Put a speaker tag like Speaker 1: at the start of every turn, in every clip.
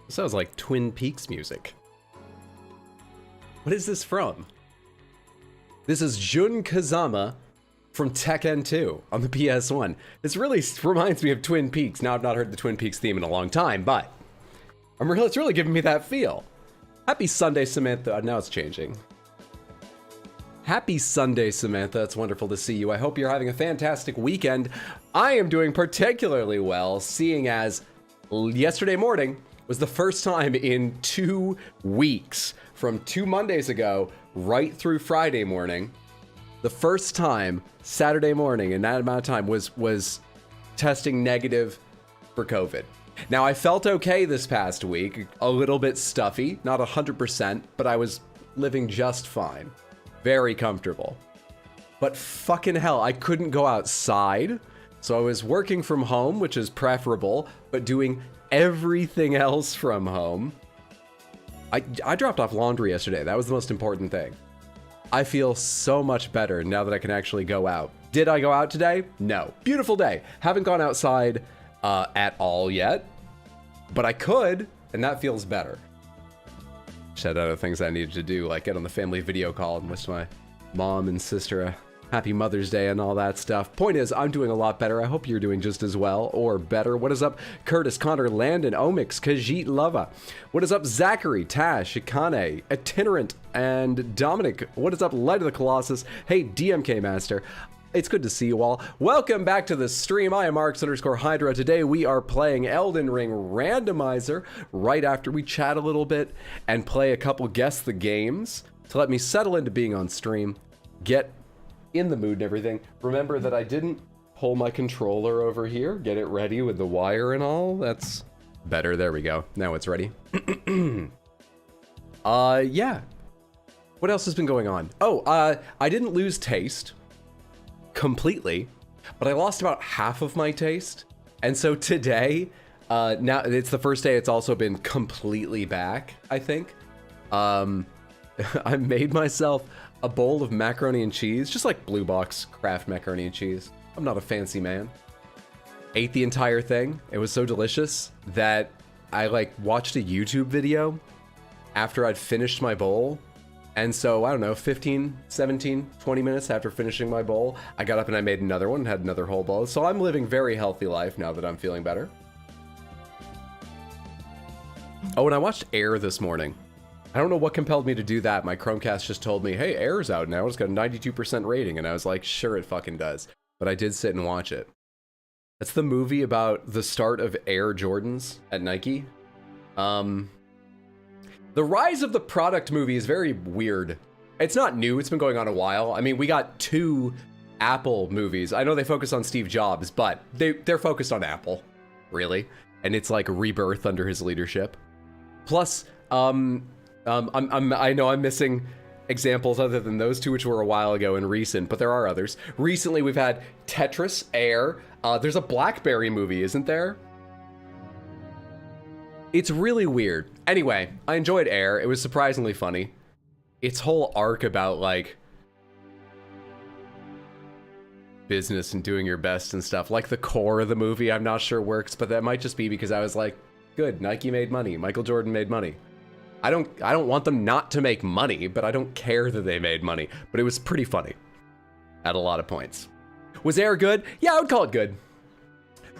Speaker 1: Sounds like Twin Peaks music. What is this from? This is Jun Kazama from Tekken 2 on the PS1. This really reminds me of Twin Peaks. Now, I've not heard the Twin Peaks theme in a long time, but it's really giving me that feel. Happy Sunday, Samantha. Now it's changing. Happy Sunday, Samantha. It's wonderful to see you. I hope you're having a fantastic weekend. I am doing particularly well, seeing as yesterday morning was the first time in 2 weeks, from 2 Mondays ago right through Friday morning, the first time Saturday morning in that amount of time was testing negative for COVID. Now, I felt okay this past week, a little bit stuffy, not 100%, but I was living just fine. Very comfortable. But fucking hell, I couldn't go outside, so I was working from home, which is preferable, but doing everything else from home. I dropped off laundry yesterday. That was the most important thing. I feel so much better now that I can actually go out. Did I go out today? No. Beautiful day. Haven't gone outside at all yet, but I could, and that feels better. Shout out to things I needed to do, like get on the family video call and wish my mom and sister a happy Mother's Day and all that stuff. Point is, I'm doing a lot better. I hope you're doing just as well or better. What is up, Curtis, Connor, Landon, Omix, Kajit, Lava? What is up, Zachary, Tash, Ikane, Itinerant, and Dominic? What is up, Light of the Colossus? Hey, DMK Master. It's good to see you all. Welcome back to the stream. I am Arx_Hydra. Today we are playing Elden Ring Randomizer right after we chat a little bit and play a couple Guess the Games to let me settle into being on stream, get in the mood and everything. Remember that I didn't pull my controller over here, get it ready with the wire and all. That's better. There we go. Now it's ready. Yeah. What else has been going on? Oh, I didn't lose taste completely, but I lost about half of my taste. And so today, now it's the first day it's also been completely back, I think. I made myself a bowl of macaroni and cheese, just like Blue Box Kraft macaroni and cheese. I'm not a fancy man. Ate the entire thing. It was so delicious that I watched a YouTube video after I'd finished my bowl. And so, I don't know, 15, 17, 20 minutes after finishing my bowl, I got up and I made another one, had another whole bowl. So I'm living very healthy life now that I'm feeling better. Oh, and I watched Air this morning. I don't know what compelled me to do that. My Chromecast just told me, hey, Air's out now. It's got a 92% rating. And I was like, sure, it fucking does. But I did sit and watch it. That's the movie about the start of Air Jordans at Nike. The rise of the product movie is very weird. It's not new. It's been going on a while. I mean, we got 2 Apple movies. I know they focus on Steve Jobs, but they're focused on Apple, really. And it's like a rebirth under his leadership. Plus, I know I'm missing examples other than those 2, which were a while ago and recent, but there are others. Recently, we've had Tetris, Air. There's a BlackBerry movie, isn't there? It's really weird. Anyway, I enjoyed Air. It was surprisingly funny. Its whole arc about, business and doing your best and stuff, like the core of the movie, I'm not sure works, but that might just be because I was like, good, Nike made money. Michael Jordan made money. I don't want them not to make money, but I don't care that they made money. But it was pretty funny at a lot of points. Was Air good? Yeah, I would call it good.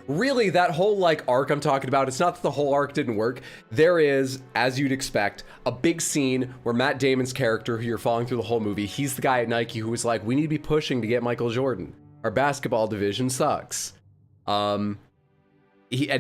Speaker 1: Really, that whole arc I'm talking about, it's not that the whole arc didn't work. There is, as you'd expect, a big scene where Matt Damon's character, who you're following through the whole movie, he's the guy at Nike who was like, we need to be pushing to get Michael Jordan. Our basketball division sucks. And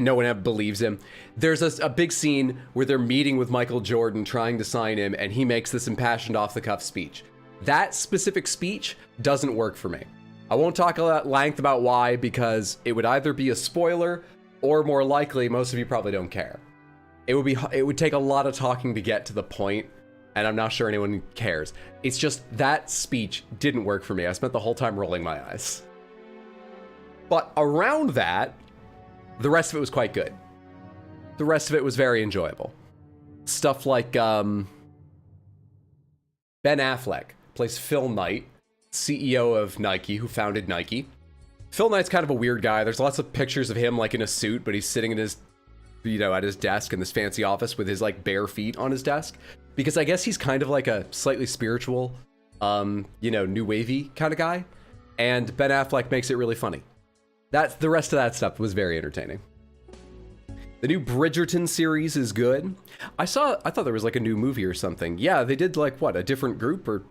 Speaker 1: no one believes him. There's a big scene where they're meeting with Michael Jordan trying to sign him, and he makes this impassioned off-the-cuff speech. That specific speech doesn't work for me. I won't talk at length about why, because it would either be a spoiler, or more likely, most of you probably don't care. It would take a lot of talking to get to the point, and I'm not sure anyone cares. It's just that speech didn't work for me. I spent the whole time rolling my eyes. But around that, the rest of it was quite good. The rest of it was very enjoyable. Stuff like Ben Affleck plays Phil Knight, CEO of Nike, who founded Nike. Phil Knight's kind of a weird guy. There's lots of pictures of him in a suit, but he's sitting in his you know, at his desk in this fancy office with his like bare feet on his desk, because I guess he's kind of like a slightly spiritual, you know, new wavy kind of guy, and Ben Affleck makes it really funny. That's the rest of that stuff was very entertaining. The new Bridgerton series is good. I thought there was like a new movie or something. Yeah, they did like what, a different group or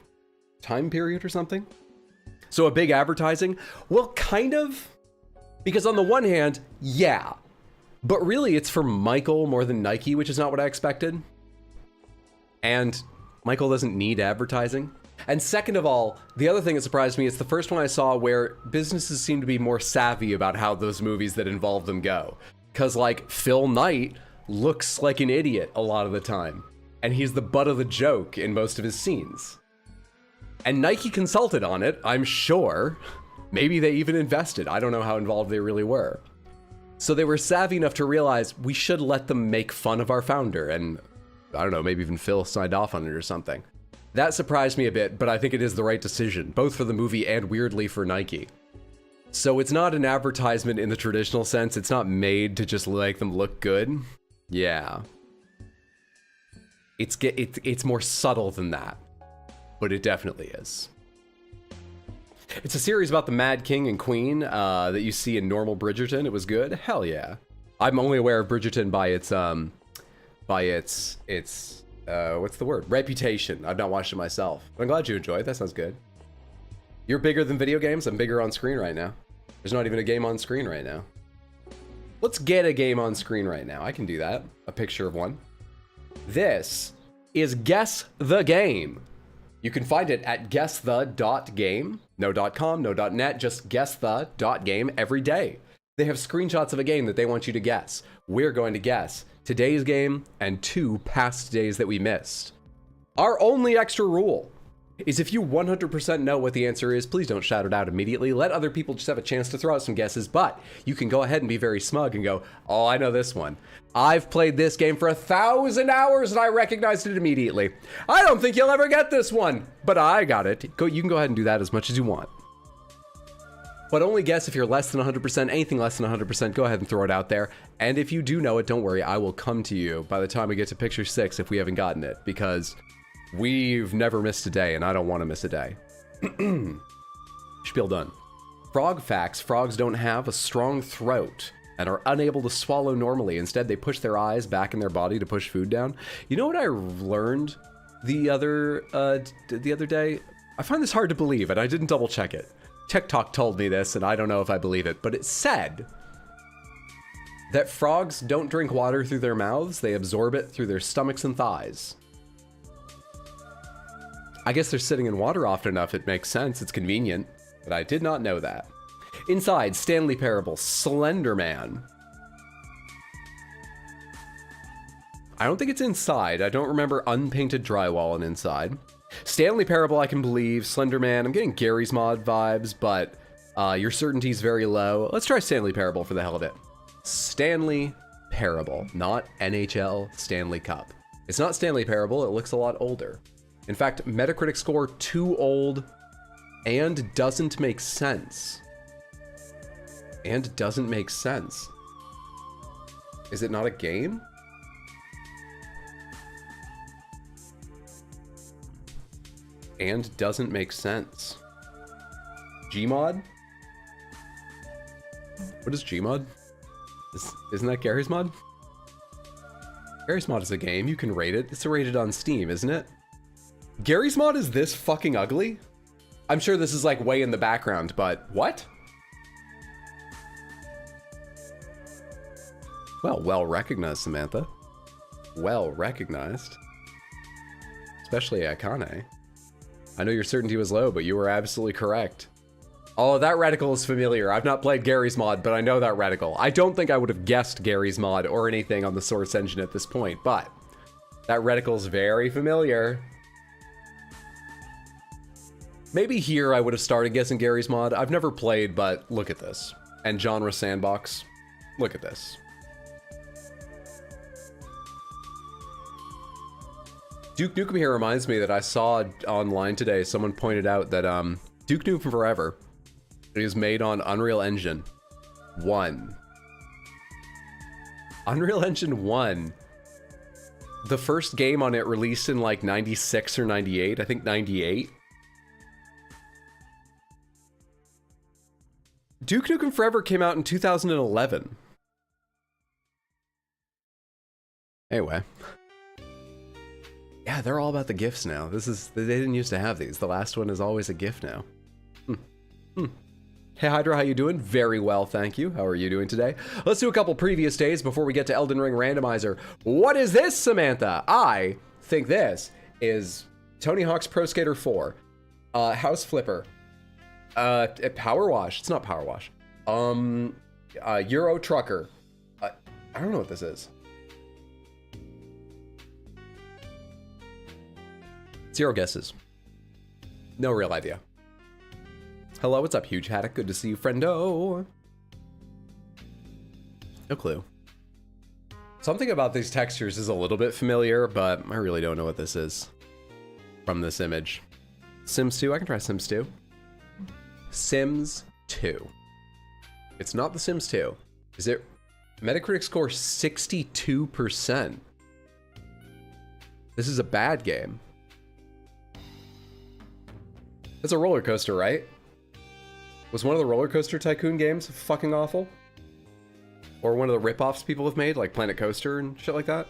Speaker 1: time period or something. So a big advertising. Well, kind of, because on the one hand, yeah, but really it's for Michael more than Nike, which is not what I expected. And Michael doesn't need advertising. And second of all, the other thing that surprised me, it's the first one I saw where businesses seem to be more savvy about how those movies that involve them go. Because like Phil Knight looks like an idiot a lot of the time, and he's the butt of the joke in most of his scenes. And Nike consulted on it, I'm sure. Maybe they even invested. I don't know how involved they really were. So they were savvy enough to realize we should let them make fun of our founder, and I don't know, maybe even Phil signed off on it or something. That surprised me a bit, but I think it is the right decision, both for the movie and weirdly for Nike. So it's not an advertisement in the traditional sense. It's not made to just make them look good. Yeah. It's more subtle than that, but it definitely is. It's a series about the Mad King and Queen that you see in normal Bridgerton. It was good. Hell yeah. I'm only aware of Bridgerton by its what's the word? Reputation. I've not watched it myself. I'm glad you enjoyed it. That sounds good. You're bigger than video games? I'm bigger on screen right now. There's not even a game on screen right now. Let's get a game on screen right now. I can do that. A picture of one. This is Guess the Game. You can find it at guessthe.game. No .com, no .net, just guessthe.game every day. They have screenshots of a game that they want you to guess. We're going to guess today's game and 2 past days that we missed. Our only extra rule is if you 100% know what the answer is, please don't shout it out immediately. Let other people just have a chance to throw out some guesses, but you can go ahead and be very smug and go, oh, I know this one. I've played this game for 1,000 hours and I recognized it immediately. I don't think you'll ever get this one, but I got it. You can go ahead and do that as much as you want. But only guess if you're less than 100%, anything less than 100%, go ahead and throw it out there. And if you do know it, don't worry, I will come to you by the time we get to picture 6 if we haven't gotten it, because we've never missed a day, and I don't want to miss a day. Spiel done. Frog facts. Frogs don't have a strong throat and are unable to swallow normally. Instead, they push their eyes back in their body to push food down. You know what I learned the other day? I find this hard to believe, and I didn't double check it. TikTok told me this, and I don't know if I believe it, but it said that frogs don't drink water through their mouths. They absorb it through their stomachs and thighs. I guess they're sitting in water often enough, it makes sense, it's convenient, but I did not know that. Inside, Stanley Parable, Slender Man. I don't think it's inside. I don't remember unpainted drywall and inside. Stanley Parable, I can believe. Slender Man, I'm getting Gary's Mod vibes, but your certainty's very low. Let's try Stanley Parable for the hell of it. Stanley Parable, not NHL Stanley Cup. It's not Stanley Parable, it looks a lot older. In fact, Metacritic score too old and doesn't make sense. And doesn't make sense. Is it not a game? And doesn't make sense. Gmod? What is Gmod? Isn't that Gary's Mod? Gary's Mod is a game, you can rate it. It's rated on Steam, isn't it? Gary's Mod is this fucking ugly? I'm sure this is like way in the background, but what? Well recognized, Samantha. Well recognized. Especially Akane. I know your certainty was low, but you were absolutely correct. Oh, that reticle is familiar. I've not played Gary's Mod, but I know that reticle. I don't think I would have guessed Gary's Mod or anything on the Source engine at this point, but that reticle is very familiar. Maybe here I would have started guessing Gary's Mod. I've never played, but look at this. And Genre Sandbox. Look at this. Duke Nukem here reminds me that I saw online today, someone pointed out that Duke Nukem Forever is made on Unreal Engine 1. Unreal Engine 1. The first game on it released in like 96 or 98. I think 98. Duke Nukem Forever came out in 2011. Anyway. Yeah, they're all about the GIFs now. They didn't used to have these. The last one is always a GIF now. Hey Hydra, how you doing? Very well, thank you. How are you doing today? Let's do a couple previous days before we get to Elden Ring Randomizer. What is this, Samantha? I think this is Tony Hawk's Pro Skater 4, House Flipper, Power Wash. It's not Power Wash. Euro Trucker. I don't know what this is. Zero guesses. No real idea. Hello, what's up, Huge Haddock? Good to see you, friendo. No clue. Something about these textures is a little bit familiar, but I really don't know what this is from this image. Sims 2, I can try Sims 2. Sims 2. It's not The Sims 2. Is it? Metacritic score 62%. This is a bad game. It's a roller coaster, right? Was one of the Roller Coaster Tycoon games fucking awful? Or one of the rip-offs people have made, like Planet Coaster and shit like that?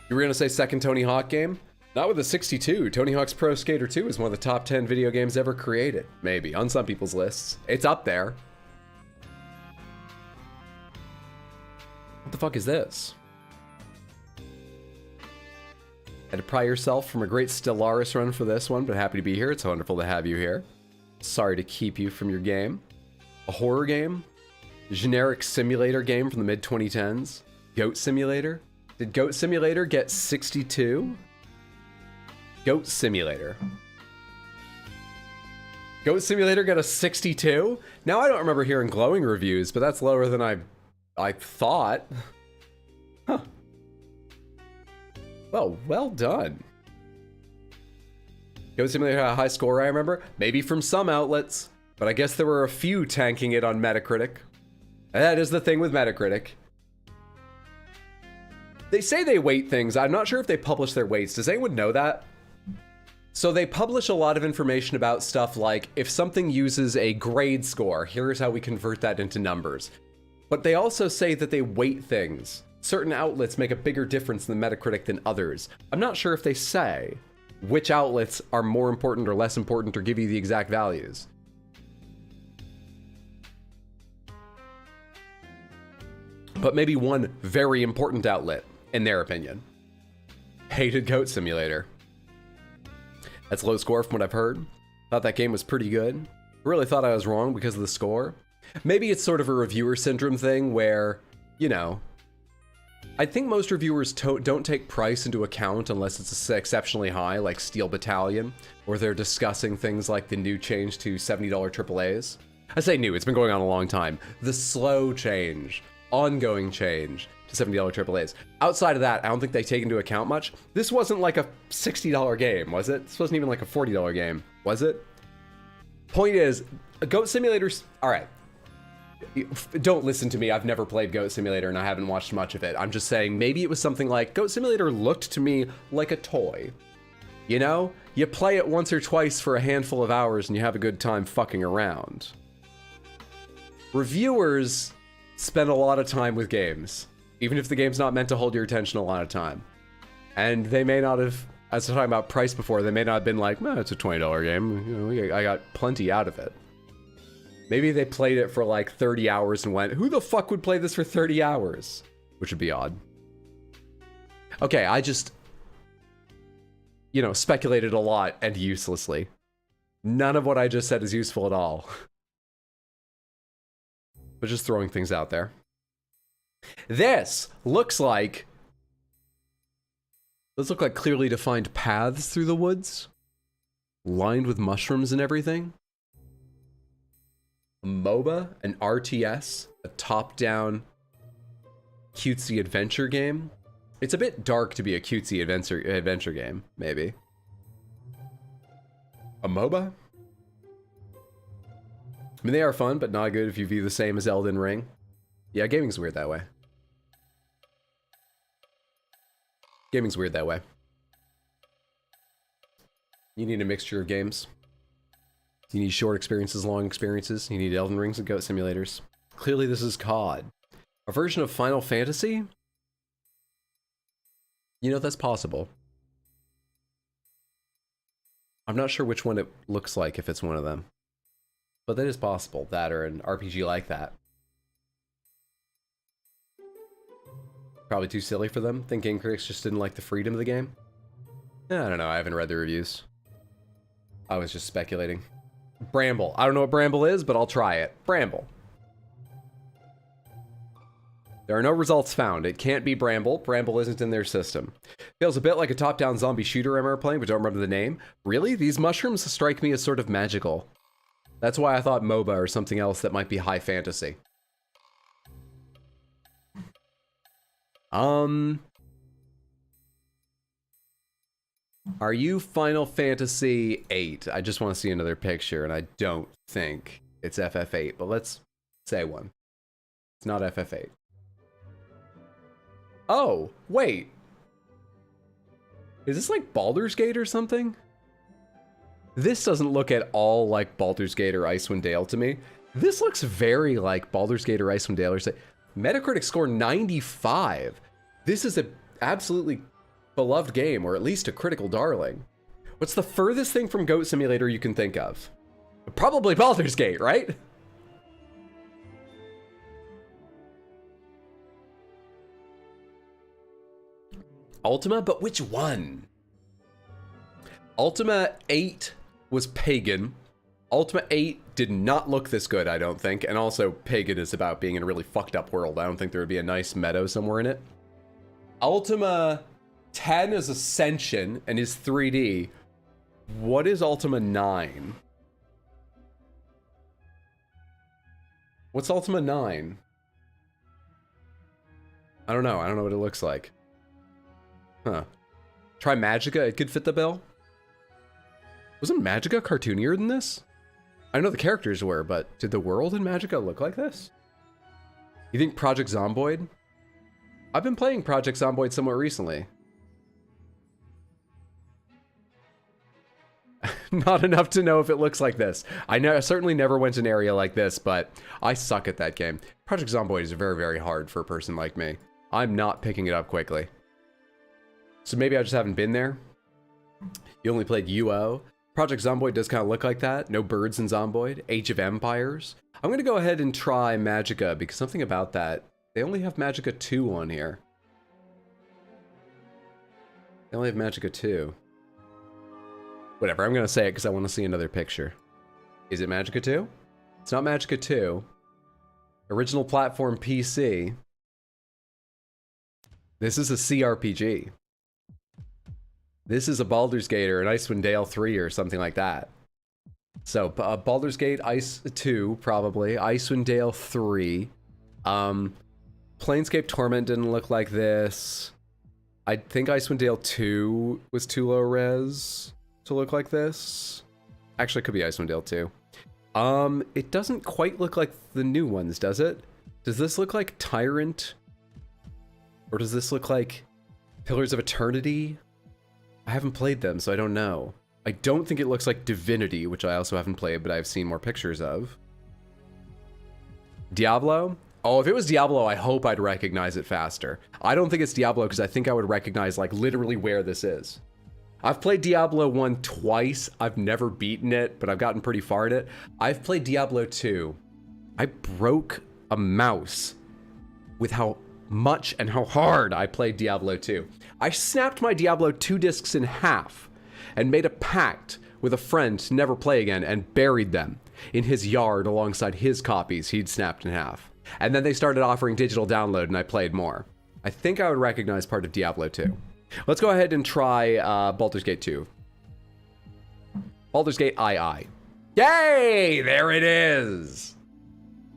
Speaker 1: You were gonna say second Tony Hawk game? Not with a 62. Tony Hawk's Pro Skater 2 is one of the top 10 video games ever created. Maybe, on some people's lists. It's up there. What the fuck is this? Had to pry yourself from a great Stellaris run for this one, but happy to be here. It's wonderful to have you here. Sorry to keep you from your game. A horror game? Generic simulator game from the mid-2010s? Goat Simulator? Did Goat Simulator get 62? Goat Simulator. Goat Simulator got a 62? Now I don't remember hearing glowing reviews, but that's lower than I thought. Huh. Well done. Goat Simulator had a high score, I remember. Maybe from some outlets, but I guess there were a few tanking it on Metacritic. And that is the thing with Metacritic. They say they weight things. I'm not sure if they publish their weights. Does anyone know that? So they publish a lot of information about stuff like, if something uses a grade score, here's how we convert that into numbers. But they also say that they weight things. Certain outlets make a bigger difference in the Metacritic than others. I'm not sure if they say which outlets are more important or less important or give you the exact values. But maybe one very important outlet, in their opinion, hated Goat Simulator. That's a low score from what I've heard. Thought that game was pretty good. Really thought I was wrong because of the score. Maybe it's sort of a reviewer syndrome thing where, you know, I think most reviewers don't take price into account unless it's exceptionally high, like Steel Battalion, or they're discussing things like the new change to $70 AAAs. I say new, it's been going on a long time. The slow change, ongoing change to $70 AAAs. Outside of that, I don't think they take into account much. This wasn't like a $60 game, was it? This wasn't even like a $40 game, was it? Point is, Goat Simulator's, all right. Don't listen to me, I've never played Goat Simulator and I haven't watched much of it. I'm just saying maybe it was something like, Goat Simulator looked to me like a toy. You know? You play it once or twice for a handful of hours and you have a good time fucking around. Reviewers spend a lot of time with games, even if the game's not meant to hold your attention a lot of time. And they may not have, as I was talking about price before, they may not have been like, well, it's a $20 game, you know, I got plenty out of it. Maybe they played it for like 30 hours and went, who the fuck would play this for 30 hours? Which would be odd. Okay, I just, you know, speculated a lot and uselessly. None of what I just said is useful at all. But just throwing things out there. This looks like, those look like clearly defined paths through the woods, lined with mushrooms and everything. A MOBA, an RTS, a top-down cutesy adventure game. It's a bit dark to be a cutesy adventure game, maybe. A MOBA? I mean, they are fun, but not good if you view the same as Elden Ring. Yeah, gaming's weird that way. Gaming's weird that way. You need a mixture of games. You need short experiences, long experiences. You need Elden Rings and goat simulators. Clearly this is COD. A version of Final Fantasy? You know, that's possible. I'm not sure which one it looks like if it's one of them. But that is possible, that or an RPG like that. Probably too silly for them. Think game critics just didn't like the freedom of the game. I don't know, I haven't read the reviews. I was just speculating. Bramble. I don't know what Bramble is, but I'll try it. Bramble. There are no results found. It can't be Bramble. Bramble isn't in their system. Feels a bit like a top-down zombie shooter I remember playing, but don't remember the name. Really? These mushrooms strike me as sort of magical. That's why I thought MOBA or something else that might be high fantasy. Are you Final Fantasy VIII? I just want to see another picture, and I don't think it's FF8, but let's say one. It's not FF8. Oh, wait. Is this like Baldur's Gate or something? This doesn't look at all like Baldur's Gate or Icewind Dale to me. This looks very like Baldur's Gate or Icewind Dale. Or say, Metacritic score 95. This is an absolutely beloved game, or at least a critical darling. What's the furthest thing from Goat Simulator you can think of? Probably Baldur's Gate, right? Ultima, but which one? Ultima 8 was Pagan. Ultima 8 did not look this good, I don't think. And also, Pagan is about being in a really fucked up world. I don't think there would be a nice meadow somewhere in it. Ultima 10 is Ascension and is 3D. What is Ultima 9? What's Ultima 9? I don't know. I don't know what it looks like. Huh. Try Magicka. It could fit the bill. Wasn't Magicka cartoonier than this? I know the characters were, but did the world in Magicka look like this? You think Project Zomboid? I've been playing Project Zomboid somewhat recently. Not enough to know if it looks like this. I certainly never went to an area like this, but I suck at that game. Project Zomboid is very, very hard for a person like me. I'm not picking it up quickly. So maybe I just haven't been there. You only played UO. Project Zomboid does kind of look like that. No birds in Zomboid. Age of Empires. I'm going to go ahead and try Magicka because something about that. They only have Magicka 2 on here. They only have Magicka 2. Whatever, I'm going to say it because I want to see another picture. Is it Magicka 2? It's not Magicka 2. Original platform PC. This is a CRPG. This is a Baldur's Gate or an Icewind Dale 3 or something like that. So, Baldur's Gate Ice 2, probably. Icewind Dale 3. Planescape Torment didn't look like this. I think Icewind Dale 2 was too low res to look like this. Actually, it could be Icewind Dale 2. It doesn't quite look like the new ones, does it? Does this look like Tyrant? Or does this look like Pillars of Eternity? I haven't played them, so I don't know. I don't think it looks like Divinity, which I also haven't played, but I've seen more pictures of. Diablo? Oh, if it was Diablo, I hope I'd recognize it faster. I don't think it's Diablo because I think I would recognize, like, literally where this is. I've played Diablo 1 twice. I've never beaten it, but I've gotten pretty far in it. I've played Diablo 2. I broke a mouse with how much and how hard I played Diablo 2. I snapped my Diablo 2 discs in half and made a pact with a friend to never play again and buried them in his yard alongside his copies he'd snapped in half. And then they started offering digital download and I played more. I think I would recognize part of Diablo 2. Let's go ahead and try Baldur's Gate 2. Baldur's Gate II. Yay! There it is!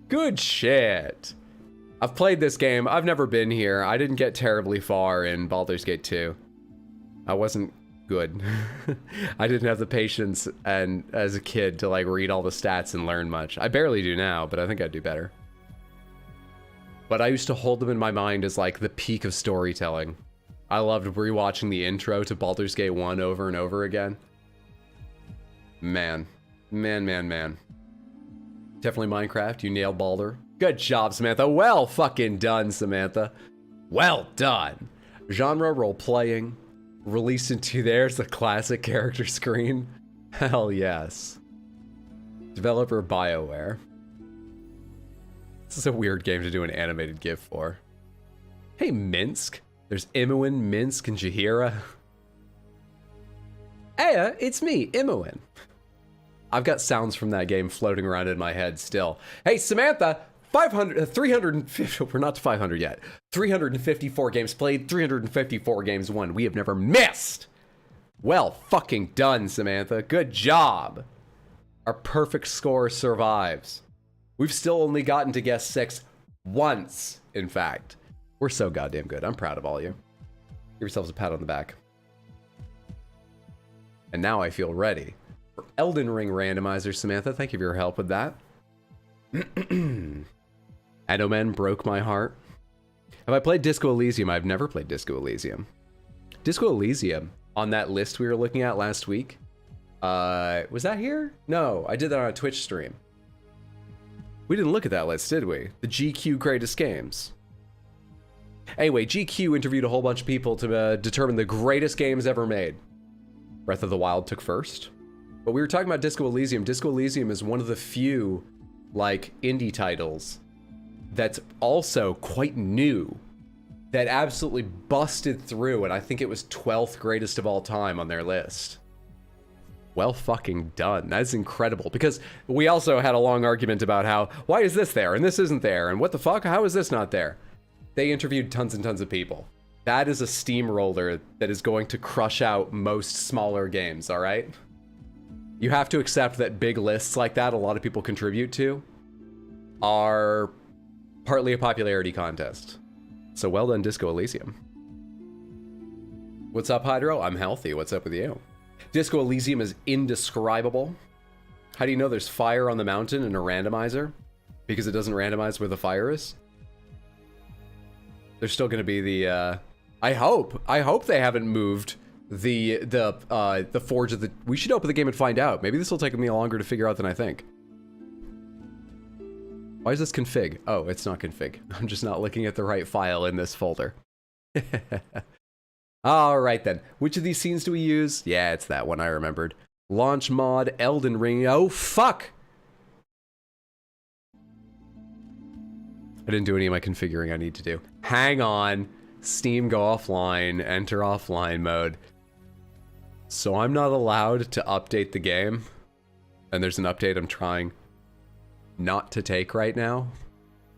Speaker 1: Good shit. I've played this game. I've never been here. I didn't get terribly far in Baldur's Gate 2. I wasn't Good. I didn't have the patience and as a kid to like read all the stats and learn much. I barely do now, but I think I'd do better. But I used to hold them in my mind as like the peak of storytelling. I loved rewatching the intro to Baldur's Gate 1 over and over again. Man. Man. Definitely Minecraft. You nailed Baldur. Good job, Samantha. Well fucking done, Samantha. Well done. Genre role-playing. Released into there's the classic character screen. Hell yes. Developer BioWare. This is a weird game to do an animated GIF for. Hey, Minsk. There's Imoen, Minsk, and Jaheira. Hey, it's me, Imoen. I've got sounds from that game floating around in my head still. Hey, Samantha, 350, we're not to 500 yet. 354 games played, 354 games won. We have never missed. Well fucking done, Samantha. Good job. Our perfect score survives. We've still only gotten to guess 6 once, in fact. We're so goddamn good. I'm proud of all of you. Give yourselves a pat on the back. And now I feel ready for Elden Ring randomizer, Samantha. Thank you for your help with that. Adomen broke my heart. Have I played Disco Elysium? I've never played Disco Elysium. Disco Elysium, on that list we were looking at last week. Was that here? No, I did that on a Twitch stream. We didn't look at that list, did we? The GQ greatest games. Anyway, GQ interviewed a whole bunch of people to determine the greatest games ever made. Breath of the Wild took first. But we were talking about Disco Elysium. Disco Elysium is one of the few, like, indie titles that's also quite new, that absolutely busted through, and I think it was 12th greatest of all time on their list. Well fucking done. That's incredible, because we also had a long argument about how, why is this there and this isn't there, and what the fuck, how is this not there? They interviewed tons and tons of people. That is a steamroller that is going to crush out most smaller games, all right? You have to accept that big lists like that a lot of people contribute to are partly a popularity contest. So well done, Disco Elysium. What's up, Hydro? I'm healthy. What's up with you? Disco Elysium is indescribable. How do you know there's fire on the mountain in a randomizer? Because it doesn't randomize where the fire is? There's still going to be the, I hope they haven't moved the forge of the, we should open the game and find out. Maybe this will take me longer to figure out than I think. Why is this config? Oh, it's not config. I'm just not looking at the right file in this folder. All right then. Which of these scenes do we use? Yeah, it's that one I remembered. Launch mod, Elden Ring. Oh, fuck! I didn't do any of my configuring I need to do. Hang on. Steam go offline, enter offline mode. So I'm not allowed to update the game. And there's an update I'm trying not to take right now.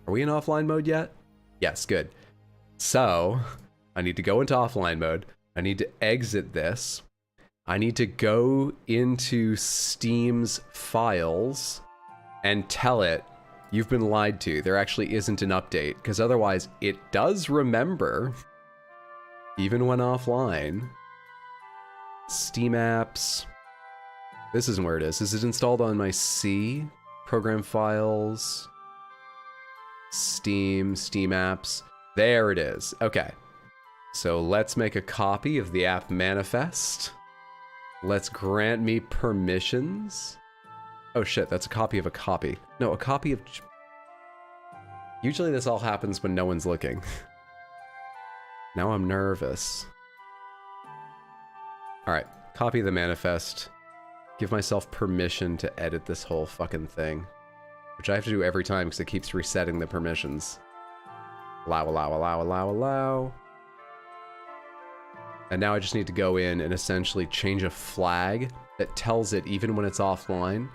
Speaker 1: Are we in offline mode yet? Yes, good. So I need to go into offline mode. I need to exit this. I need to go into Steam's files and tell it, you've been lied to. There actually isn't an update, because otherwise it does remember, even when offline. Steam apps. This isn't where it is. Is it installed on my C? Program files. Steam apps. There it is. Okay. So let's make a copy of the app manifest. Let's grant me permissions. Oh shit, that's a copy of a copy. No, a copy of... Usually this all happens when no one's looking. Now I'm nervous. Alright, copy the manifest. Give myself permission to edit this whole fucking thing. Which I have to do every time because it keeps resetting the permissions. Allow. And now I just need to go in and essentially change a flag that tells it, even when it's offline,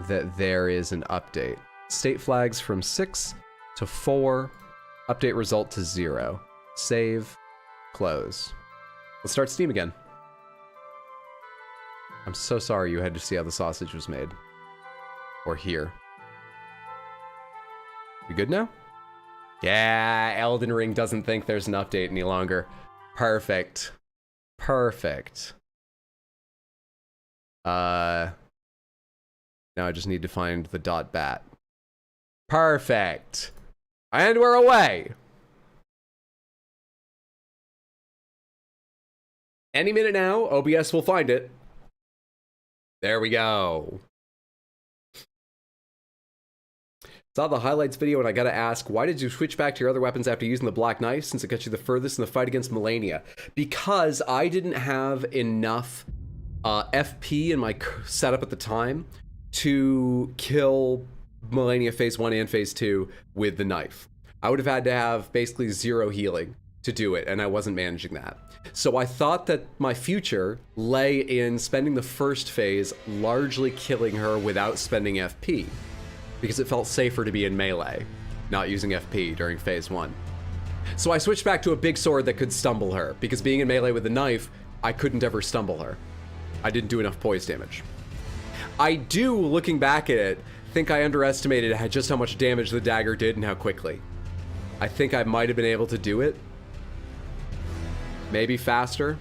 Speaker 1: that there is an update. State flags from 6 to 4. Update result to 0. Save. Close. Let's start Steam again. I'm so sorry you had to see how the sausage was made. Or here. We good now? Yeah, Elden Ring doesn't think there's an update any longer. Perfect. Perfect. Now I just need to find the dot bat. Perfect. And we're away. Any minute now, OBS will find it. There we go. Saw the highlights video and I gotta ask, why did you switch back to your other weapons after using the black knife since it got you the furthest in the fight against Melania? Because I didn't have enough FP in my setup at the time to kill Melania phase 1 and phase 2 with the knife. I would have had to have basically 0 healing to do it, and I wasn't managing that. So I thought that my future lay in spending the first phase largely killing her without spending FP, because it felt safer to be in melee, not using FP during phase 1. So I switched back to a big sword that could stumble her, because being in melee with the knife, I couldn't ever stumble her. I didn't do enough poise damage. I do, looking back at it, think I underestimated just how much damage the dagger did and how quickly. I think I might have been able to do it. Maybe faster.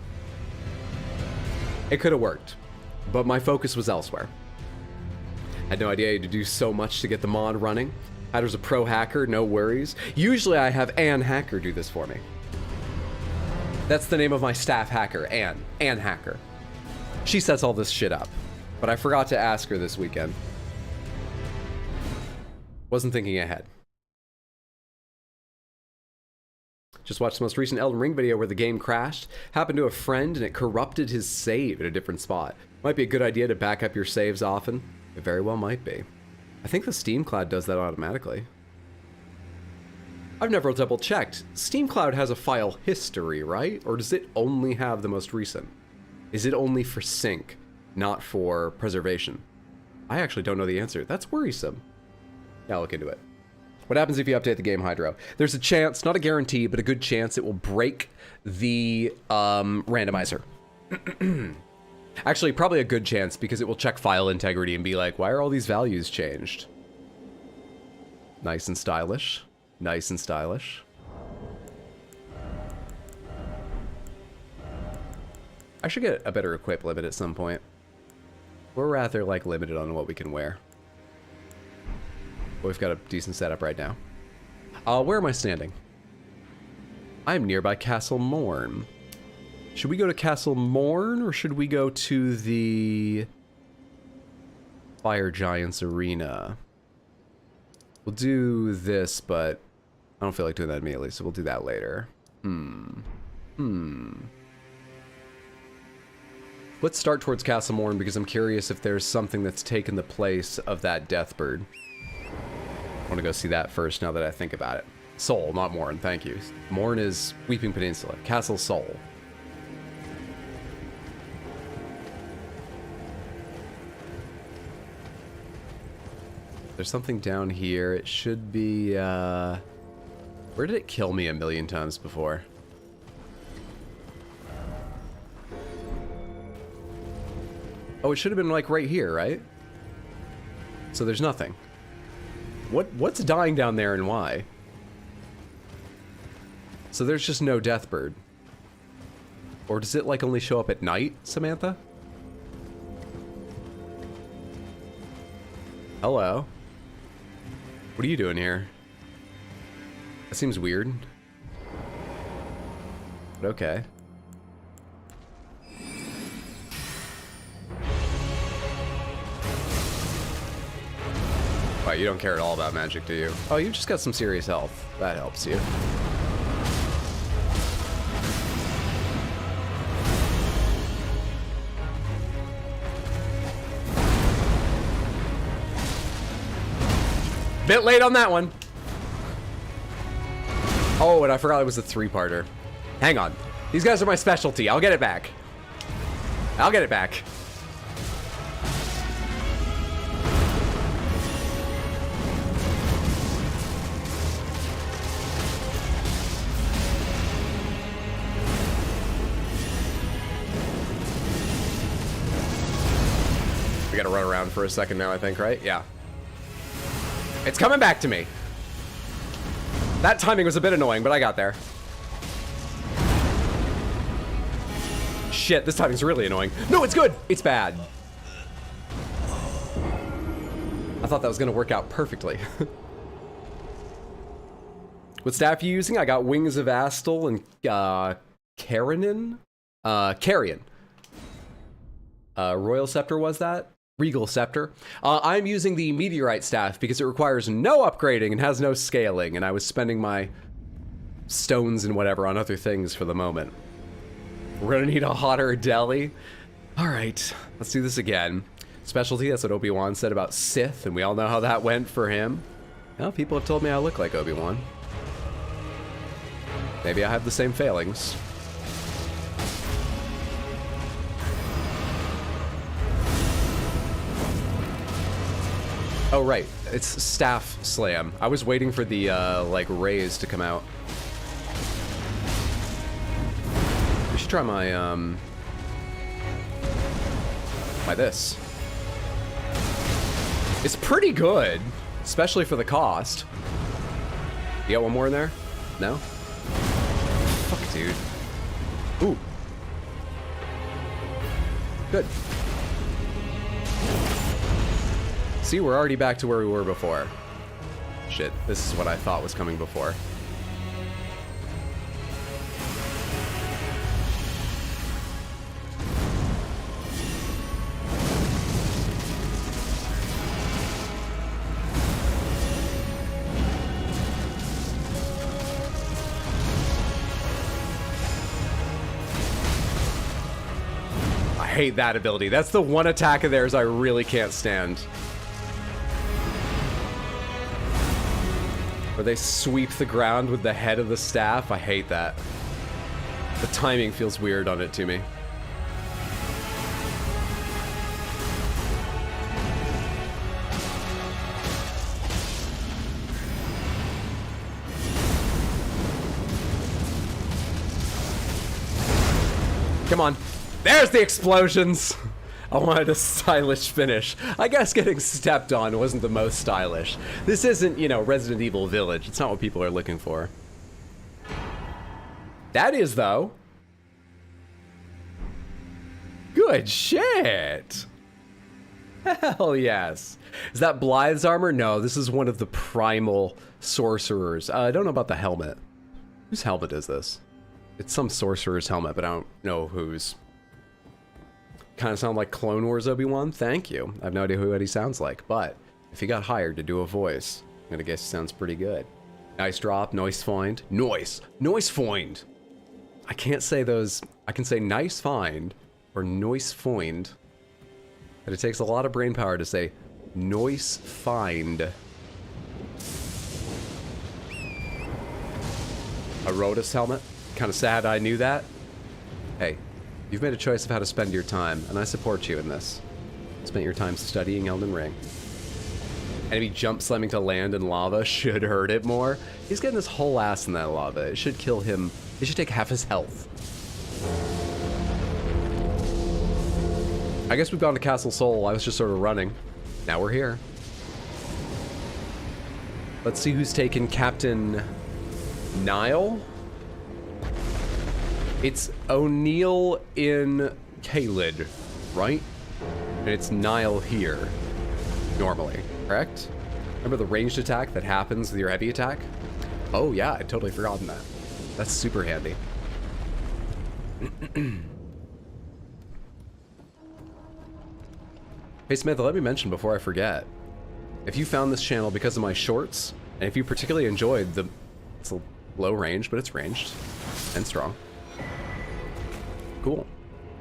Speaker 1: It could have worked, but my focus was elsewhere. Had no idea I had to do so much to get the mod running. I was a pro hacker, no worries. Usually I have Ann Hacker do this for me. That's the name of my staff hacker, Ann Hacker. She sets all this shit up, but I forgot to ask her this weekend. Wasn't thinking ahead. Just watched the most recent Elden Ring video where the game crashed. Happened to a friend and it corrupted his save at a different spot. Might be a good idea to back up your saves often. It very well might be. I think the Steam Cloud does that automatically. I've never double checked. Steam Cloud has a file history, right? Or does it only have the most recent? Is it only for sync, not for preservation? I actually don't know the answer. That's worrisome. Yeah, I'll look into it. What happens if you update the game, Hydro? There's a chance, not a guarantee, but a good chance it will break the randomizer. Actually, probably a good chance because it will check file integrity and be like, why are all these values changed? Nice and stylish. Nice and stylish. I should get a better equip limit at some point. We're rather, like, limited on what we can wear. But we've got a decent setup right now. Where am I standing? I am nearby Castle Morn. Should we go to Castle Morn, or should we go to the Fire Giants Arena? We'll do this, but I don't feel like doing that immediately, so we'll do that later. Let's start towards Castle Morn because I'm curious if there's something that's taken the place of that Deathbird. I want to go see that first now that I think about it. Soul, not Morn, thank you. Morn is Weeping Peninsula. Castle Soul. There's something down here. It should be, where did it kill me a million times before? Oh, it should have been like right here, right? So there's nothing. What's dying down there and why? So there's just no Deathbird. Or does it like only show up at night, Samantha? Hello? What are you doing here? That seems weird. But okay. Wow, you don't care at all about magic, do you? Oh, you've just got some serious health. That helps you. Bit late on that one. Oh, and I forgot it was a 3-parter. Hang on. These guys are my specialty. I'll get it back. I'll get it back. We gotta run around for a second now, I think, right? Yeah. It's coming back to me. That timing was a bit annoying, but I got there. Shit, this timing's really annoying. No, it's good. It's bad. I thought that was gonna work out perfectly. What staff are you using? I got Wings of Astal and Carrion. Royal Scepter was that? Regal Scepter. I'm using the Meteorite staff because it requires no upgrading and has no scaling, and I was spending my stones and whatever on other things for the moment. We're gonna need a hotter deli. All right, let's do this again. Specialty, that's what Obi-Wan said about Sith, and we all know how that went for him. Well, people have told me I look like Obi-Wan. Maybe I have the same failings. Oh, right. It's Staff Slam. I was waiting for the, like, rays to come out. We should try my, this. It's pretty good, especially for the cost. You got one more in there? No? Fuck, dude. Ooh. Good. See, we're already back to where we were before. Shit, this is what I thought was coming before. I hate that ability. That's the one attack of theirs I really can't stand. Where they sweep the ground with the head of the staff. I hate that. The timing feels weird on it to me. Come on. There's the explosions! I wanted a stylish finish. I guess getting stepped on wasn't the most stylish. This isn't, you know, Resident Evil Village. It's not what people are looking for. That is, though. Good shit! Hell yes. Is that Blythe's armor? No, this is one of the primal sorcerers. I don't know about the helmet. Whose helmet is this? It's some sorcerer's helmet, but I don't know whose. Kind of sound like Clone Wars Obi-Wan? Thank you. I have no idea what he sounds like, but if he got hired to do a voice, I'm gonna guess he sounds pretty good. Nice drop, noise find. Noise find. I can't say those. I can say nice find or noise find, but it takes a lot of brain power to say noise find. A Rotus helmet. Kind of sad I knew that. Hey. You've made a choice of how to spend your time, and I support you in this. Spent your time studying Elden Ring. Enemy jump slamming to land in lava should hurt it more. He's getting his whole ass in that lava. It should kill him. It should take half his health. I guess we've gone to Castle Sol. I was just sort of running. Now we're here. Let's see who's taken Captain Niall. It's O'Neill in Caelid, right? And it's Niall here, normally, correct? Remember the ranged attack that happens with your heavy attack? Oh yeah, I'd totally forgotten that. That's super handy. Hey Samantha, let me mention before I forget. If you found this channel because of my shorts, and if you particularly enjoyed the... It's a low range, but it's ranged and strong. Cool.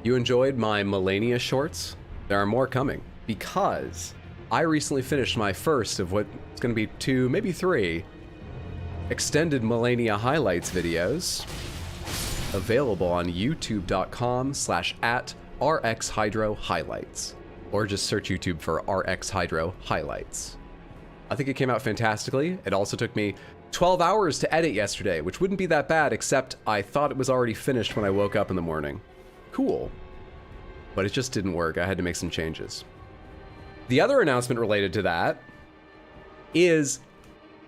Speaker 1: You enjoyed my Melania shorts? There are more coming because I recently finished my first of what's going to be 2, maybe 3 extended Melania highlights videos available on youtube.com/@rxhydrohighlights or just search YouTube for RxHydro Highlights. I think it came out fantastically. It also took me 12 hours to edit yesterday, which wouldn't be that bad except I thought it was already finished when I woke up in the morning. Cool. But it just didn't work. I had to make some changes. The other announcement related to that is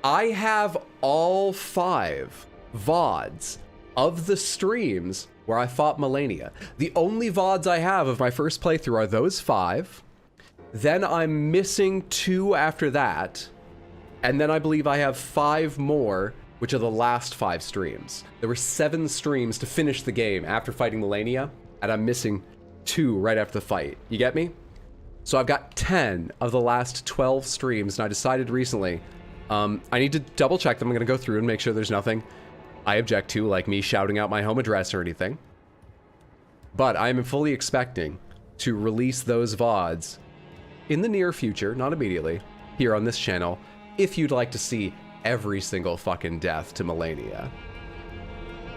Speaker 1: I have all 5 VODs of the streams where I fought Melania. The only VODs I have of my first playthrough are those 5. Then I'm missing 2 after that. And then I believe I have 5 more, which are the last 5 streams. There were 7 streams to finish the game after fighting Melania, and I'm missing 2 right after the fight. You get me? So I've got 10 of the last 12 streams, and I decided recently, I need to double check them. I'm gonna go through and make sure there's nothing I object to, like me shouting out my home address or anything. But I am fully expecting to release those VODs in the near future, not immediately, here on this channel, if you'd like to see every single fucking death to Melania.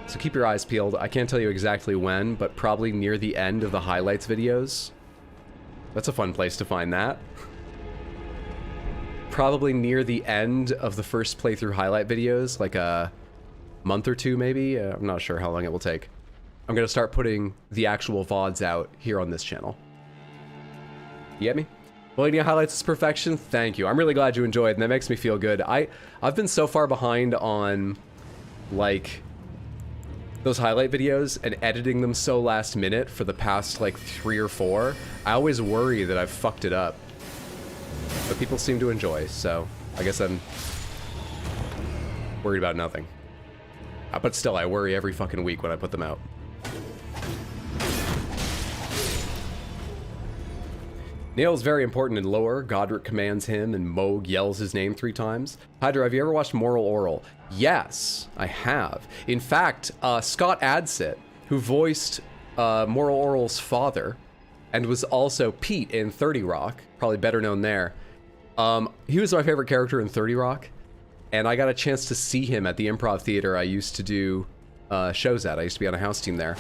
Speaker 1: So keep your eyes peeled. I can't tell you exactly when, but probably near the end of the highlights videos. That's a fun place to find that. Probably near the end of the first playthrough highlight videos, like a month or 2 maybe. I'm not sure how long it will take. I'm gonna start putting the actual VODs out here on this channel. You get me? Melania highlights is perfection. Thank you. I'm really glad you enjoyed, and that makes me feel good. I've been so far behind on, like, those highlight videos and editing them so last minute for the past, like, 3 or 4. I always worry that I've fucked it up. But people seem to enjoy, so I guess I'm worried about nothing. But still, I worry every fucking week when I put them out. Niall's very important in lore. Godric commands him, and Moog yells his name 3 times. Hydra, have you ever watched Moral Oral? Yes, I have. In fact, Scott Adsit, who voiced Moral Oral's father, and was also Pete in 30 Rock, probably better known there. He was my favorite character in 30 Rock, and I got a chance to see him at the improv theater I used to do shows at. I used to be on a house team there.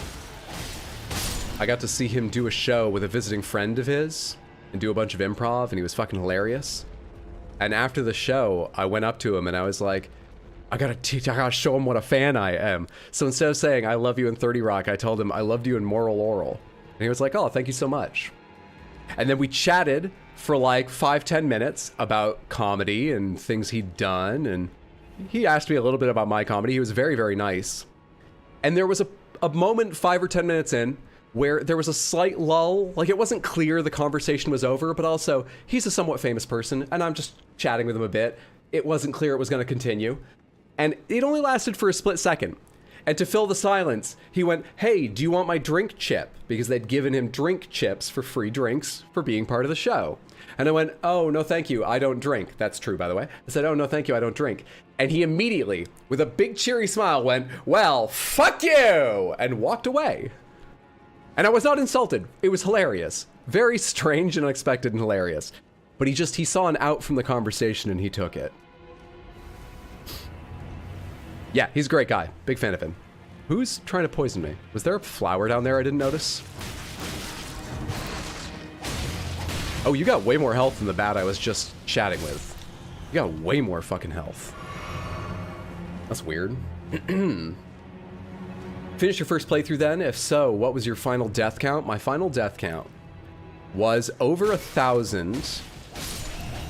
Speaker 1: I got to see him do a show with a visiting friend of his, and do a bunch of improv, and he was fucking hilarious. And after the show, I went up to him and I was like, I gotta show him what a fan I am. So instead of saying, I love you in 30 Rock, I told him, I loved you in Moral Oral. And he was like, oh, thank you so much. And then we chatted for like 5-10 minutes about comedy and things he'd done, and he asked me a little bit about my comedy. He was very, very nice. And there was a moment 5 or 10 minutes in where there was a slight lull. Like, it wasn't clear the conversation was over, but also, he's a somewhat famous person, and I'm just chatting with him a bit. It wasn't clear it was going to continue. And it only lasted for a split second. And to fill the silence, he went, hey, do you want my drink chip? Because they'd given him drink chips for free drinks for being part of the show. And I went, oh, no, thank you, I don't drink. That's true, by the way. I said, oh, no, thank you, I don't drink. And he immediately, with a big cheery smile, went, well, fuck you, and walked away. And I was not insulted. It was hilarious. Very strange and unexpected and hilarious. But he saw an out from the conversation and he took it. Yeah, he's a great guy. Big fan of him. Who's trying to poison me? Was there a flower down there I didn't notice? Oh, you got way more health than the bat I was just chatting with. You got way more fucking health. That's weird. Finish your first playthrough then? If so, what was your final death count? My final death count was over 1,000.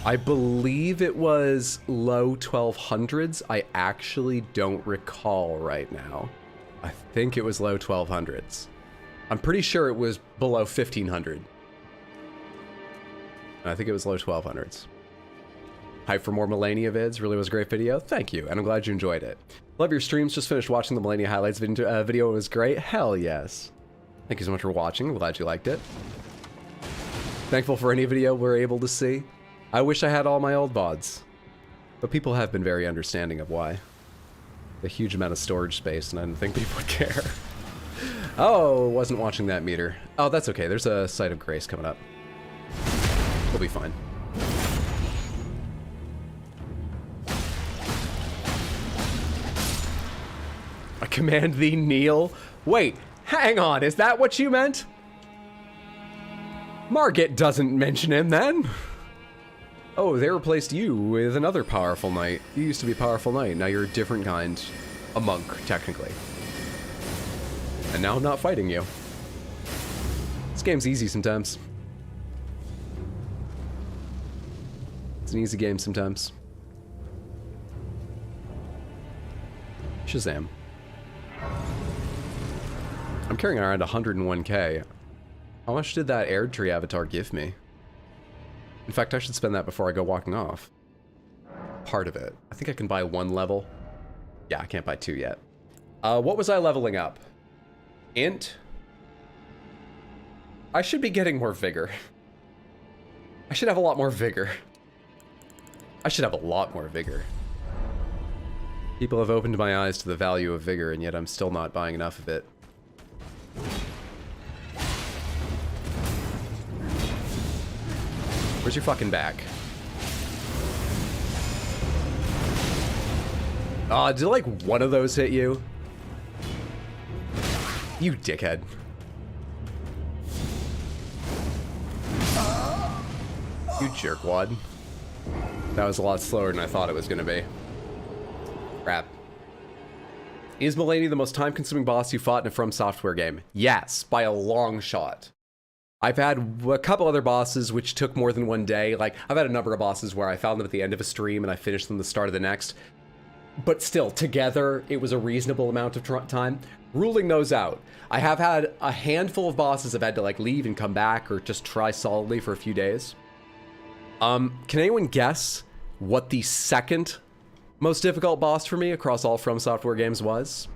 Speaker 1: I believe it was low 1200s. I actually don't recall right now. I think it was low 1200s. I'm pretty sure it was below 1500. I think it was low 1200s. Hype for more Melania vids. Really was a great video. Thank you, and I'm glad you enjoyed it. Love your streams. Just finished watching the Melania highlights video. It was great. Hell yes. Thank you so much for watching. I'm glad you liked it. Thankful for any video we're able to see. I wish I had all my old VODs, but people have been very understanding of why. A huge amount of storage space, and I didn't think people would care. Oh, wasn't watching that meter. Oh, that's okay. There's a Site of Grace coming up. We'll be fine. I command thee, Niall. Wait, hang on. Is that what you meant? Margit doesn't mention him then. Oh, they replaced you with another powerful knight. You used to be a powerful knight. Now you're a different kind. A monk, technically. And now I'm not fighting you. This game's easy sometimes. It's an easy game sometimes. Shazam. I'm carrying around 101k. How much did that erdtree avatar give me? In fact, I should spend that before I go walking off. Part of it. I think I can buy 1 level. Yeah, I can't buy 2 yet. What was I leveling up? Int? I should be getting more vigor. I should have a lot more vigor. I should have a lot more vigor. People have opened my eyes to the value of vigor, and yet I'm still not buying enough of it. Where's your fucking back? Aw, did like one of those hit you? You dickhead. You jerkwad. That was a lot slower than I thought it was gonna be. Crap. Is Malenia the most time-consuming boss you fought in a From Software game? Yes, by a long shot. I've had a couple other bosses which took more than 1 day. Like, I've had a number of bosses where I found them at the end of a stream and I finished them at the start of the next. But still, together, it was a reasonable amount of time. Ruling those out, I have had a handful of bosses I've had to, like, leave and come back or just try solidly for a few days. Can anyone guess what the second most difficult boss for me across all From Software games was?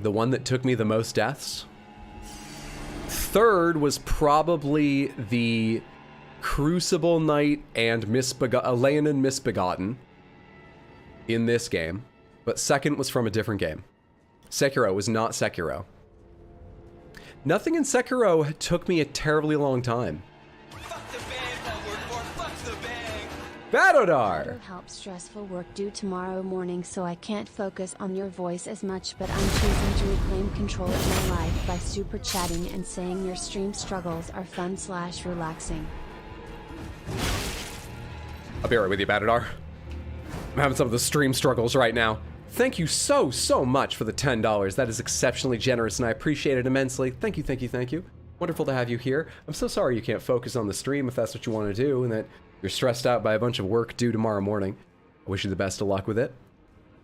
Speaker 1: The one that took me the most deaths? Third was probably the Crucible Knight and Leonin Misbegotten in this game, but second was from a different game. Sekiro was not Sekiro. Nothing in Sekiro took me a terribly long time. Badodar!
Speaker 2: Help stressful work due tomorrow morning, so I can't focus on your voice as much, but I'm choosing to reclaim control of my life by super chatting and saying your stream struggles are fun/relaxing.
Speaker 1: I'll be right with you, Badodar. I'm having some of the stream struggles right now. Thank you so much for the $10. That is exceptionally generous and I appreciate it immensely. Thank you, thank you, thank you. Wonderful to have you here. I'm so sorry you can't focus on the stream if that's what you want to do and that you're stressed out by a bunch of work due tomorrow morning. I wish you the best of luck with it.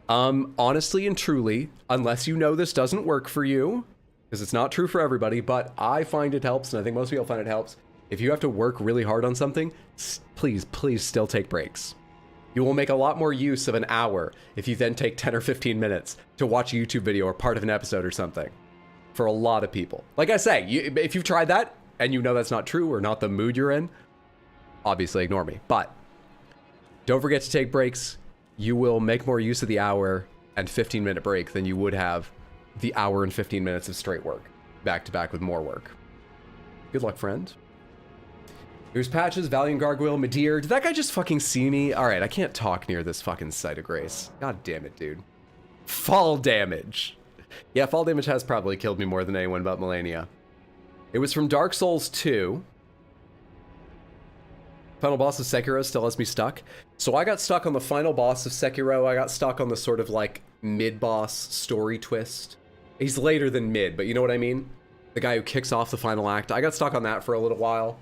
Speaker 1: Honestly and truly, unless you know this doesn't work for you, because it's not true for everybody, but I find it helps, and I think most people find it helps. If you have to work really hard on something, please still take breaks. You will make a lot more use of an hour if you then take 10 or 15 minutes to watch a YouTube video or part of an episode or something. For a lot of people. Like I say, if you've tried that, and you know that's not true or not the mood you're in, obviously ignore me, but don't forget to take breaks. You will make more use of the hour and 15-minute break than you would have the hour and 15 minutes of straight work, back to back with more work. Good luck, friend. Here's Patches, Valiant Gargoyle, Madeir. Did that guy just fucking see me? Alright, I can't talk near this fucking site of grace. God damn it, dude. Fall damage. Yeah, fall damage has probably killed me more than anyone but Malenia. It was from Dark Souls 2. Final boss of Sekiro still has me stuck. So I got stuck on the final boss of Sekiro. I got stuck on the sort of like mid-boss story twist. He's later than mid, but you know what I mean? The guy who kicks off the final act. I got stuck on that for a little while.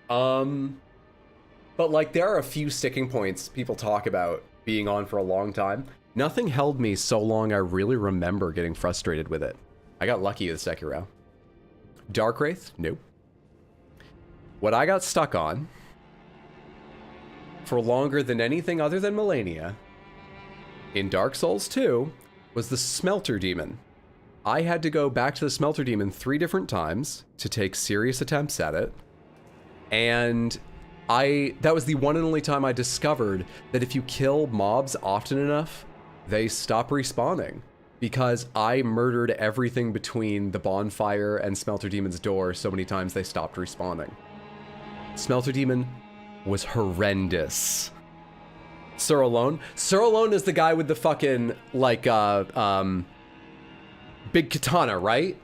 Speaker 1: But like there are a few sticking points people talk about being on for a long time. Nothing held me so long I really remember getting frustrated with it. I got lucky with Sekiro. Darkwraith? Nope. What I got stuck on for longer than anything other than Malenia in Dark Souls 2 was the Smelter Demon. I had to go back to the Smelter Demon 3 different times to take serious attempts at it. And that was the one and only time I discovered that if you kill mobs often enough, they stop respawning. Because I murdered everything between the bonfire and Smelter Demon's door so many times they stopped respawning. Smelter Demon was horrendous. Suralone? Suralone is the guy with the fucking, like, big katana, right?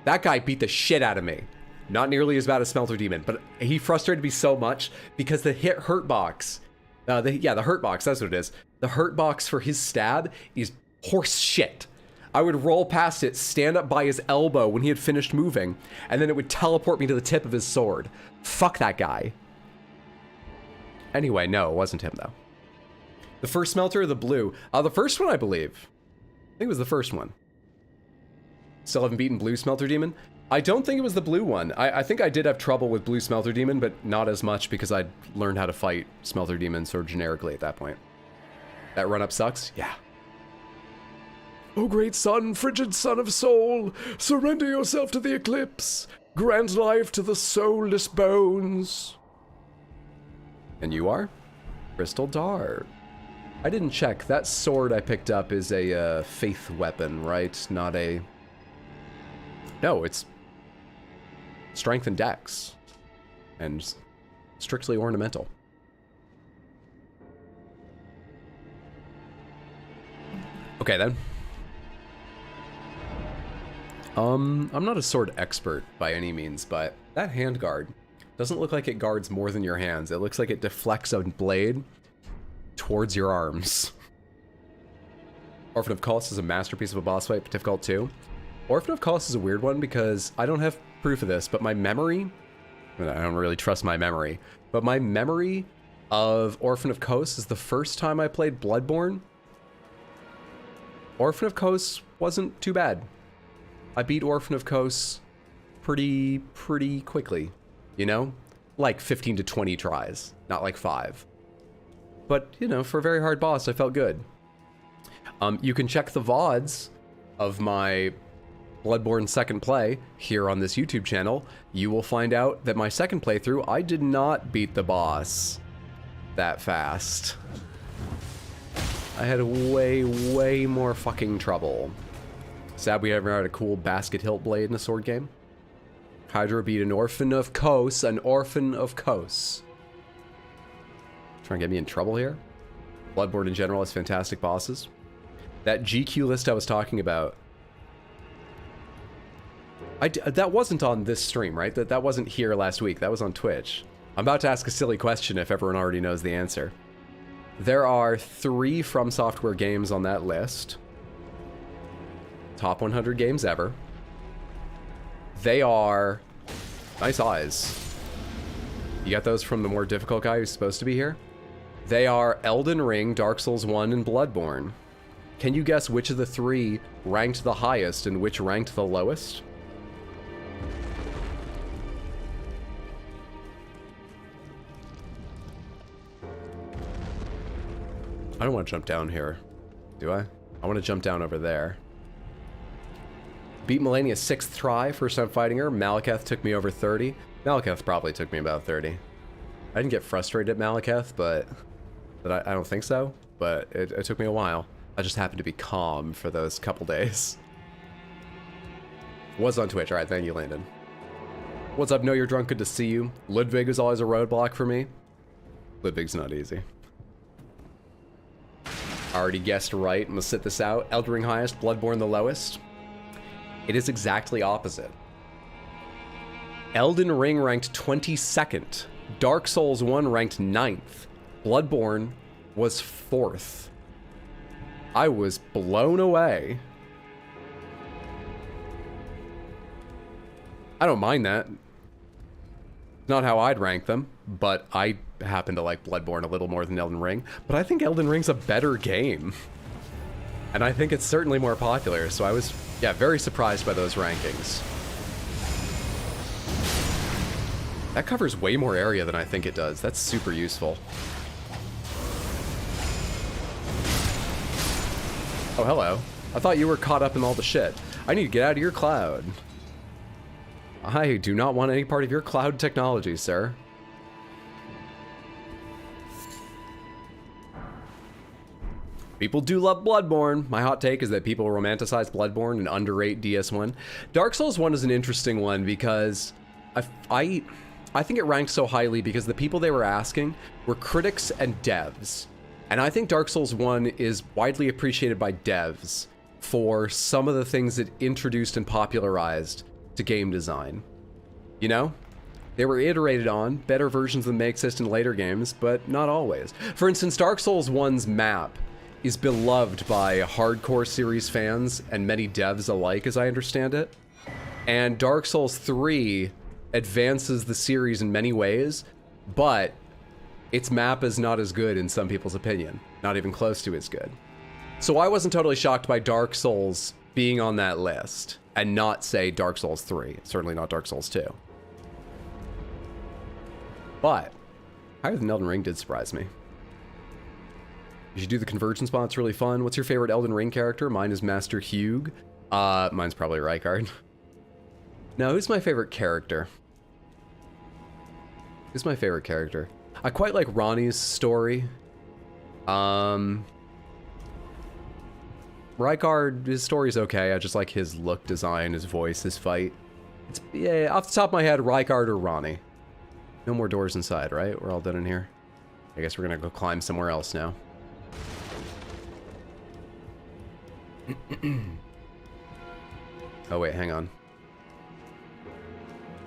Speaker 1: That guy beat the shit out of me. Not nearly as bad as Smelter Demon, but he frustrated me so much because the hurt box, the hurt box, that's what it is. The hurt box for his stab is horse shit. I would roll past it, stand up by his elbow when he had finished moving, and then it would teleport me to the tip of his sword. Fuck that guy. Anyway, no, it wasn't him though. The first smelter or the blue? The first one, I believe. I think it was the first one. Still haven't beaten blue Smelter Demon. I don't think it was the blue one. I think I did have trouble with blue Smelter Demon, but not as much because I'd learned how to fight Smelter Demon sort of generically at that point. That run-up sucks? Yeah. O great sun, frigid son of soul, surrender yourself to the eclipse. Grant life to the soulless bones. And you are? Crystal Dart. I didn't check. That sword I picked up is a faith weapon, right? Not a... No, it's strength and dex. And strictly ornamental. Okay, then. I'm not a sword expert by any means, but that handguard doesn't look like it guards more than your hands. It looks like it deflects a blade towards your arms. Orphan of Kos is a masterpiece of a boss fight, but difficult too. Orphan of Kos is a weird one because I don't have proof of this, but my memory, I don't really trust my memory, but my memory of Orphan of Kos is the first time I played Bloodborne. Orphan of Kos wasn't too bad. I beat Orphan of Kos pretty quickly, you know? Like 15 to 20 tries, not like 5. But, you know, for a very hard boss, I felt good. You can check the VODs of my Bloodborne second play here on this YouTube channel. You will find out that my second playthrough, I did not beat the boss that fast. I had way more fucking trouble. Sad we never had a cool basket hilt blade in a sword game. Hydra beat an Orphan of Kos, an Orphan of Kos. Trying to get me in trouble here? Bloodborne in general has fantastic bosses. That GQ list I was talking about, that wasn't on this stream, right? That wasn't here last week. That was on Twitch. I'm about to ask a silly question if everyone already knows the answer. There are 3 From Software games on that list. Top 100 games ever. They are... Nice eyes. You got those from the more difficult guy who's supposed to be here? They are Elden Ring, Dark Souls 1, and Bloodborne. Can you guess which of the 3 ranked the highest and which ranked the lowest? I don't want to jump down here, do I? I want to jump down over there. Beat Melania 6th try, first time fighting her. Malekith took me over 30. Malekith probably took me about 30. I didn't get frustrated at Malekith, but I don't think so. But it took me a while. I just happened to be calm for those couple days. Was on Twitch. All right, thank you, Landon. What's up? Know you're drunk. Good to see you. Ludwig is always a roadblock for me. Ludwig's not easy. I already guessed right. I'm gonna sit this out. Elden Ring highest, Bloodborne the lowest. It is exactly opposite. Elden Ring ranked 22nd. Dark Souls 1 ranked 9th. Bloodborne was 4th. I was blown away. I don't mind that. Not how I'd rank them, but I happen to like Bloodborne a little more than Elden Ring. But I think Elden Ring's a better game. And I think it's certainly more popular, so I was, yeah, very surprised by those rankings. That covers way more area than I think it does. That's super useful. Oh, hello. I thought you were caught up in all the shit. I need to get out of your cloud. I do not want any part of your cloud technology, sir. People do love Bloodborne. My hot take is that people romanticize Bloodborne and underrate DS1. Dark Souls 1 is an interesting one because I think it ranked so highly because the people they were asking were critics and devs. And I think Dark Souls 1 is widely appreciated by devs for some of the things it introduced and popularized to game design. You know? They were iterated on, better versions than may exist in later games, but not always. For instance, Dark Souls 1's map is beloved by hardcore series fans and many devs alike, as I understand it. And Dark Souls 3 advances the series in many ways, but its map is not as good in some people's opinion. Not even close to as good. So I wasn't totally shocked by Dark Souls being on that list. and not say Dark Souls 3. Certainly not Dark Souls 2. But higher than Elden Ring did surprise me. You should do the conversion spot. It's really fun. What's your favorite Elden Ring character? Mine is Master Hugh. Mine's probably Rykard. No, who's my favorite character? Who's my favorite character? I quite like Ronnie's story. Rykard, his story's okay. I just like his look design, his voice, his fight. It's, yeah, off the top of my head, Rykard or Ronnie. No more doors inside, right? We're all done in here. I guess we're gonna go climb somewhere else now. Oh wait, hang on.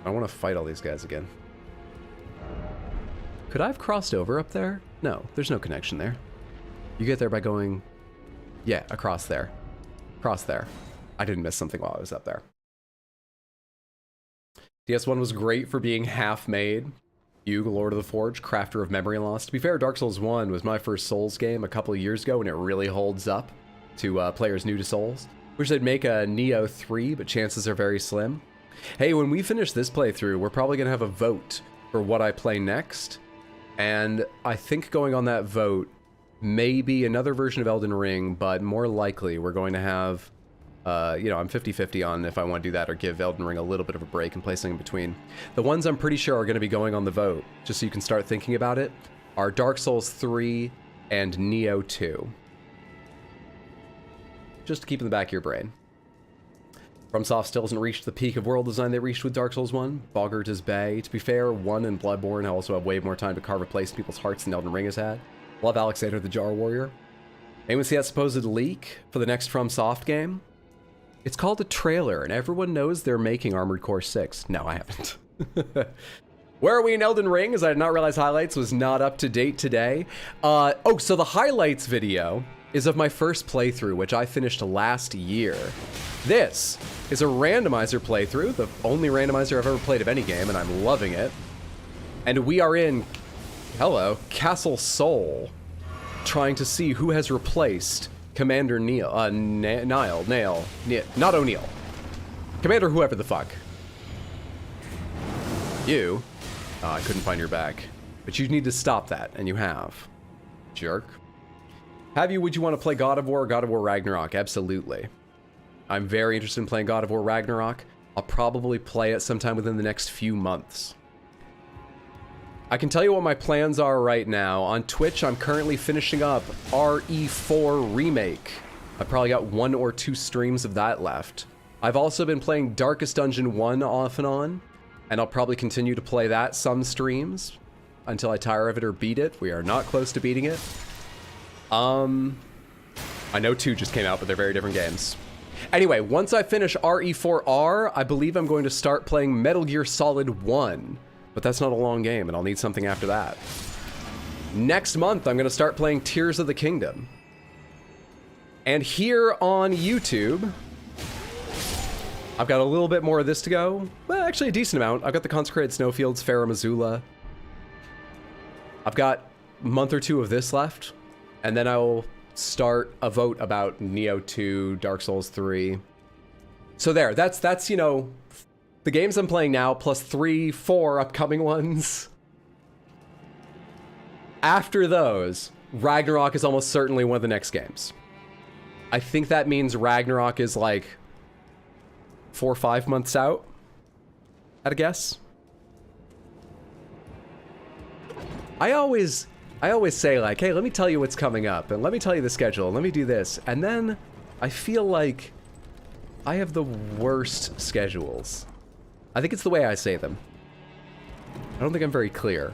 Speaker 1: I want to fight all these guys again. Could I have crossed over up there? No, there's no connection there. You get there by going... Yeah, across there. Across there. I didn't miss something while I was up there. DS1 was great for being half-made. Hugh, Lord of the Forge, crafter of memory loss. To be fair, Dark Souls 1 was my first Souls game a couple of years ago, and it really holds up to players new to Souls. Wish they'd make a Neo 3, but chances are very slim. Hey, when we finish this playthrough, we're probably going to have a vote for what I play next. And I think going on that vote may be another version of Elden Ring, but more likely we're going to have, you know, I'm 50-50 on if I want to do that or give Elden Ring a little bit of a break and play something in between. The ones I'm pretty sure are going to be going on the vote, just so you can start thinking about it, are Dark Souls 3 and Neo 2. Just to keep in the back of your brain. FromSoft still hasn't reached the peak of world design they reached with Dark Souls 1. Boggart is Bay. To be fair, 1 and Bloodborne also have way more time to carve a place in people's hearts than Elden Ring has had. Love Alexander the Jar Warrior. Anyone see that supposed leak for the next FromSoft game? It's called a trailer, and everyone knows they're making Armored Core 6. No, I haven't. Where are we in Elden Ring? As I did not realize highlights was not up to date today. Oh, so the highlights video is of my first playthrough, which I finished last year. This is a randomizer playthrough, the only randomizer I've ever played of any game, and I'm loving it. And we are in, hello, Castle Sol, trying to see who has replaced Commander Niall, not O'Neill. Commander whoever the fuck. You, I couldn't find your back, but you need to stop that, and you have. Jerk. Would you want to play God of War or God of War Ragnarok? Absolutely. I'm very interested in playing God of War Ragnarok. I'll probably play it sometime within the next few months. I can tell you what my plans are right now. On Twitch, I'm currently finishing up RE4 Remake. I've probably got 1 or 2 streams of that left. I've also been playing Darkest Dungeon 1 off and on, and I'll probably continue to play that some streams until I tire of it or beat it. We are not close to beating it. I know 2 just came out, but they're very different games. Anyway, once I finish RE4R, I believe I'm going to start playing Metal Gear Solid 1. But that's not a long game, and I'll need something after that. Next month, I'm going to start playing Tears of the Kingdom. And here on YouTube, I've got a little bit more of this to go. Well, actually a decent amount. I've got the Consecrated Snowfields, Farum Azula. I've got a month or 2 of this left. And then I'll start a vote about Neo 2, Dark Souls 3. So there, that's you know, the games I'm playing now, plus 3, 4 upcoming ones. After those, Ragnarok is almost certainly one of the next games. I think that means Ragnarok is like 4 or 5 months out, at a guess. I always say like, hey, let me tell you what's coming up, and let me tell you the schedule, and let me do this. And then I feel like I have the worst schedules. I think it's the way I say them. I don't think I'm very clear.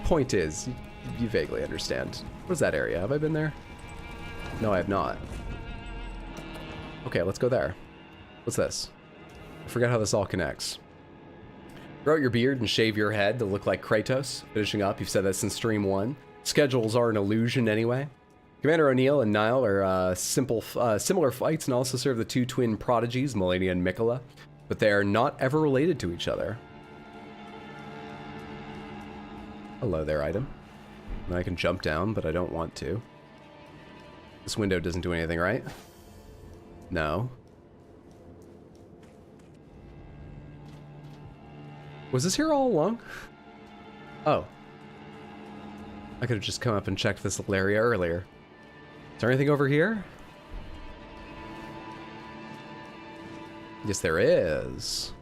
Speaker 1: Point is, you vaguely understand. What's that area? Have I been there? No, I have not. Okay, let's go there. What's this? I forgot how this all connects. Grow out your beard and shave your head to look like Kratos. Finishing up, you've said that since stream 1. Schedules are an illusion anyway. Commander O'Neill and Niall are similar fights and also serve the 2 twin prodigies, Melania and Mikola, but they are not ever related to each other. Hello there, item. And I can jump down, but I don't want to. This window doesn't do anything, right? No. Was this here all along? Oh. I could have just come up and checked this little area earlier. Is there anything over here? Yes, there is.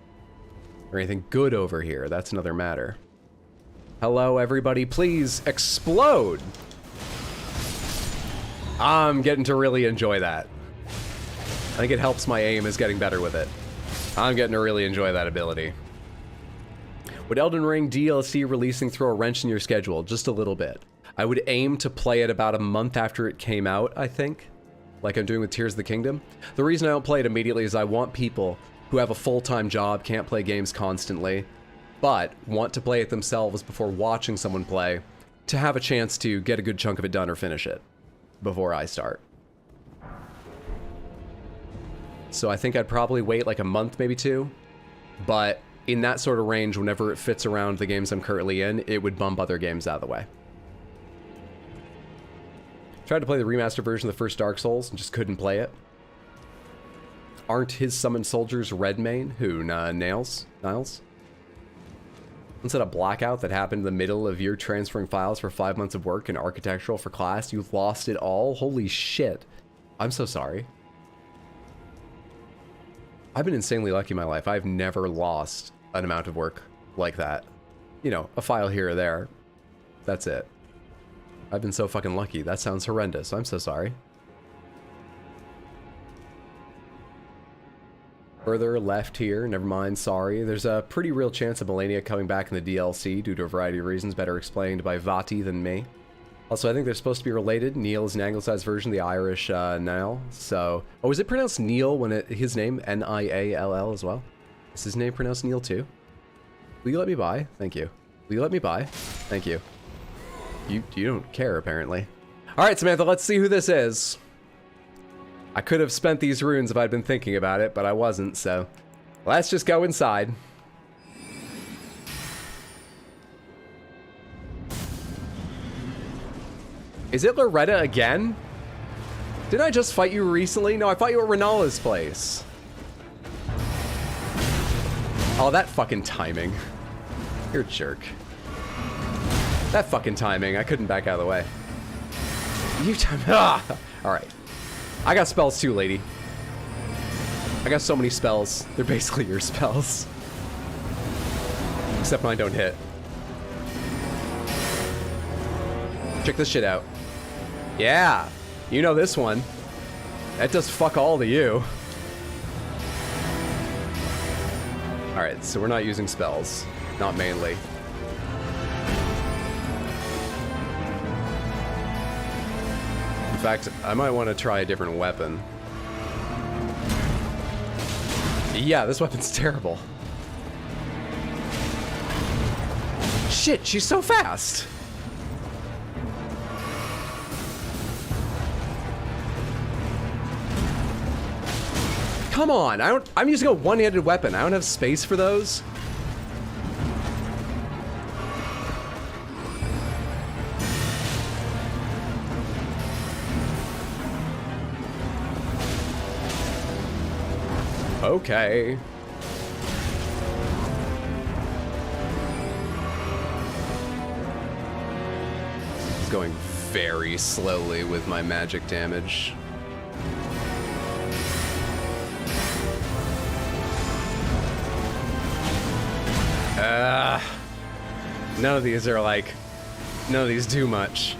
Speaker 1: Or anything good over here? That's another matter. Hello, everybody. Please explode! I'm getting to really enjoy that. I think it helps my aim is getting better with it. I'm getting to really enjoy that ability. Would Elden Ring DLC releasing throw a wrench in your schedule? Just a little bit. I would aim to play it about a month after it came out, I think. Like I'm doing with Tears of the Kingdom. The reason I don't play it immediately is I want people who have a full-time job, can't play games constantly, but want to play it themselves before watching someone play, to have a chance to get a good chunk of it done or finish it before I start. So I think I'd probably wait like a month, maybe two, but in that sort of range, whenever it fits around the games I'm currently in, it would bump other games out of the way. Tried to play the remastered version of the first Dark Souls and just couldn't play it. Aren't his summoned soldiers red main? Who, Niles? Instead of blackout that happened in the middle of your transferring files for 5 months of work in architectural for class, you lost it all? Holy shit. I'm so sorry. I've been insanely lucky in my life. I've never lost an amount of work like that. You know, a file here or there. That's it. I've been so fucking lucky. That sounds horrendous. I'm so sorry. Further left here, never mind, sorry. There's a pretty real chance of Melania coming back in the DLC due to a variety of reasons better explained by Vati than me. Also, I think they're supposed to be related. Neil is an anglicized version of the Irish Niall. So, oh, is it pronounced Neil when his name, N-I-A-L-L as well? Is his name pronounced Neil too? Will you let me by? Thank you. Will you let me by? Thank you. You don't care, apparently. Alright, Samantha, let's see who this is. I could have spent these runes if I'd been thinking about it, but I wasn't, so let's just go inside. Is it Loretta again? Didn't I just fight you recently? No, I fought you at Renala's place. Oh, that fucking timing. You're a jerk. That fucking timing. I couldn't back out of the way. You time. Ah! Alright. I got spells too, lady. I got so many spells. They're basically your spells. Except mine don't hit. Check this shit out. Yeah. You know this one. That does fuck all to you. Alright, so we're not using spells. Not mainly. In fact, I might want to try a different weapon. Yeah, this weapon's terrible. Shit, she's so fast! Come on, I'm using a one-handed weapon. I don't have space for those. Okay. It's going very slowly with my magic damage. None of these are like, none of these do much.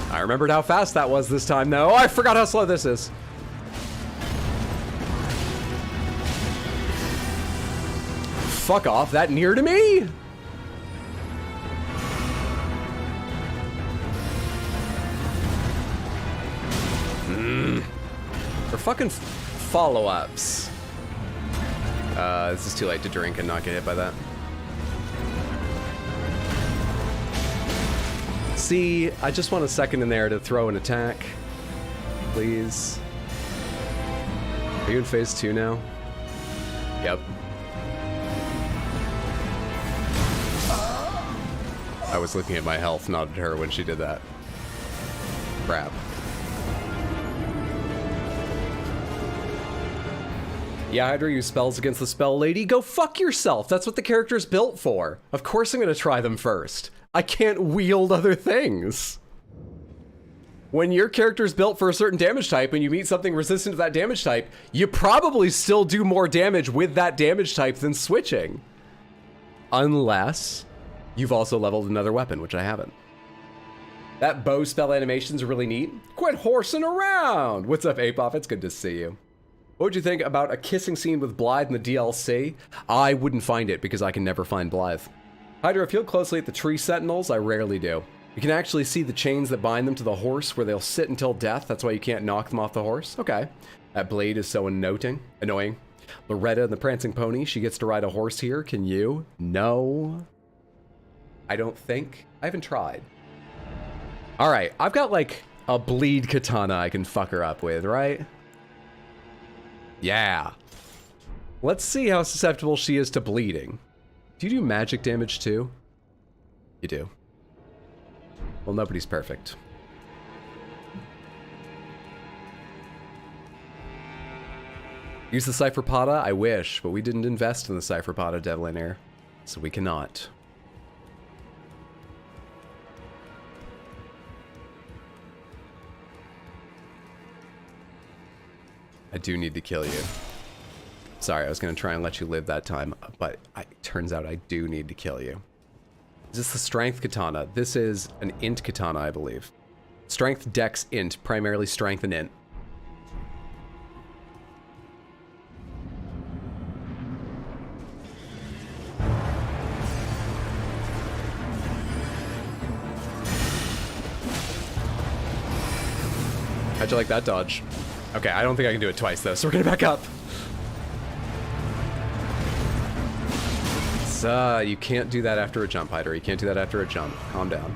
Speaker 1: I remembered how fast that was this time, though. Oh, I forgot how slow this is. Fuck off, that near to me? For fucking follow-ups. This is too late to drink and not get hit by that. See, I just want a second in there to throw an attack. Please. Are you in phase 2 now? Yep. I was looking at my health, not at her when she did that. Crap. Yeah, Hydra use spells against the spell lady. Go fuck yourself. That's what the character's built for. Of course I'm gonna try them first. I can't wield other things. When your character's built for a certain damage type and you meet something resistant to that damage type, you probably still do more damage with that damage type than switching. Unless you've also leveled another weapon, which I haven't. That bow spell animation's really neat. Quit horsing around. What's up, Apoff? It's good to see you. What would you think about a kissing scene with Blythe in the DLC? I wouldn't find it because I can never find Blythe. Hydra, if you look closely at the tree sentinels, I rarely do. You can actually see the chains that bind them to the horse where they'll sit until death. That's why you can't knock them off the horse. Okay. That blade is so annoying. Loretta and the Prancing Pony, she gets to ride a horse here. Can you? No. I don't think. I haven't tried. All right, I've got like a bleed katana I can fuck her up with, right? Yeah. Let's see how susceptible she is to bleeding. Do you do magic damage too? You do. Well, nobody's perfect. Use the Cypherpada? I wish, but we didn't invest in the Cypherpada, Devlin, so we cannot. I do need to kill you. Sorry, I was going to try and let you live that time, but it turns out I do need to kill you. Is this the strength katana? This is an int katana, I believe. Strength, dex, int. Primarily strength and int. How'd you like that dodge? Okay, I don't think I can do it twice though, so we're gonna back up. You can't do that after a jump, Hydra. You can't do that after a jump. Calm down.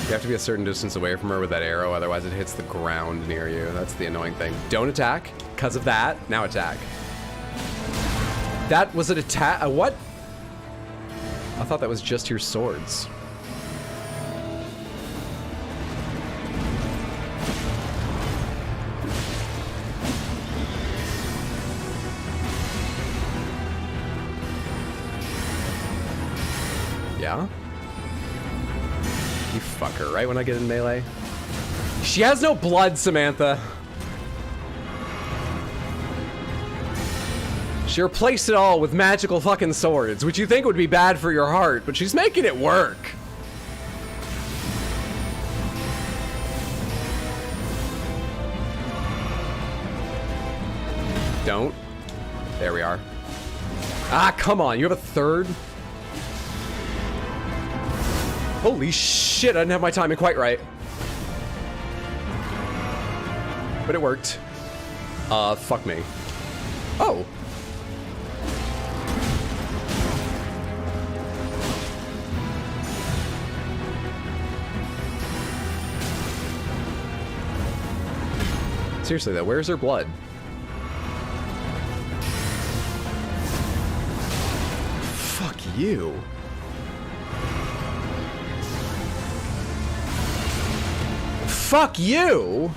Speaker 1: You have to be a certain distance away from her with that arrow, otherwise it hits the ground near you. That's the annoying thing. Don't attack. Because of that, now attack. That was an attack. What? I thought that was just your swords. Yeah? You fucker, right when I get in melee? She has no blood, Samantha. She replaced it all with magical fucking swords, which you think would be bad for your heart, but she's making it work. Don't. There we are. Ah, come on, you have a third? Holy shit, I didn't have my timing quite right. But it worked. Fuck me. Oh. Seriously though, where's her blood? Fuck you. Fuck you!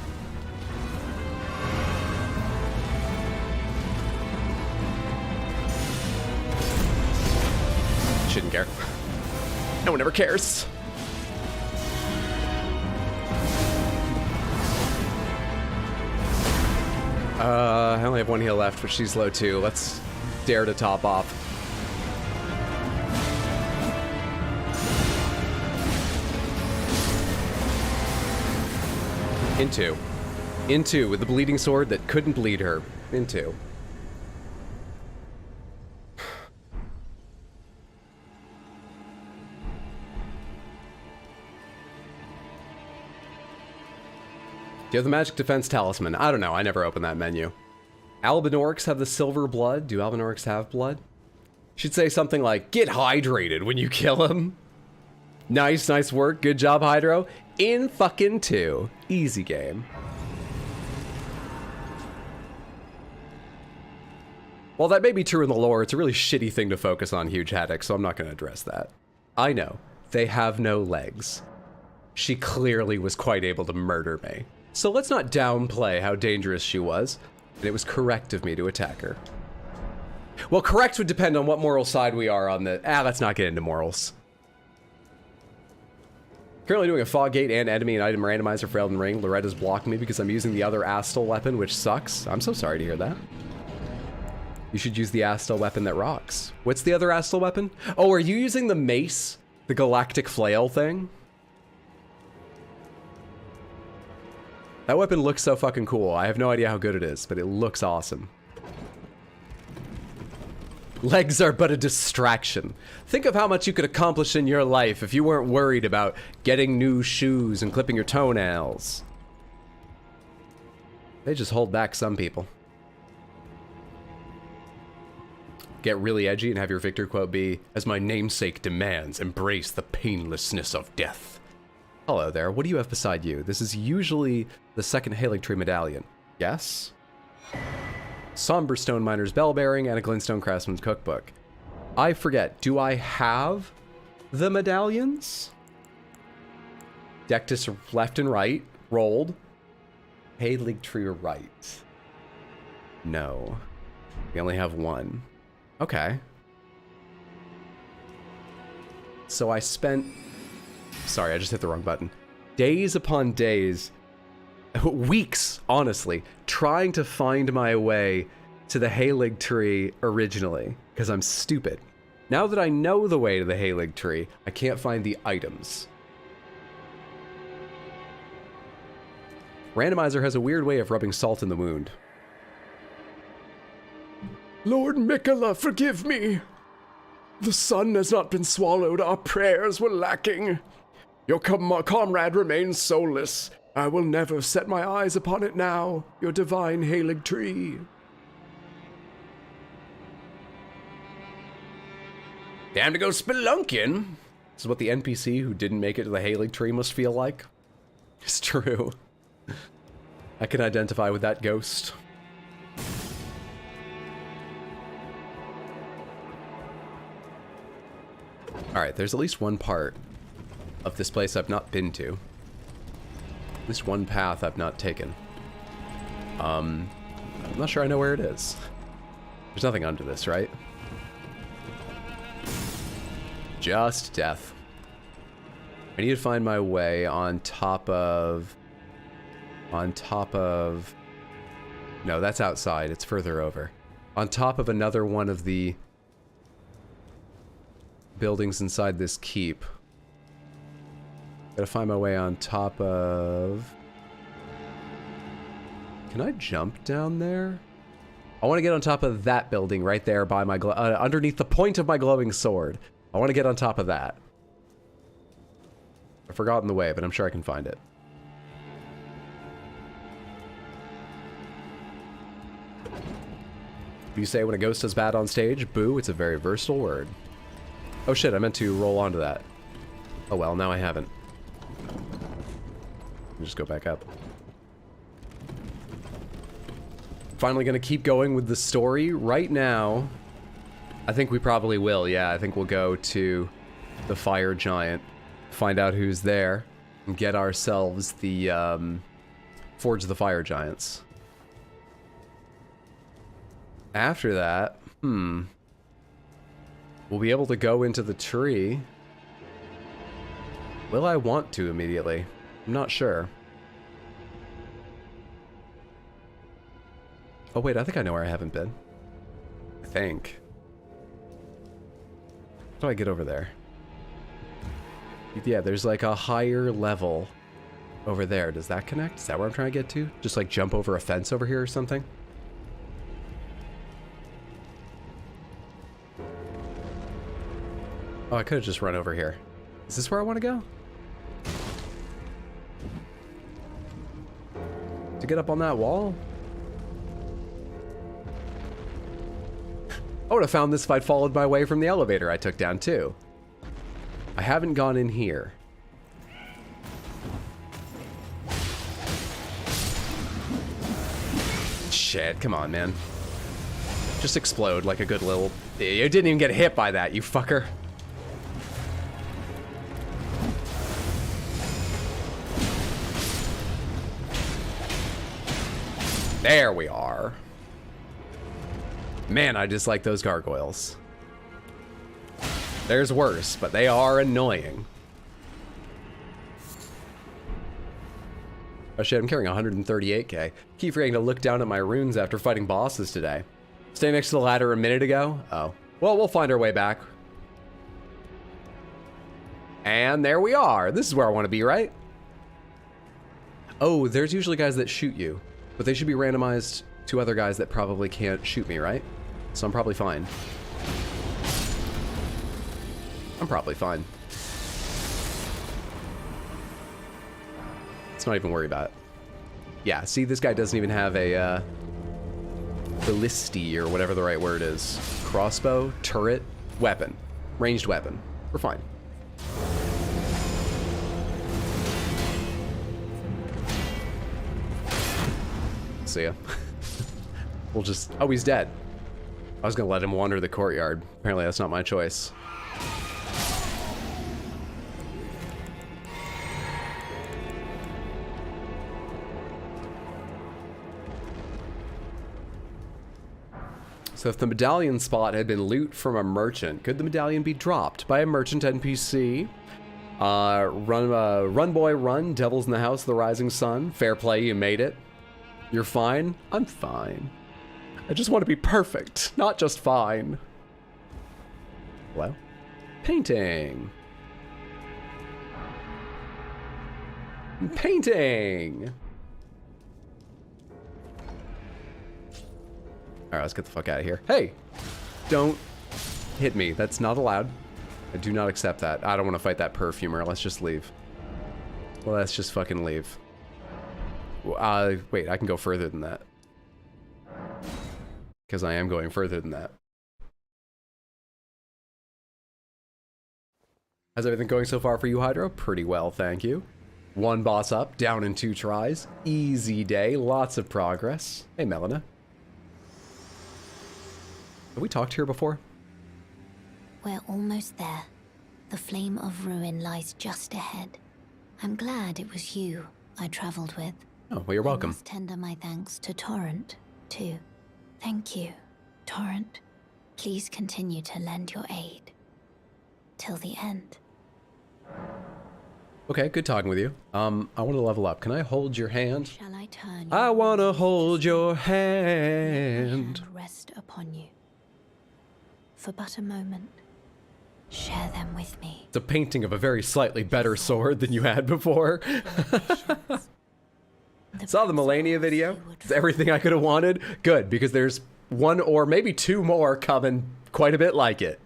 Speaker 1: Shouldn't care. No one ever cares. I only have one heal left, but she's low too. Let's dare to top off. Into with the bleeding sword that couldn't bleed her. Into. Do you have the magic defense talisman? I don't know. I never opened that menu. Albinorix have the silver blood. Do Albinorix have blood? She'd say something like, get hydrated when you kill him. Nice, nice work. Good job, Hydro. In fucking 2. Easy game. While that may be true in the lore, it's a really shitty thing to focus on Huge Haddock, so I'm not going to address that. I know. They have no legs. She clearly was quite able to murder me. So let's not downplay how dangerous she was. And it was correct of me to attack her. Well, correct would depend on what moral side we are on the... let's not get into morals. Currently doing a fog gate and enemy and item randomizer for Elden Ring. Loretta's blocking me because I'm using the other Astal weapon, which sucks. I'm so sorry to hear that. You should use the Astal weapon that rocks. What's the other Astal weapon? Oh, are you using the mace? The galactic flail thing? That weapon looks so fucking cool. I have no idea how good it is, but it looks awesome. Legs are but a distraction. Think of how much you could accomplish in your life if you weren't worried about getting new shoes and clipping your toenails. They just hold back some people. Get really edgy and have your victor quote be, as my namesake demands, embrace the painlessness of death. Hello there, what do you have beside you? This is usually the second Halig Tree medallion. Yes? Somber Stone Miner's Bell Bearing and a Glintstone Craftsman's Cookbook. I forget, do I have the medallions? Dectus left and right, rolled. Halig Tree right. No. We only have one. Okay. So I spent... Sorry, I just hit the wrong button. Days upon days, weeks, honestly, trying to find my way to the Halig Tree originally, because I'm stupid. Now that I know the way to the Halig Tree, I can't find the items. Randomizer has a weird way of rubbing salt in the wound. Lord Mikola, forgive me. The sun has not been swallowed, our prayers were lacking. Your comrade remains soulless. I will never set my eyes upon it now, your divine Halig Tree. Time to go spelunking. This is what the NPC who didn't make it to the Halig Tree must feel like. It's true. I can identify with that ghost. Alright, there's at least one part of this place I've not been to. At least one path I've not taken. I'm not sure I know where it is. There's nothing under this, right? Just death. I need to find my way on top of... No, that's outside. It's further over. On top of another one of the buildings inside this keep. Gotta find my way on top of... Can I jump down there? I want to get on top of that building right there by my underneath the point of my glowing sword. I want to get on top of that. I've forgotten the way, but I'm sure I can find it. You say when a ghost does bad on stage, boo, it's a very versatile word. Oh shit, I meant to roll onto that. Oh well, now I haven't. Just go back up. Finally gonna keep going with the story. Right now, I think we probably will, yeah. I think we'll go to the Fire Giant, find out who's there, and get ourselves the, Forge of the Fire Giants. After that, we'll be able to go into the tree. Will I want to immediately? I'm not sure. Oh wait, I think I know where I haven't been. I think. How do I get over there? Yeah, there's like a higher level over there. Does that connect? Is that where I'm trying to get to? Just like jump over a fence over here or something? Oh, I could have just run over here. Is this where I want to go? To get up on that wall? I would have found this if I'd followed my way from the elevator I took down too. I haven't gone in here. Shit, come on, man. Just explode like a good little... You didn't even get hit by that, you fucker. There we are. Man, I dislike those gargoyles. There's worse, but they are annoying. Oh shit, I'm carrying 138k. Keep forgetting to look down at my runes after fighting bosses today. Stay next to the ladder a minute ago? Oh. Well, we'll find our way back. And there we are. This is where I want to be, right? Oh, there's usually guys that shoot you. But they should be randomized to other guys that probably can't shoot me, right? So I'm probably fine. I'm probably fine. Let's not even worry about it. Yeah, see, this guy doesn't even have a, ballisti, or whatever the right word is. Crossbow, turret, weapon. Ranged weapon. We're fine. See ya. We'll just... Oh, he's dead. I was gonna let him wander the courtyard. Apparently that's not my choice. So if the medallion spot had been loot from a merchant, could the medallion be dropped by a merchant NPC? Run boy run, Devil's in the House of the Rising Sun. Fair play, you made it. You're fine? I'm fine. I just want to be perfect, not just fine. Hello? Painting. Painting. Alright, let's get the fuck out of here. Hey! Don't hit me. That's not allowed. I do not accept that. I don't want to fight that perfumer. Let's just leave. Well, let's just fucking leave. Wait, I can go further than that. Because I am going further than that. How's everything going so far for you, Hydro? Pretty well, thank you. One boss up, down in 2 tries. Easy day, lots of progress. Hey, Melina. Have we talked here before?
Speaker 3: We're almost there. The flame of ruin lies just ahead. I'm glad it was you I traveled with.
Speaker 1: Oh, well, you're welcome.
Speaker 3: I must tender my thanks to Torrent, too. Thank you, Torrent. Please continue to lend your aid. Till the end.
Speaker 1: Okay, good talking with you. I want to level up. Can I hold your hand?
Speaker 3: Shall I turn
Speaker 1: I want to hold your
Speaker 3: Let my
Speaker 1: hand.
Speaker 3: hand rest upon you. For but a moment. Share them with me.
Speaker 1: It's a painting of a very slightly better sword than you had before. Saw the Melania video. It's everything I could have wanted. Good, because there's 1 or maybe 2 more coming quite a bit like it.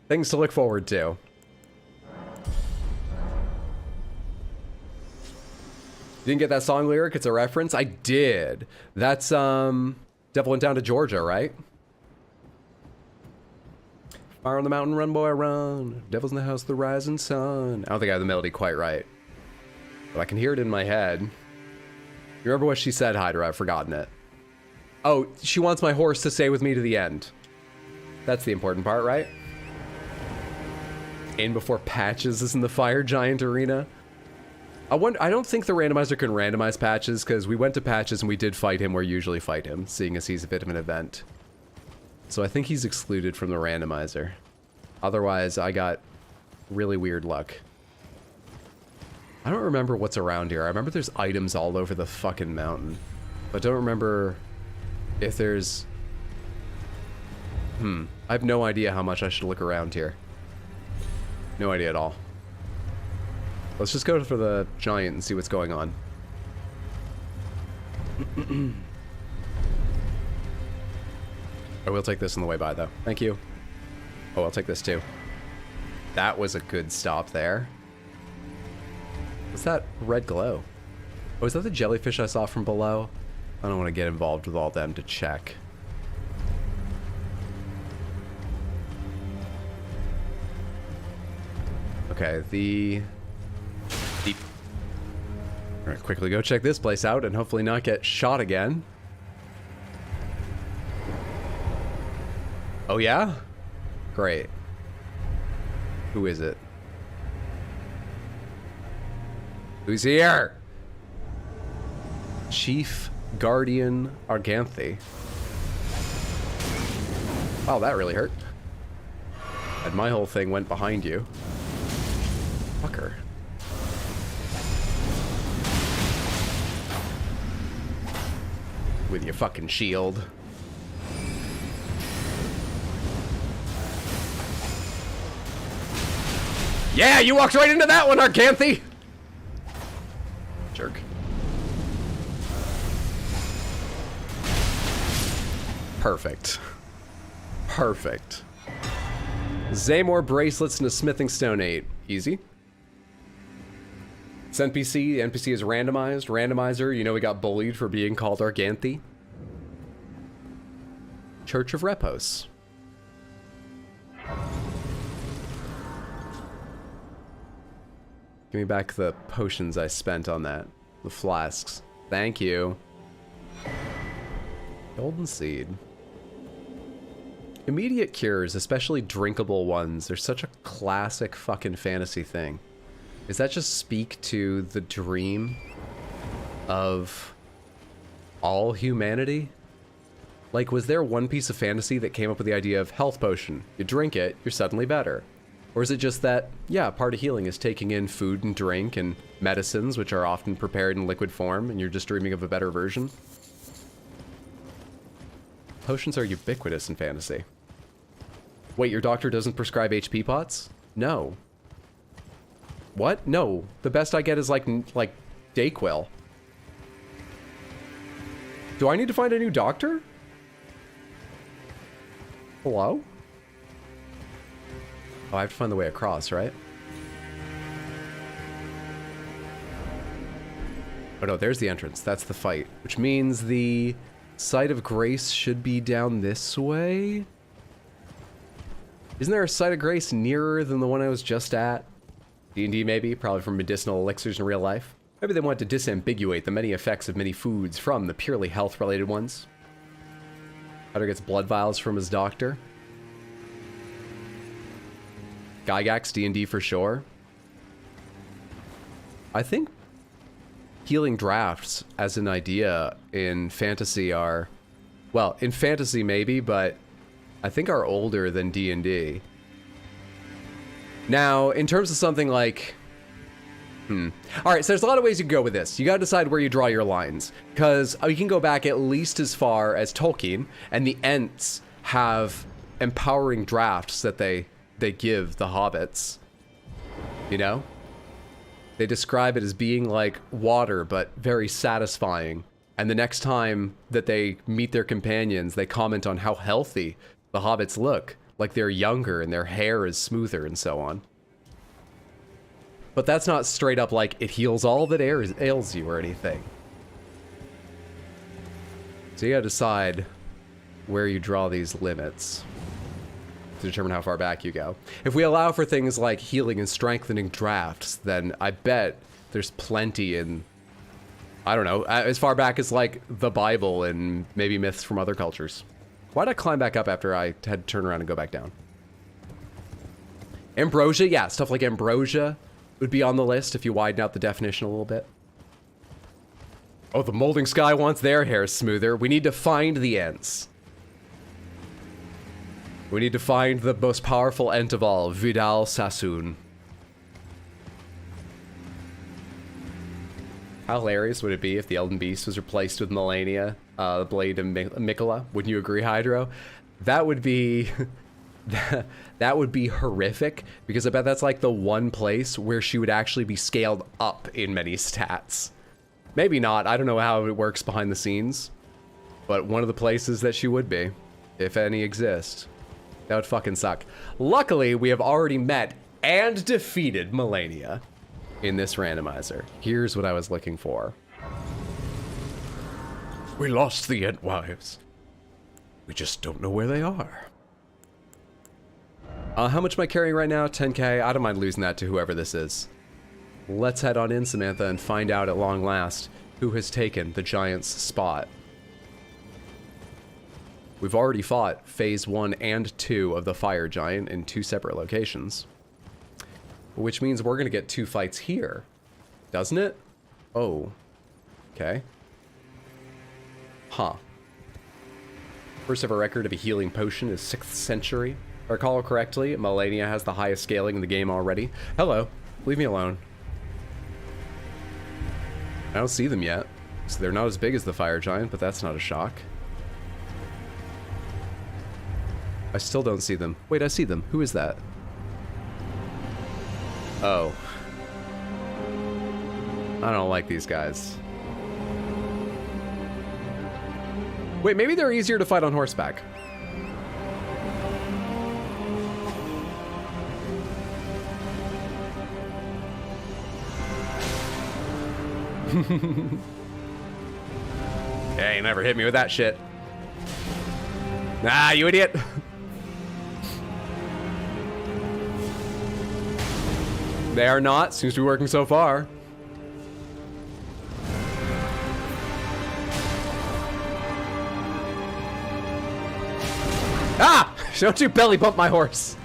Speaker 1: Things to look forward to. Didn't get that song lyric? It's a reference? I did. That's, Devil Went Down to Georgia, right? Fire on the mountain, run boy, run. Devil's in the house, the rising sun. I don't think I have the melody quite right. But I can hear it in my head. You remember what she said, Hydra? I've forgotten it. Oh, she wants my horse to stay with me to the end. That's the important part, right? In before Patches is in the Fire Giant Arena. I don't think the randomizer can randomize Patches, because we went to Patches and we did fight him where you usually fight him, seeing as he's a bit of an event. So I think he's excluded from the randomizer. Otherwise, I got really weird luck. I don't remember what's around here. I remember there's items all over the fucking mountain. But I don't remember if there's... I have no idea how much I should look around here. No idea at all. Let's just go for the giant and see what's going on. I will take this on the way by, though. Thank you. Oh, I'll take this, too. That was a good stop there. What's that red glow? Oh, is that the jellyfish I saw from below? I don't want to get involved with all them to check. Okay, Alright, quickly go check this place out and hopefully not get shot again. Oh yeah? Great. Who is it? Who's here? Chief Guardian Arganthe. Wow, that really hurt. And my whole thing went behind you. Fucker. With your fucking shield. Yeah, you walked right into that one, Arganthe! Jerk. Perfect. Perfect. Zaymore bracelets and a smithing stone 8. Easy. It's NPC. The NPC is randomized. Randomizer, you know we got bullied for being called Arganthe. Church of Repos. Give me back the potions I spent on that. The flasks. Thank you. Golden seed. Immediate cures, especially drinkable ones, they're such a classic fucking fantasy thing. Does that just speak to the dream of all humanity? Like, was there one piece of fantasy that came up with the idea of health potion? You drink it, you're suddenly better. Or is it just that, yeah, part of healing is taking in food and drink and medicines, which are often prepared in liquid form, and you're just dreaming of a better version? Potions are ubiquitous in fantasy. Wait, your doctor doesn't prescribe HP pots? No. What? No. The best I get is like Dayquil. Do I need to find a new doctor? Hello? Oh, I have to find the way across, right? Oh no, there's the entrance. That's the fight. Which means the site of grace should be down this way? Isn't there a site of grace nearer than the one I was just at? D&D maybe, probably from medicinal elixirs in real life. Maybe they want to disambiguate the many effects of many foods from the purely health-related ones. Hunter gets blood vials from his doctor. Gygax, D&D for sure. I think healing drafts as an idea in fantasy are... Well, in fantasy maybe, but I think are older than D&D. Now, in terms of something like... Alright, so there's a lot of ways you can go with this. You gotta decide where you draw your lines. Because you can go back at least as far as Tolkien, and the Ents have empowering drafts that they give the hobbits. You know? They describe it as being like water, but very satisfying. And the next time that they meet their companions, they comment on how healthy the hobbits look. Like they're younger and their hair is smoother and so on. But that's not straight up like it heals all that ails you or anything. So you gotta decide where you draw these limits to determine how far back you go. If we allow for things like healing and strengthening drafts, then I bet there's plenty in, I don't know, as far back as like the Bible and maybe myths from other cultures. Why'd I climb back up after I had to turn around and go back down? Ambrosia, yeah, stuff like ambrosia would be on the list if you widen out the definition a little bit. Oh, the molding sky wants their hair smoother. We need to find the Ents. We need to find the most powerful Ent of all, Vidal Sassoon. How hilarious would it be if the Elden Beast was replaced with Melania, the Blade of Mikola? Wouldn't you agree, Hydro? That would be... that would be horrific, because I bet that's like the one place where she would actually be scaled up in many stats. Maybe not, I don't know how it works behind the scenes, but one of the places that she would be, if any exist. That would fucking suck. Luckily, we have already met and defeated Melania in this randomizer. Here's what I was looking for. We lost the Entwives. We just don't know where they are. How much am I carrying right now? 10k. I don't mind losing that to whoever this is. Let's head on in, Samantha, and find out at long last who has taken the giant's spot. We've already fought phase 1 and 2 of the fire giant in 2 separate locations. Which means we're gonna get 2 fights here. Doesn't it? Oh. Okay. Huh. First ever record of a healing potion is 6th century. If I recall correctly, Melania has the highest scaling in the game already. Hello. Leave me alone. I don't see them yet. So they're not as big as the fire giant, but that's not a shock. I still don't see them. Wait, I see them. Who is that? Oh. I don't like these guys. Wait, maybe they're easier to fight on horseback. Hey, you never hit me with that shit. Nah, you idiot. They are not. Seems to be working so far. Ah! Don't you belly bump my horse.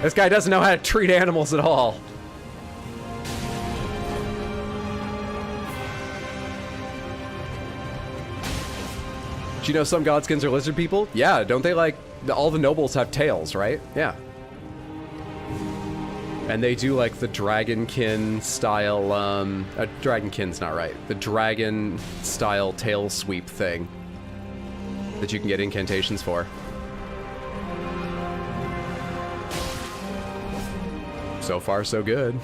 Speaker 1: This guy doesn't know how to treat animals at all. Do you know some Godskins are lizard people? Yeah, don't they like... all the nobles have tails, right? Yeah. And they do like the dragonkin style, dragonkin's not right. The dragon style tail sweep thing that you can get incantations for. So far, so good.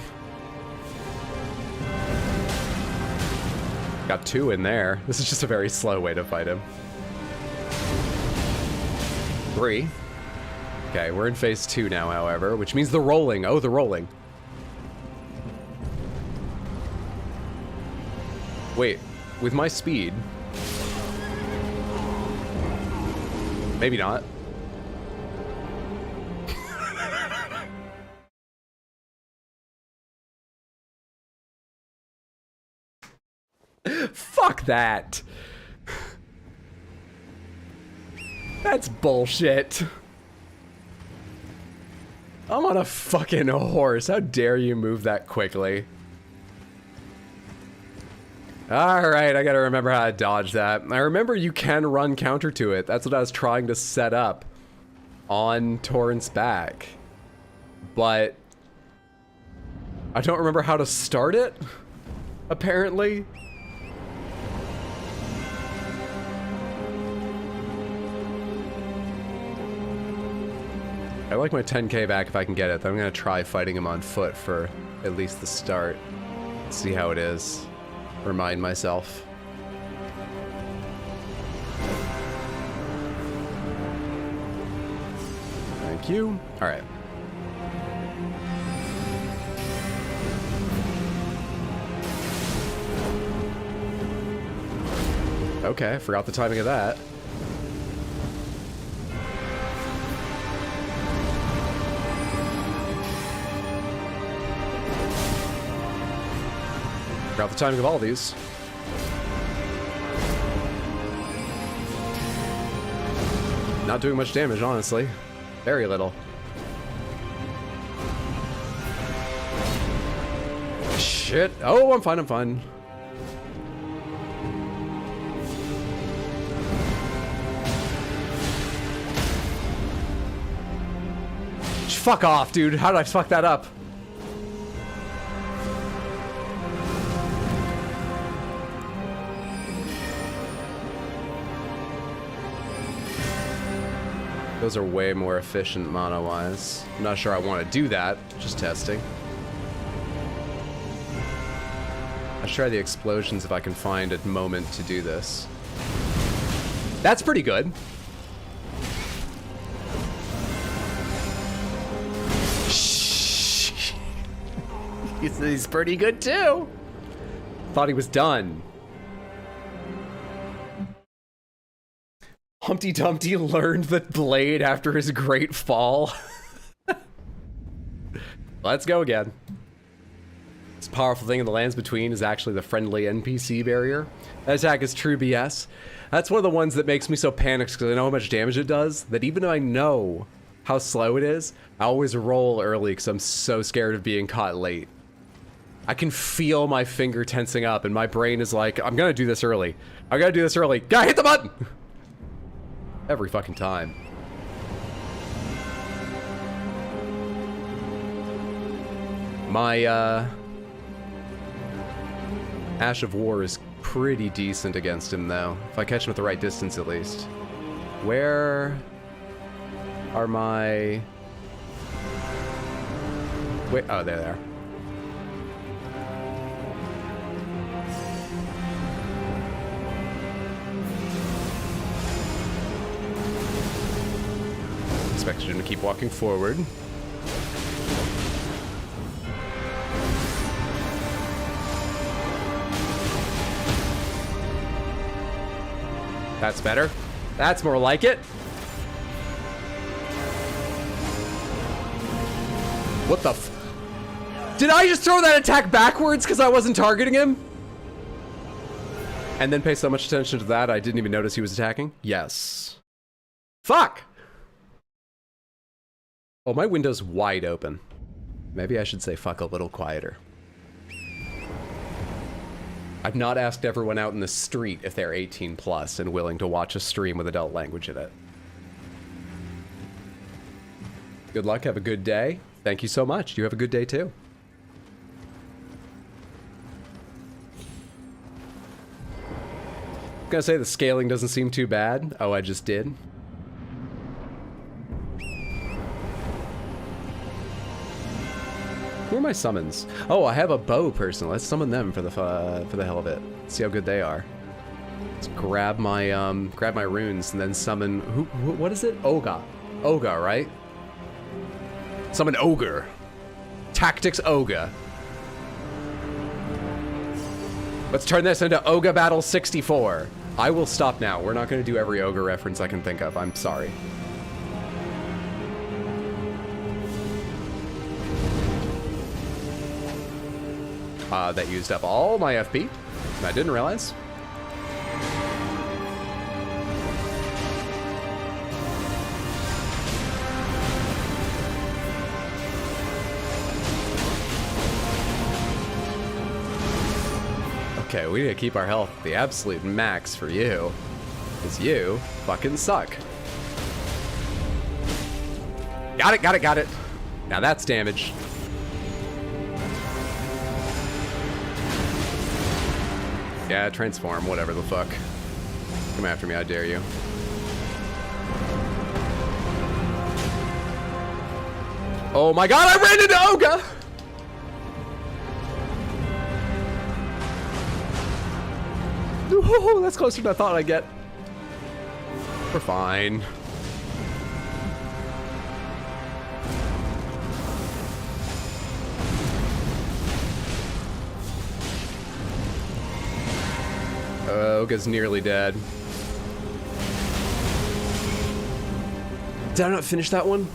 Speaker 1: Got 2 in there. This is just a very slow way to fight him. 3. Okay, we're in phase 2 now, however, which means the rolling. Oh, the rolling. Wait, with my speed... maybe not. Fuck that. That's bullshit. I'm on a fucking horse. How dare you move that quickly? Alright, I gotta remember how to dodge that. I remember you can run counter to it. That's what I was trying to set up on Torrent's back. But I don't remember how to start it, apparently. I like my 10k back if I can get it. I'm gonna try fighting him on foot for at least the start. See how it is. Remind myself. Thank you. Alright. Okay, I forgot the timing of that. Forgot the timing of all these. Not doing much damage, honestly. Very little. Shit. Oh, I'm fine, I'm fine. Fuck off, dude. How did I fuck that up? Those are way more efficient mana-wise. I'm not sure I want to do that. Just testing. I'll try the explosions if I can find a moment to do this. That's pretty good. He's pretty good too. Thought he was done. Humpty Dumpty learned the blade after his great fall. Let's go again. This powerful thing in the lands between is actually the friendly NPC barrier. That attack is true BS. That's one of the ones that makes me so panicked because I know how much damage it does, that even though I know how slow it is, I always roll early because I'm so scared of being caught late. I can feel my finger tensing up and my brain is like, I'm gonna do this early. I gotta do this early. Gotta hit the button! Every fucking time. My, Ash of War is pretty decent against him, though. If I catch him at the right distance, at least. Where are my... Wait, oh, there they are. Expected him to keep walking forward. That's better. That's more like it. What the f... Did I just throw that attack backwards because I wasn't targeting him? And then pay so much attention to that I didn't even notice he was attacking? Yes. Fuck! Oh, my window's wide open. Maybe I should say fuck a little quieter. I've not asked everyone out in the street if they're 18 plus and willing to watch a stream with adult language in it. Good luck, have a good day. Thank you so much. You have a good day too. I'm gonna say the scaling doesn't seem too bad. Oh, I just did. Who are my summons? Oh, I have a bow person. Let's summon them for the hell of it. See how good they are. Let's grab my runes and then summon what is it? Ogre. Ogre, right? Summon Ogre. Tactics Ogre. Let's turn this into Ogre Battle 64. I will stop now. We're not going to do every Ogre reference I can think of. I'm sorry. That used up all my FP. I didn't realize. Okay, we need to keep our health at the absolute max for you. Because you fucking suck. Got it, got it, got it. Now that's damage. Yeah, transform, whatever the fuck. Come after me, I dare you. Oh my god, I ran into Ogre! Ooh, that's closer than I thought I'd get. We're fine. Ogre's nearly dead. Did I not finish that one?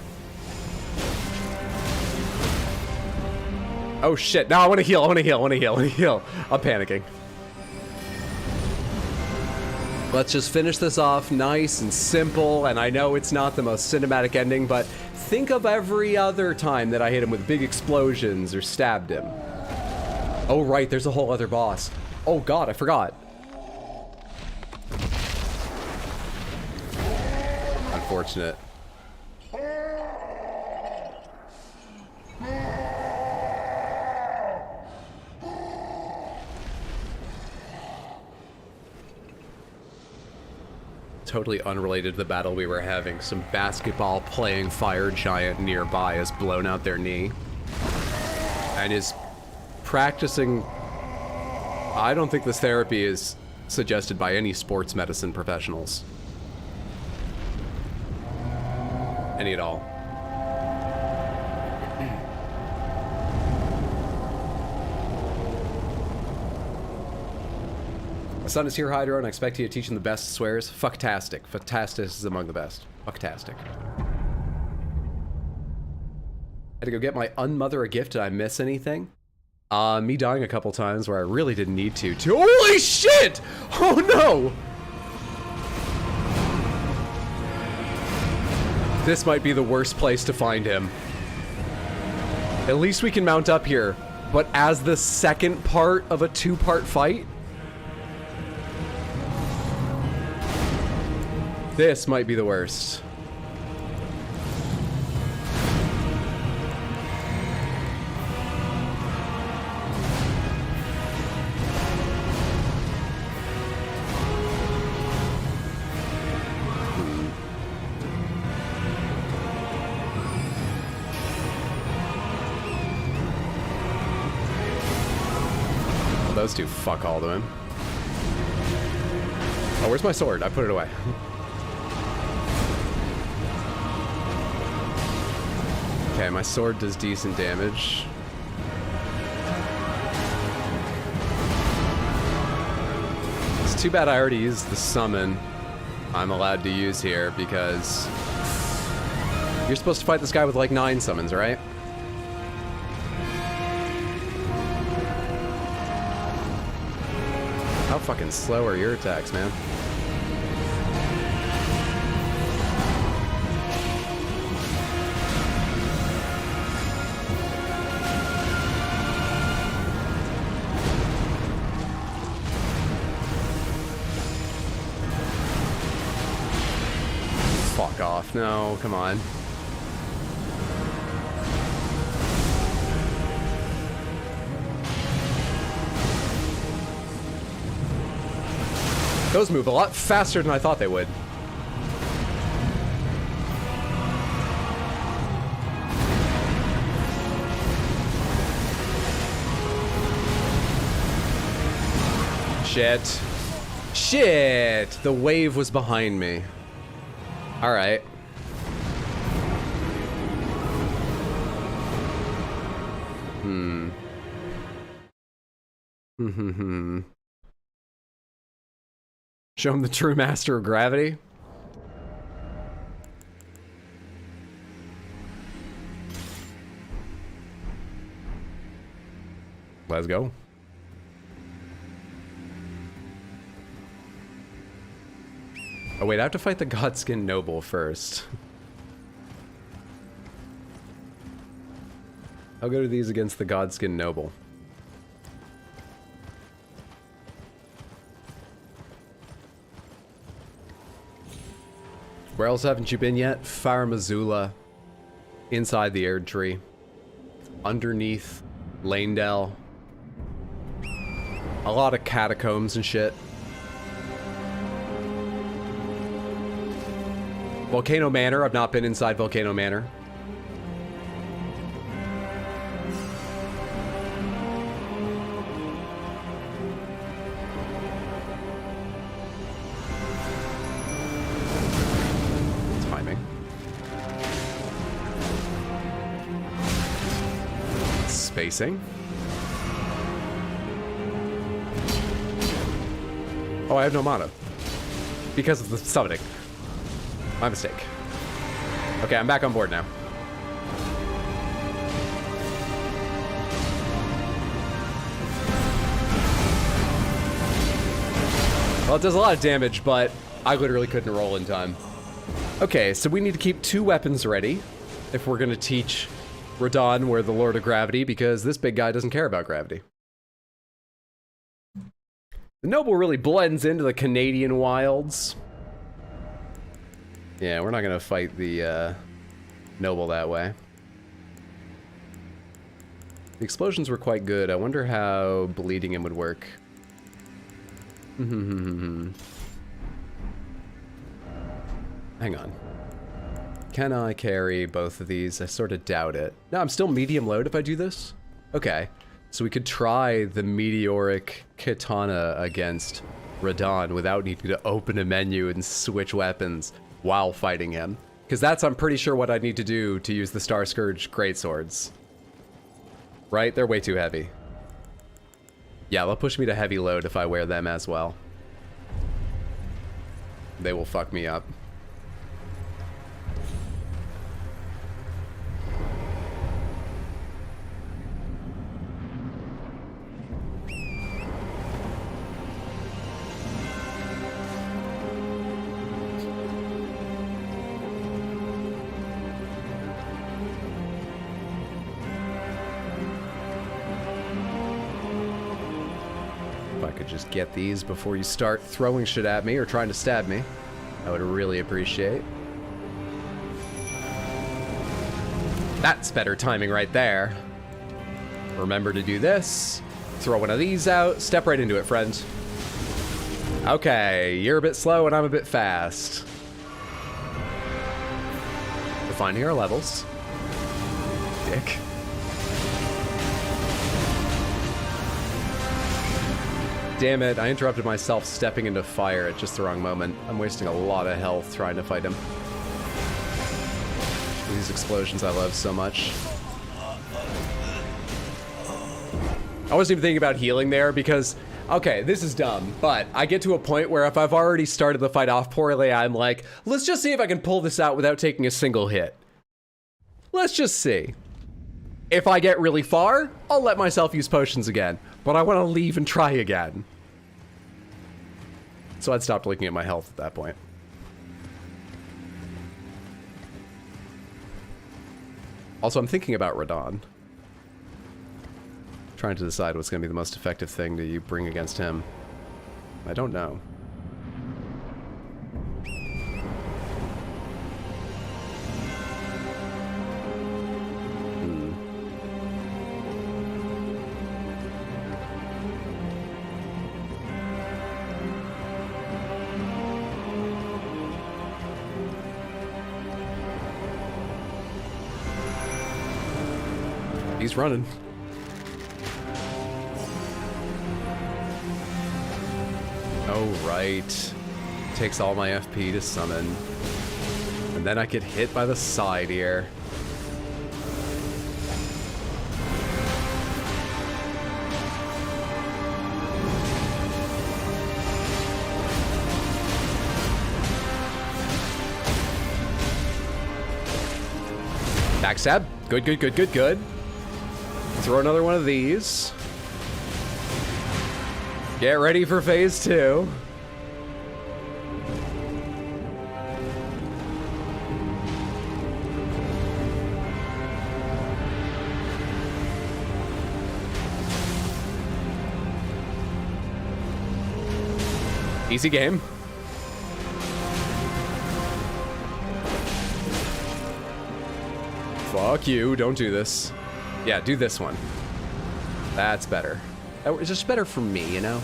Speaker 1: Oh shit, no, I wanna heal, I wanna heal, I wanna heal, I wanna heal. I'm panicking. Let's just finish this off nice and simple, and I know it's not the most cinematic ending, but think of every other time that I hit him with big explosions or stabbed him. Oh right, there's a whole other boss. Oh god, I forgot. Unfortunate. Totally unrelated to the battle we were having. Some basketball playing fire giant nearby has blown out their knee and is practicing. I don't think this therapy is suggested by any sports medicine professionals. Any at all. My son is here, Hydro, and I expect you to teach him the best swears. Fucktastic. Fucktastic is among the best. Fucktastic. Had to go get my unmother a gift. Did I miss anything? Me dying a couple times where I really didn't need to. Holy shit! Oh no! This might be the worst place to find him. At least we can mount up here. But as the second part of a two-part fight? This might be the worst. Those two fuck all to him. Oh, where's my sword? I put it away. Okay, my sword does decent damage. It's too bad I already used the summon I'm allowed to use here, because you're supposed to fight this guy with like 9 summons, right? How fucking slow are your attacks, man? Fuck off. No, come on. Those move a lot faster than I thought they would. Shit. Shit! The wave was behind me. Alright. Show him the true master of gravity. Let's go. Oh wait, I have to fight the Godskin Noble first. I'll go to these against the Godskin Noble. Where else haven't you been yet? Farum Azula. Inside the erdtree. Underneath Lanedell. A lot of catacombs and shit. Volcano Manor. I've not been inside Volcano Manor. Spacing. Oh, I have no mana. Because of the summoning. My mistake. Okay, I'm back on board now. Well, it does a lot of damage, but I literally couldn't roll in time. Okay, so we need to keep 2 weapons ready if we're gonna teach Radahn, we're the Lord of Gravity, because this big guy doesn't care about gravity. The Noble really blends into the Canadian wilds. Yeah, we're not gonna fight the Noble that way. The explosions were quite good. I wonder how bleeding him would work. Hang on. Can I carry both of these? I sort of doubt it. No, I'm still medium load if I do this? Okay. So we could try the meteoric katana against Radahn without needing to open a menu and switch weapons while fighting him. Because that's, I'm pretty sure, what I'd need to do to use the Star Scourge greatswords. Right? They're way too heavy. Yeah, they'll push me to heavy load if I wear them as well. they will fuck me up. Just get these before you start throwing shit at me or trying to stab me. I would really appreciate. That's better timing right there. Remember to do this. Throw one of these out. Step right into it, friend. Okay, you're a bit slow and I'm a bit fast. We're finding our levels. Dick. Damn it, I interrupted myself stepping into fire at just the wrong moment. I'm wasting a lot of health trying to fight him. These explosions I love so much. I wasn't even thinking about healing there because, okay, this is dumb, but I get to a point where if I've already started the fight off poorly, I'm like, let's just see if I can pull this out without taking a single hit. Let's just see. If I get really far, I'll let myself use potions again, but I want to leave and try again. So I'd stopped looking at my health at that point. Also, I'm thinking about Radon. Trying to decide what's going to be the most effective thing to bring against him. I don't know. He's running. Oh, right. Takes all my FP to summon. And then I get hit by the side here. Backstab. Good, good, good, good, good. Throw another one of these. Get ready for phase 2. Easy game. Fuck you, don't do this. Yeah, do this one. That's better. It's just better for me, you know?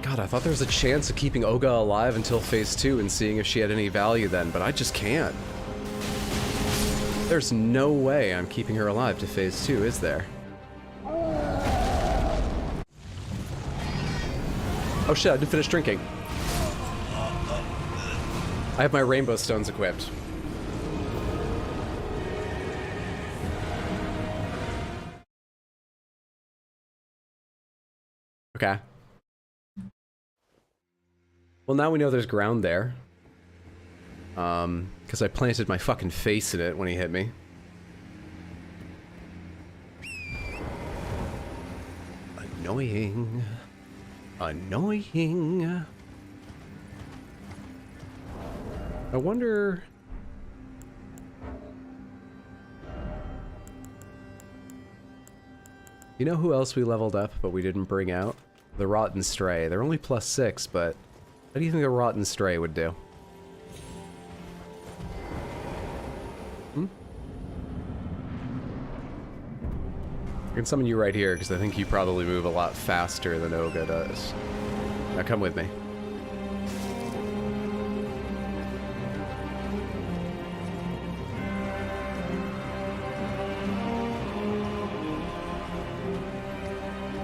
Speaker 1: God, I thought there was a chance of keeping Olga alive until phase 2 and seeing if she had any value then, but I just can't. There's no way I'm keeping her alive to phase 2, is there? Oh shit, I didn't finish drinking. I have my rainbow stones equipped. Okay. Well, now we know there's ground there. Because I planted my fucking face in it when he hit me. Annoying. Annoying. I wonder... You know who else we leveled up but we didn't bring out? The Rotten Stray. They're only +6, but how do you think the Rotten Stray would do? Hmm? I can summon you right here because I think you probably move a lot faster than Olga does. Now come with me.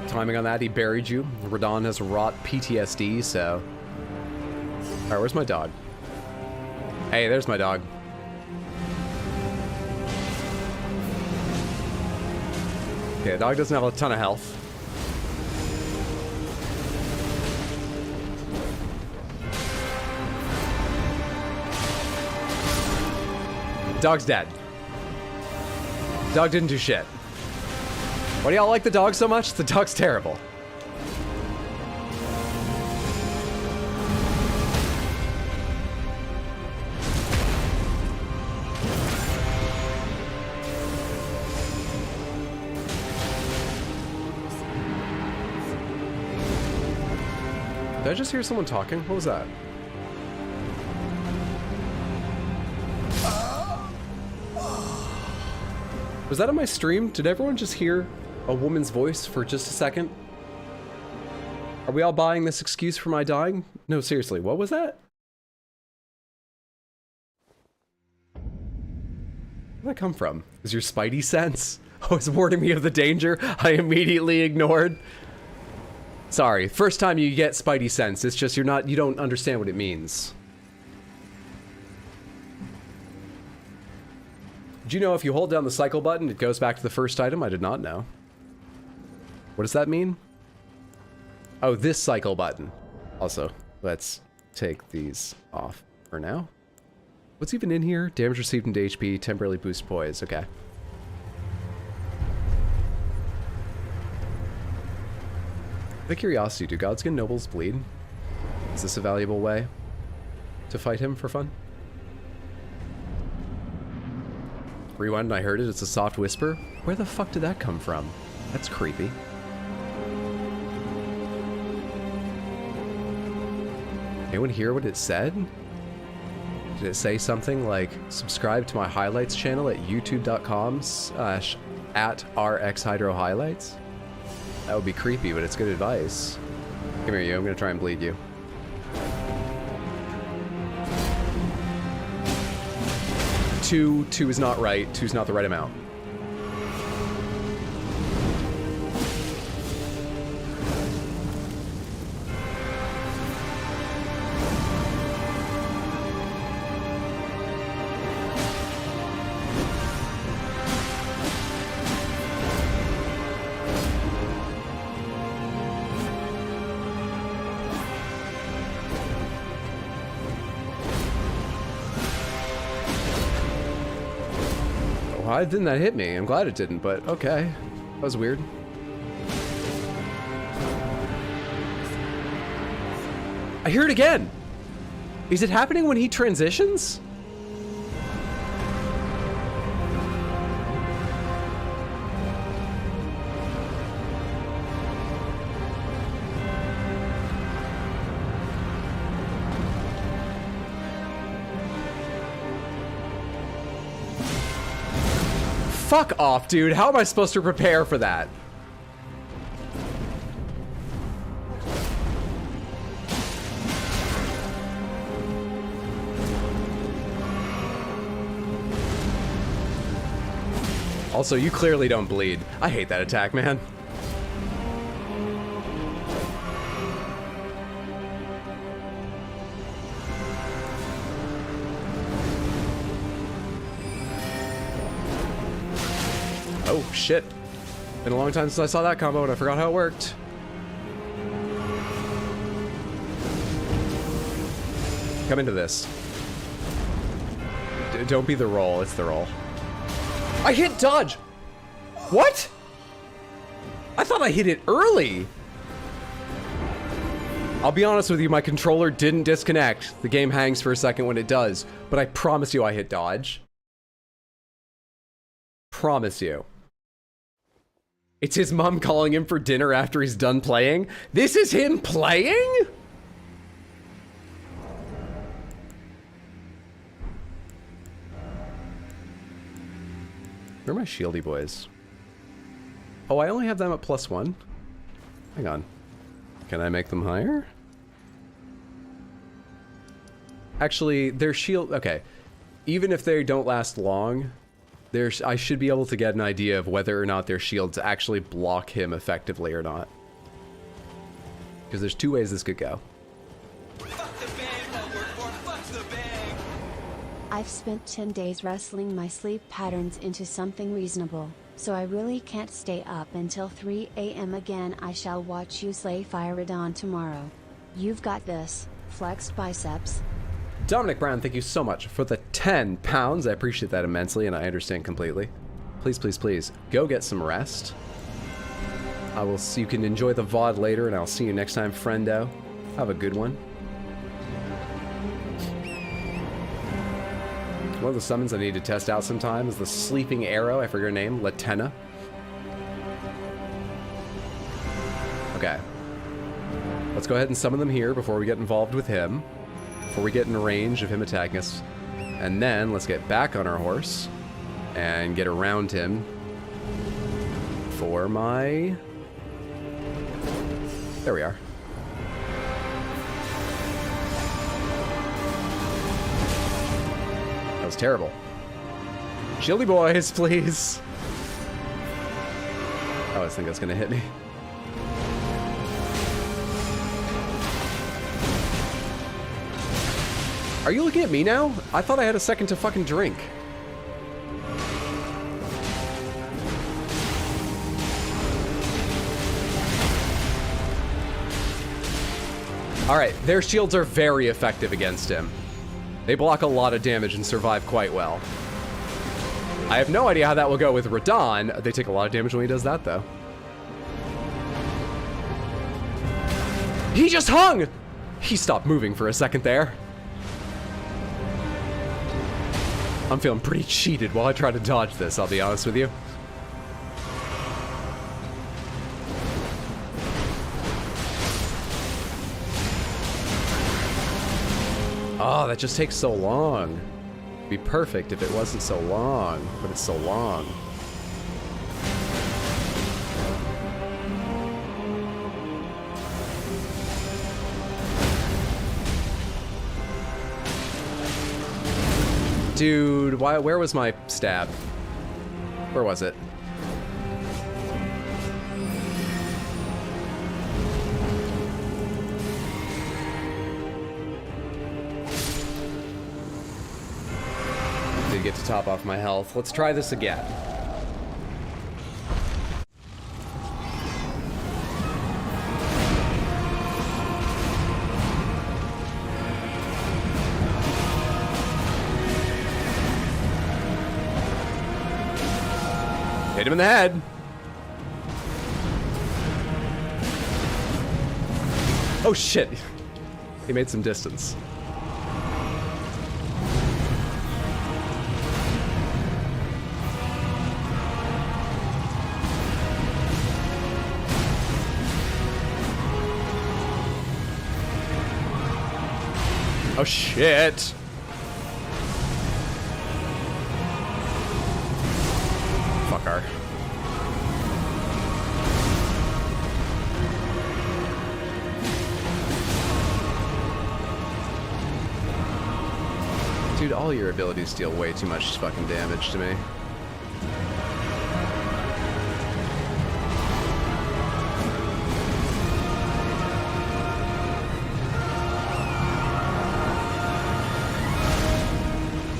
Speaker 1: Timing on that, he buried you. Radon has wrought PTSD, so... Alright, where's my dog? Hey, there's my dog. Okay, the dog doesn't have a ton of health. Dog's dead. Dog didn't do shit. Why do y'all like the dog so much? The dog's terrible. Did I just hear someone talking? What was that? Was that on my stream? Did everyone just hear a woman's voice for just a second? Are we all buying this excuse for my dying? No, seriously, what was that? Where did that come from? Is your spidey sense? Oh, it's warning me of the danger I immediately ignored. Sorry, first time you get spidey sense, it's just you don't understand what it means. Do you know if you hold down the cycle button, it goes back to the first item? I did not know. What does that mean? Oh, this cycle button. Also, let's take these off for now. What's even in here? Damage received into HP, temporarily boost poise. Okay. Out of curiosity, do Godskin nobles bleed? Is this a valuable way to fight him for fun? Rewind and I heard it. It's a soft whisper. Where the fuck did that come from? That's creepy. Anyone hear what it said? Did it say something like, subscribe to my highlights channel at youtube.com/@rxhydrohighlights? That would be creepy, but it's good advice. Come here, you. I'm gonna try and bleed you. Two is not right. 2's not the right amount. Why didn't that hit me? I'm glad it didn't, but okay. That was weird. I hear it again! Is it happening when he transitions? Fuck off, dude. How am I supposed to prepare for that? Also, you clearly don't bleed. I hate that attack, man. Oh, shit. Been a long time since I saw that combo and I forgot how it worked. Come into this. Don't be the roll, it's the roll. I hit dodge! What? I thought I hit it early! I'll be honest with you, my controller didn't disconnect. The game hangs for a second when it does, but I promise you I hit dodge. Promise you. It's his mom calling him for dinner after he's done playing? This is him playing? Where are my shieldy boys? Oh, I only have them at +1. Hang on. Can I make them higher? Actually, their shield... Okay. Even if they don't last long... I should be able to get an idea of whether or not their shields actually block him effectively or not. Because there's two ways this could go.
Speaker 2: I've spent 10 days wrestling my sleep patterns into something reasonable. so I really can't stay up until 3 AM again. I shall watch you slay Fyradon tomorrow. You've got this, flexed biceps.
Speaker 1: Dominic Brown, thank you so much for the 10 pounds. I appreciate that immensely, and I understand completely. Please, please, please, go get some rest. I will see you can enjoy the VOD later, and I'll see you next time, friendo. Have a good one. One of the summons I need to test out sometime is the Sleeping Arrow. I forget her name. Latenna. Okay. Let's go ahead and summon them here before we get involved with him. Before we get in range of him attacking us. And then let's get back on our horse and get around him for my... There we are. That was terrible. Shieldy boys, please. Oh, I think that's gonna hit me. Are you looking at me now? I thought I had a second to fucking drink. Alright, their shields are very effective against him. They block a lot of damage and survive quite well. I have no idea how that will go with Radon. They take a lot of damage when he does that, though. He just hung! He stopped moving for a second there. I'm feeling pretty cheated while I try to dodge this, I'll be honest with you. Oh, that just takes so long. It'd be perfect if it wasn't so long, but it's so long. Dude, where was my stab? Where was it? Did get to top off my health. Let's try this again. Hit him in the head. Oh shit. He made some distance. Oh shit. Fucker. Dude, all your abilities deal way too much fucking damage to me.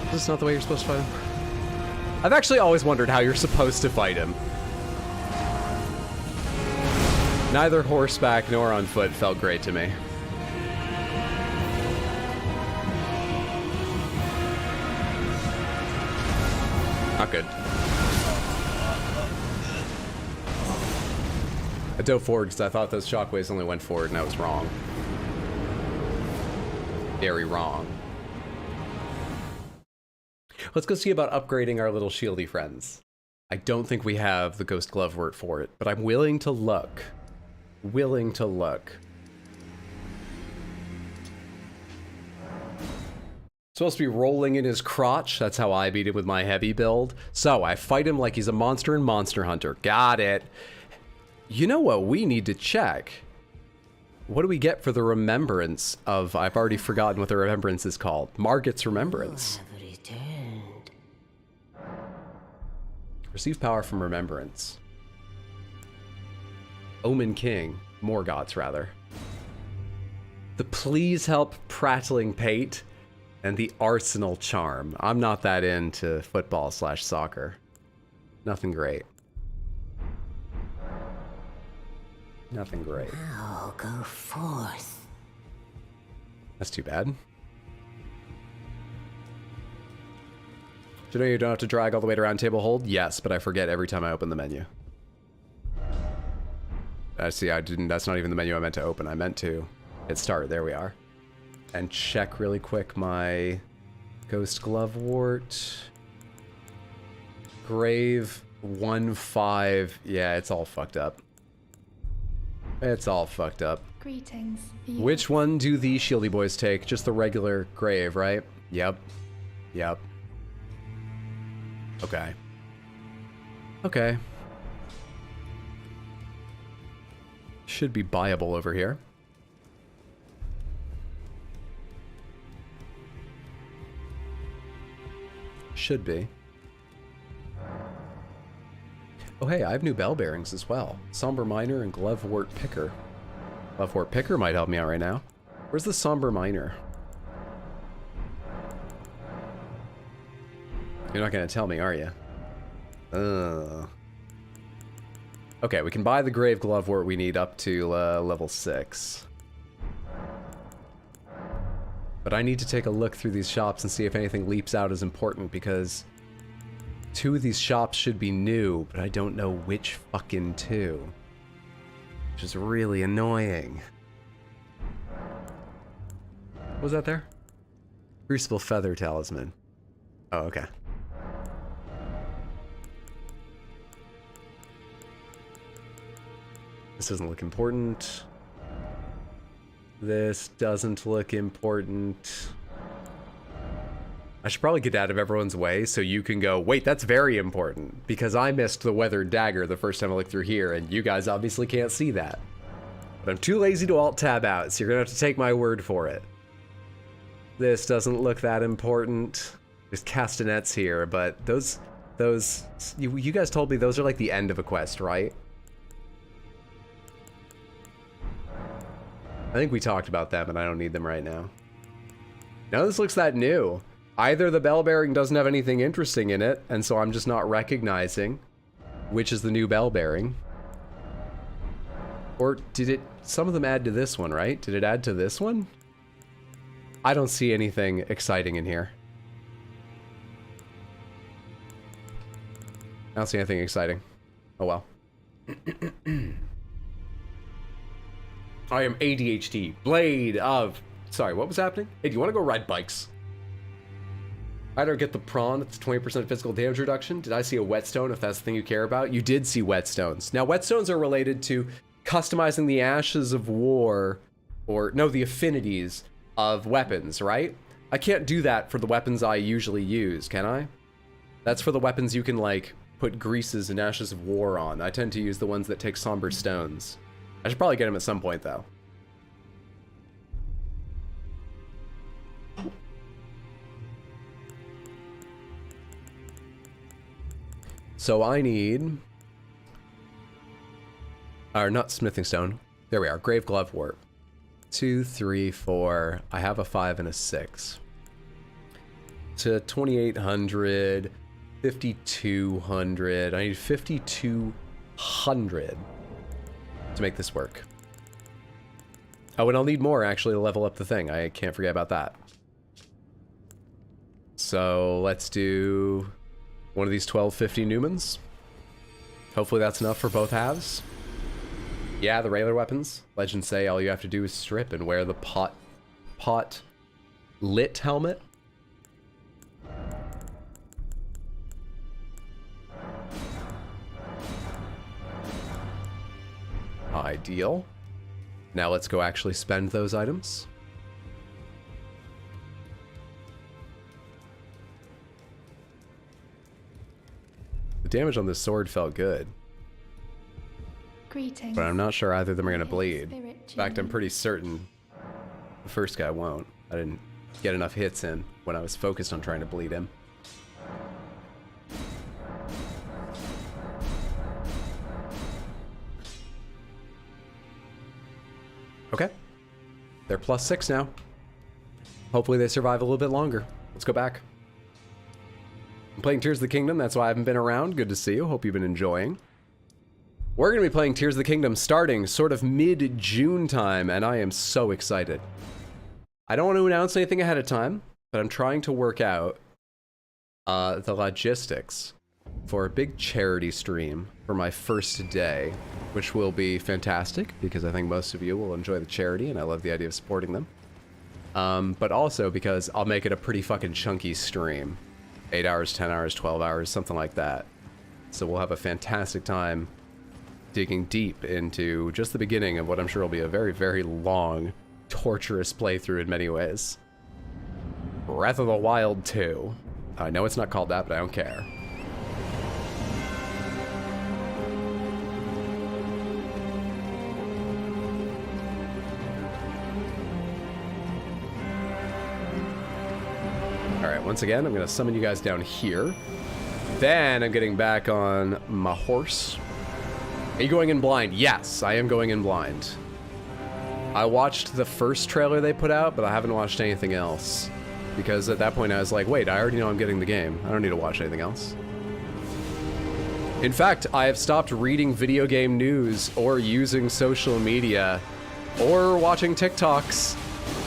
Speaker 1: Is this not the way you're supposed to fight him? I've actually always wondered how you're supposed to fight him. Neither horseback nor on foot felt great to me. Not good. I dove forward because I thought those shockwaves only went forward, and I was wrong. Very wrong. Let's go see about upgrading our little shieldy friends. I don't think we have the Ghost Glove wort for it, but I'm willing to look. Willing to look. Supposed to be rolling in his crotch. That's how I beat him with my heavy build. So I fight him like he's a monster in Monster Hunter. Got it. You know what we need to check? What do we get for the remembrance of... I've already forgotten what the remembrance is called. Margit's Remembrance. Receive power from remembrance. Omen King. Morgoth's, rather. The Please Help Prattling Pate and the Arsenal Charm. I'm not that into football/soccer. Nothing great. Nothing great.
Speaker 4: Now go forth.
Speaker 1: That's too bad. Do you know you don't have to drag all the way to round table hold? Yes, but I forget every time I open the menu. I see, I didn't, that's not even the menu I meant to open. I meant to hit start, there we are. And check really quick my Ghost Glovewort. Grave 1-5. Yeah, it's all fucked up. It's all fucked up.
Speaker 5: Greetings.
Speaker 1: Which one do the shieldy boys take? Just the regular grave, right? Yep. Yep. Okay. Okay. Should be buyable over here. Should be. Oh hey, I have new bell bearings as well. Somber Miner and Glovewort Picker. Glovewort Picker might help me out right now. Where's the Somber Miner? You're not gonna tell me, are you? Okay, we can buy the Grave Glovewort we need up to level 6. But I need to take a look through these shops and see if anything leaps out as important, because 2 of these shops should be new, but I don't know which fucking 2. Which is really annoying. What was that there? Crucible Feather Talisman. Oh, okay. This doesn't look important. This doesn't look important. I should probably get out of everyone's way so you can go, wait, that's very important. Because I missed the Weathered Dagger the first time I looked through here, and you guys obviously can't see that. But I'm too lazy to alt-tab out, so you're gonna have to take my word for it. This doesn't look that important. There's castanets here, but you guys told me those are like the end of a quest, right? I think we talked about them, and I don't need them right now. None of this looks that new. Either the bell bearing doesn't have anything interesting in it, and so I'm just not recognizing which is the new bell bearing. Or did it... Some of them add to this one, right? Did it add to this one? I don't see anything exciting in here. I don't see anything exciting. Oh well. I am ADHD. Blade of... Sorry, what was happening? Hey, do you want to go ride bikes? I don't get the prawn. It's 20% physical damage reduction. Did I see a whetstone, if that's the thing you care about? You did see whetstones. Now, whetstones are related to customizing the ashes of war, or no, the affinities of weapons, right? I can't do that for the weapons I usually use, can I? That's for the weapons you can, like, put greases and ashes of war on. I tend to use the ones that take somber stones. I should probably get them at some point, though. So I need... Or not smithing stone. There we are. Grave Glovewort. 2, 3, 4. I have a 5 and a 6. To 2,800. 5,200. I need 5,200 to make this work. Oh, and I'll need more actually to level up the thing. I can't forget about that. So let's do one of these 1250 Newmans. Hopefully that's enough for both halves. Yeah, the regular weapons. Legends say all you have to do is strip and wear the pot lit helmet. Ideal. Now let's go actually spend those items. The damage on this sword felt good.
Speaker 5: Greetings.
Speaker 1: But I'm not sure either of them are going to bleed. In fact, I'm pretty certain the first guy won't. I didn't get enough hits in when I was focused on trying to bleed him. Okay. They're +6 now. Hopefully they survive a little bit longer. Let's go back. I'm playing Tears of the Kingdom. That's why I haven't been around. Good to see you. Hope you've been enjoying. We're going to be playing Tears of the Kingdom starting sort of mid-June time, and I am so excited. I don't want to announce anything ahead of time, but I'm trying to work out the logistics for a big charity stream for my first day, which will be fantastic because I think most of you will enjoy the charity, and I love the idea of supporting them. But also because I'll make it a pretty fucking chunky stream. 8 hours, 10 hours, 12 hours, something like that. So we'll have a fantastic time digging deep into just the beginning of what I'm sure will be a very, very long, torturous playthrough in many ways. Breath of the Wild 2. I know it's not called that, but I don't care. Alright, once again, I'm going to summon you guys down here. Then I'm getting back on my horse. Are you going in blind? Yes, I am going in blind. I watched the first trailer they put out, but I haven't watched anything else. Because at that point I was like, wait, I already know I'm getting the game. I don't need to watch anything else. In fact, I have stopped reading video game news or using social media or watching TikToks.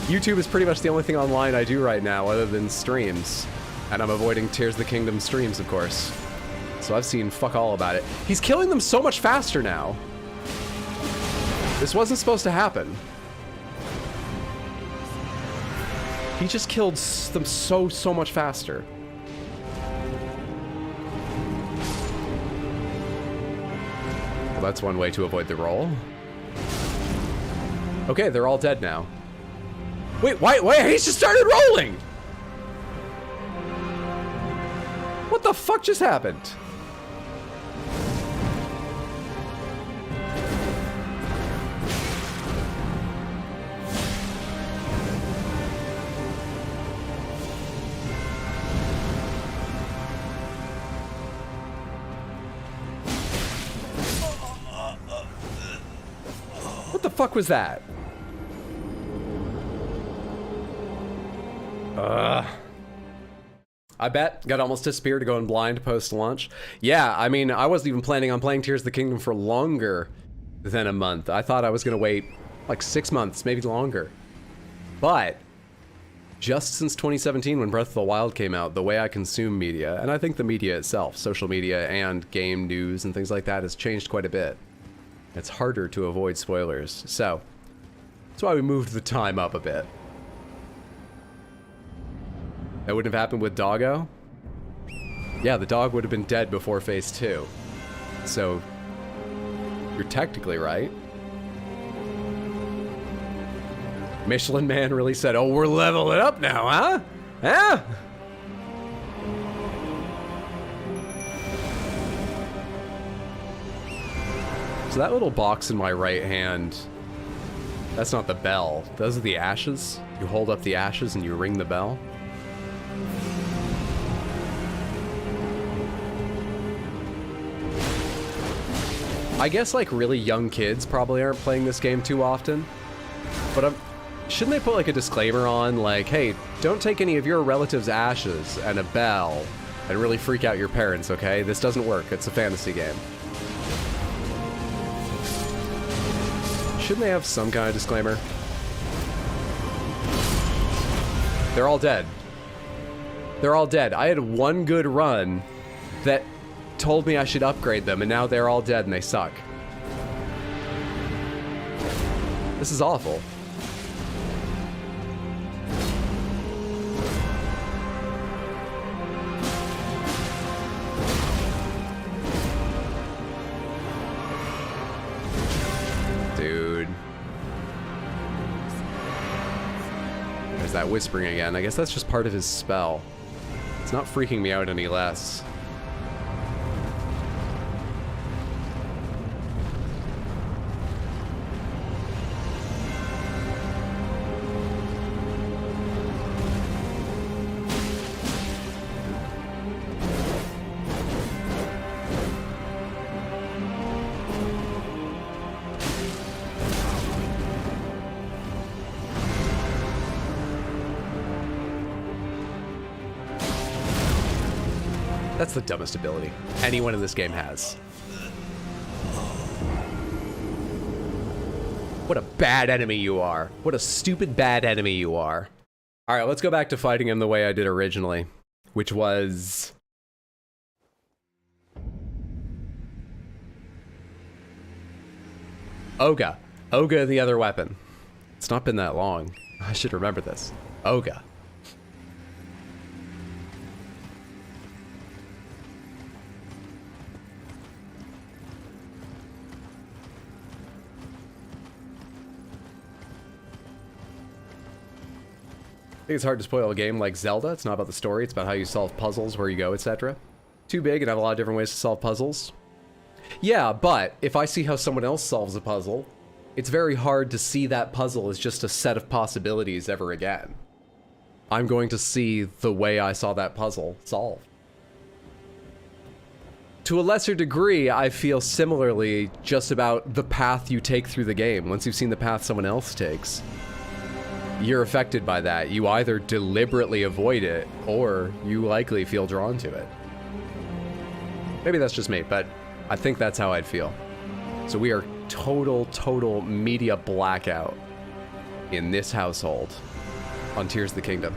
Speaker 1: YouTube is pretty much the only thing online I do right now other than streams. And I'm avoiding Tears of the Kingdom streams, of course. So I've seen fuck all about it. He's killing them so much faster now. This wasn't supposed to happen. He just killed them so much faster. Well, that's one way to avoid the roll. Okay, they're all dead now. Wait, wait, he just started rolling! What the fuck just happened? What the fuck was that? I bet. Got almost disappeared to go in blind post-launch. Yeah, I mean, I wasn't even planning on playing Tears of the Kingdom for longer than a month. I thought I was going to wait like 6 months, maybe longer. But just since 2017 when Breath of the Wild came out, the way I consume media, and I think the media itself, social media and game news and things like that, has changed quite a bit. It's harder to avoid spoilers. So that's why we moved the time up a bit. That wouldn't have happened with Doggo? Yeah, the dog would have been dead before Phase 2. So, you're technically right. Michelin Man really said, oh, we're leveling up now, huh? Huh? So that little box in my right hand, that's not the bell. Those are the ashes. You hold up the ashes and you ring the bell. I guess like really young kids probably aren't playing this game too often, but shouldn't they put like a disclaimer on like, hey, don't take any of your relatives' ashes and a bell and really freak out your parents, okay? This doesn't work, it's a fantasy game. Shouldn't they have some kind of disclaimer? They're all dead. They're all dead. I had one good run that told me I should upgrade them, and now they're all dead and they suck. This is awful. Dude. There's that whispering again. I guess that's just part of his spell. It's not freaking me out any less. That's the dumbest ability anyone in this game has. What a bad enemy you are. What a stupid bad enemy you are. Alright, let's go back to fighting him the way I did originally, which was... Oga. Oga, the other weapon. It's not been that long. I should remember this. Oga. I think it's hard to spoil a game like Zelda. It's not about the story, it's about how you solve puzzles, where you go, etc. Too big and have a lot of different ways to solve puzzles. Yeah, but if I see how someone else solves a puzzle, it's very hard to see that puzzle as just a set of possibilities ever again. I'm going to see the way I saw that puzzle solved. To a lesser degree, I feel similarly just about the path you take through the game. Once you've seen the path someone else takes, you're affected by that. You either deliberately avoid it, or you likely feel drawn to it. Maybe that's just me, but I think that's how I'd feel. So we are total media blackout in this household on Tears of the Kingdom.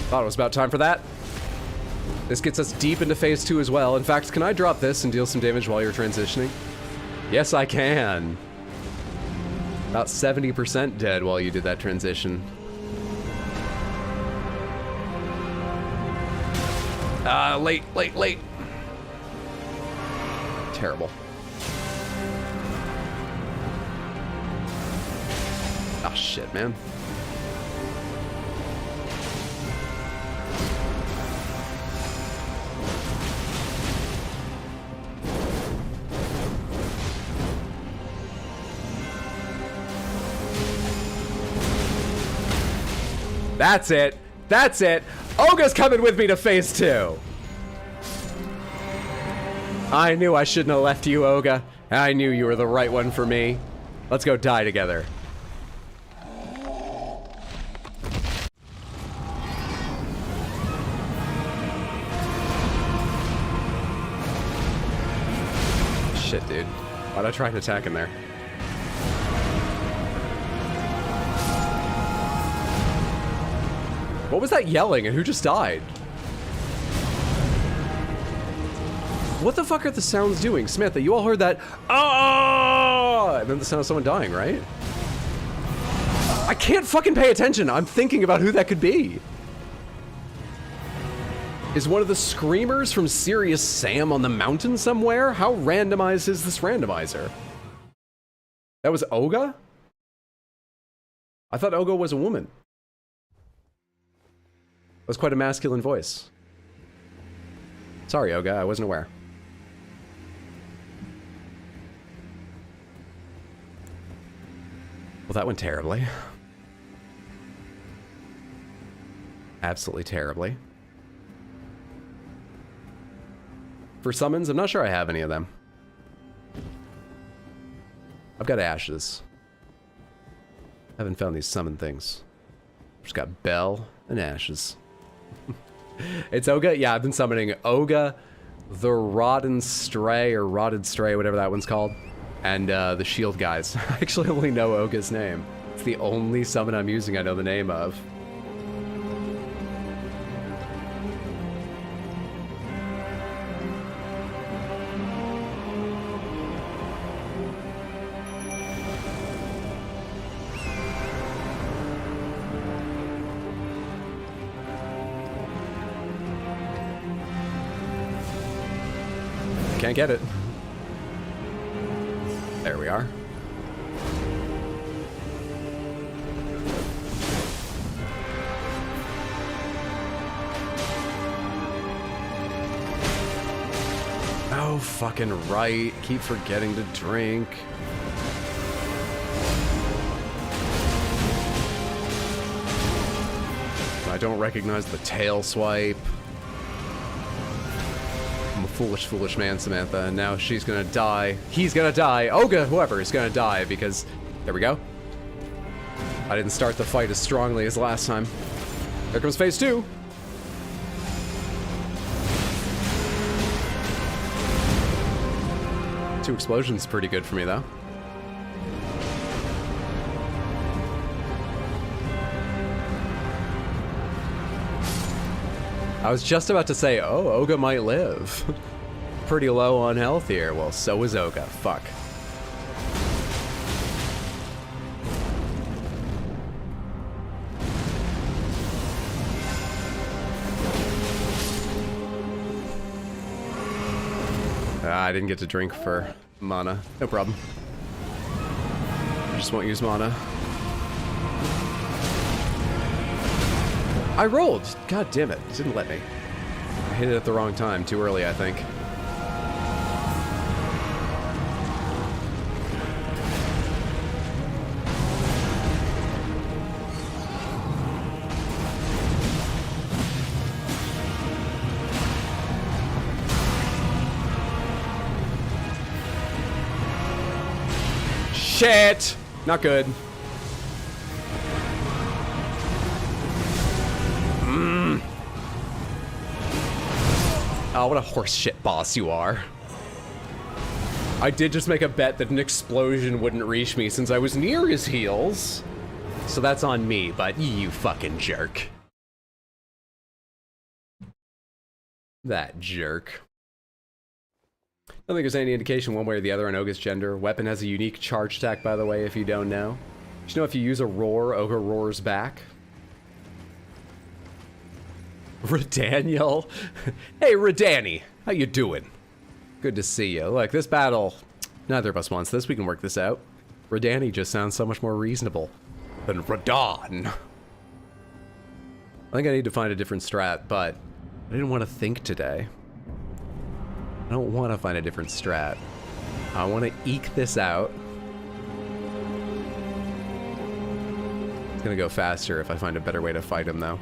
Speaker 1: Thought it was about time for that. This gets us deep into phase 2 as well. In fact, can I drop this and deal some damage while you're transitioning? Yes, I can. About 70% dead while you did that transition. Late. Terrible. Ah, shit, man. That's it. That's it. Oga's coming with me to phase 2. I knew I shouldn't have left you, Oga. I knew you were the right one for me. Let's go die together. Shit, dude. Why'd I try and attack him there? What was that yelling, and who just died? What the fuck are the sounds doing? Samantha, you all heard that? Oh! And then the sound of someone dying, right? I can't fucking pay attention. I'm thinking about who that could be. Is one of the screamers from Serious Sam on the mountain somewhere? How randomized is this randomizer? That was Oga? I thought Oga was a woman. That's quite a masculine voice. Sorry, Oga, I wasn't aware. Well, that went terribly. Absolutely terribly. For summons, I'm not sure I have any of them. I've got ashes. Haven't found these summon things. Just got bell and ashes. It's Oga? Yeah, I've been summoning Oga, the Rodden Stray, or Rotted Stray, whatever that one's called, and the shield guys. I actually only know Oga's name. It's the only summon I'm using I know the name of. Can't get it. There we are. Oh, fucking right. Keep forgetting to drink. I don't recognize the tail swipe. I'm a foolish, foolish man, Samantha, and now she's gonna die. He's gonna die. Olga, whoever, is gonna die because... There we go. I didn't start the fight as strongly as last time. There comes phase 2. Two explosions pretty good for me, though. I was just about to say, oh, Olga might live. Pretty low on health here. Well, so is Olga. Fuck. I didn't get to drink for mana. No problem. I just won't use mana. I rolled! God damn it. It didn't let me. I hit it at the wrong time. Too early, I think. Shit! Not good. Oh, what a horse shit boss you are. I did just make a bet that an explosion wouldn't reach me since I was near his heels. So that's on me, but you fucking jerk. That jerk. I don't think there's any indication one way or the other on Ogre's gender. Weapon has a unique charge attack, by the way, if you don't know. Did you know if you use a roar, Ogre roars back? Redaniel? Hey, Redani. How you doing? Good to see you. Look, this battle, neither of us wants this. We can work this out. Redani just sounds so much more reasonable than Radon. I think I need to find a different strat, but I didn't want to think today. I don't want to find a different strat. I want to eke this out. It's gonna go faster if I find a better way to fight him, though.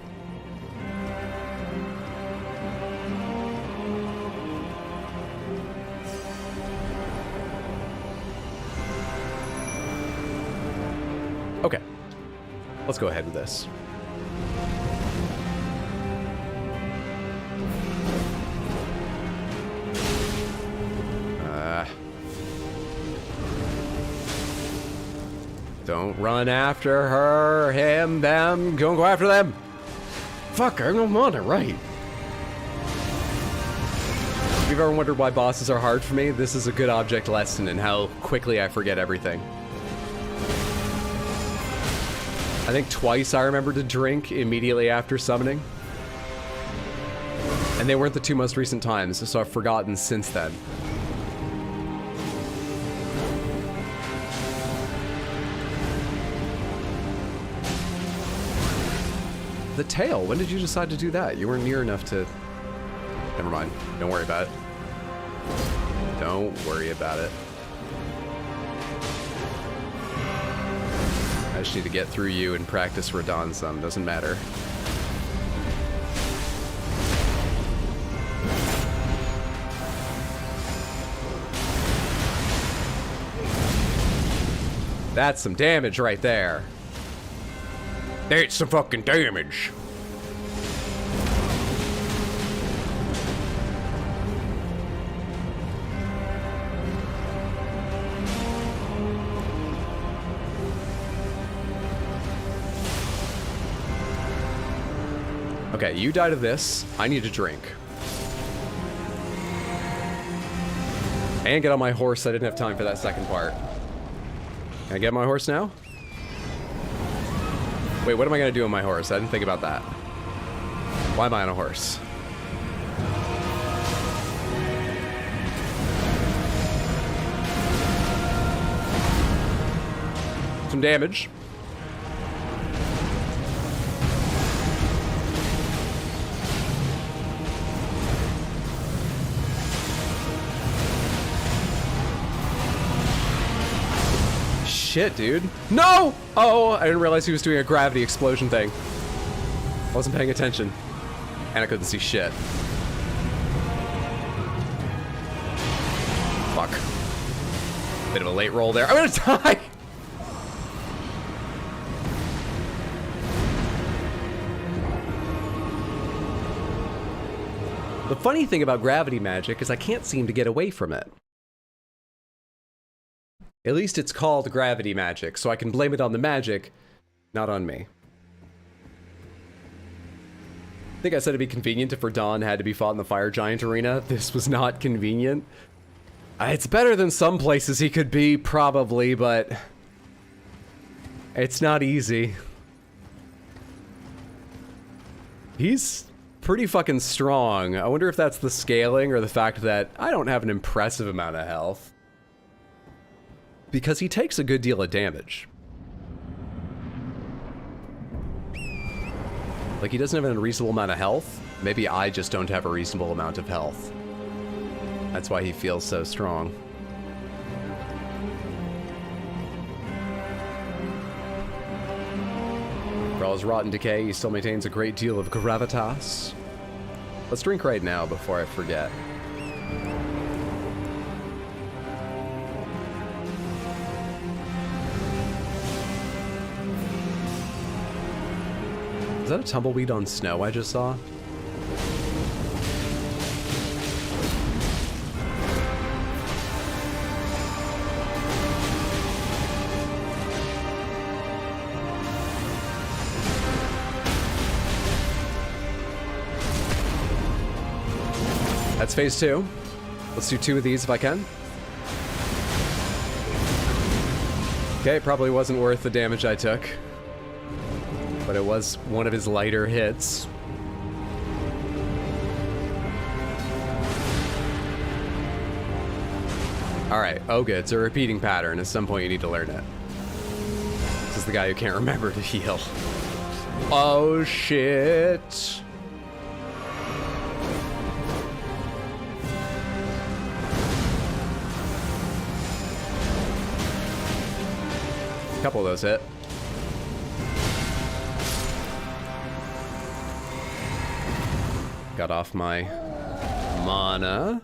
Speaker 1: Okay. Let's go ahead with this. Don't run after her, him, them. Don't go after them. Fuck, I don't want it, right. If you've ever wondered why bosses are hard for me, this is a good object lesson in how quickly I forget everything. I think twice I remembered to drink immediately after summoning. And they weren't the two most recent times, so I've forgotten since then. The tail, when did you decide to do that? You weren't near enough to... Never mind. Don't worry about it. Don't worry about it. I just need to get through you and practice Radon some. Doesn't matter. That's some damage right there. That's some fucking damage. Okay, you died of this. I need to drink. And get on my horse. I didn't have time for that second part. Can I get my horse now? Wait, what am I gonna do on my horse? I didn't think about that. Why am I on a horse? Some damage. shit, dude. No! Oh, I didn't realize he was doing a gravity explosion thing. I wasn't paying attention. And I couldn't see shit. Fuck. Bit of a late roll there. I'm gonna die! The funny thing about gravity magic is I can't seem to get away from it. At least it's called gravity magic, so I can blame it on the magic, not on me. I think I said it'd be convenient if Radahn had to be fought in the Fire Giant arena. This was not convenient. It's better than some places he could be, probably, but it's not easy. He's pretty fucking strong. I wonder if that's the scaling or the fact that I don't have an impressive amount of health. Because he takes a good deal of damage. Like, he doesn't have an unreasonable amount of health. Maybe I just don't have a reasonable amount of health. That's why he feels so strong. For all his rot and decay, he still maintains a great deal of gravitas. Let's drink right now before I forget. Is that a tumbleweed on snow I just saw? That's phase 2. Let's do 2 of these if I can. Okay, probably wasn't worth the damage I took. But it was one of his lighter hits. Alright, Oga, it's a repeating pattern. At some point you need to learn it. This is the guy who can't remember to heal. Oh shit. A couple of those hit. Got off my mana.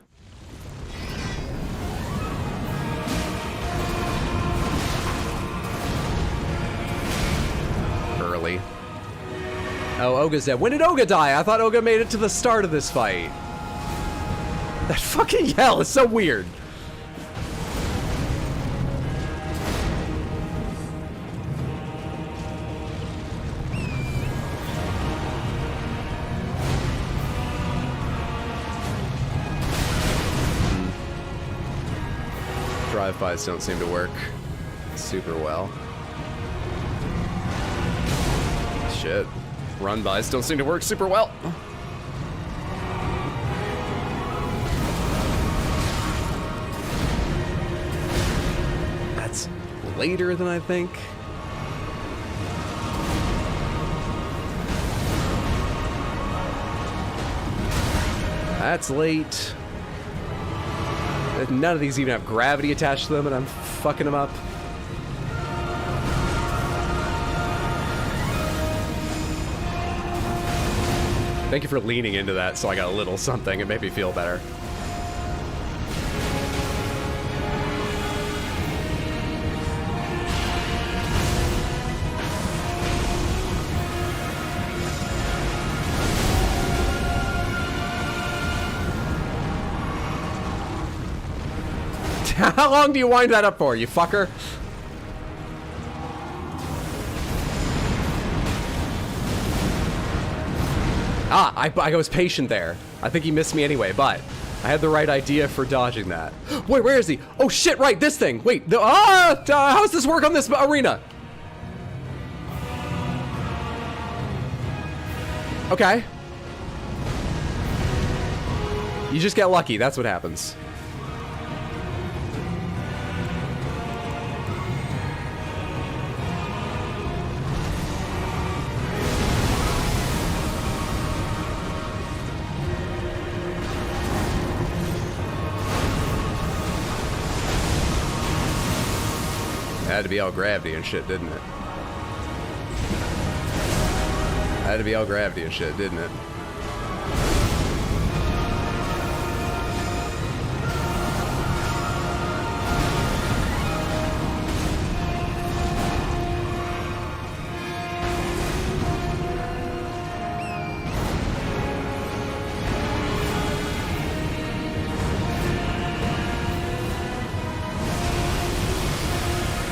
Speaker 1: Early. Oh, Oga's dead. When did Oga die? I thought Oga made it to the start of this fight. That fucking yell is so weird. Drive-bys don't seem to work super well. Shit. Run-bys don't seem to work super well. That's later than I think. That's late. None of these even have gravity attached to them, and I'm fucking them up. Thank you for leaning into that so I got a little something. It made me feel better. How long do you wind that up for, you fucker? Ah, I was patient there. I think he missed me anyway, but I had the right idea for dodging that. Wait, where is he? Oh shit, right, this thing. Wait, how does this work on this arena? Okay. You just get lucky, that's what happens. Had to be all gravity and shit, didn't it? Had to be all gravity and shit, didn't it?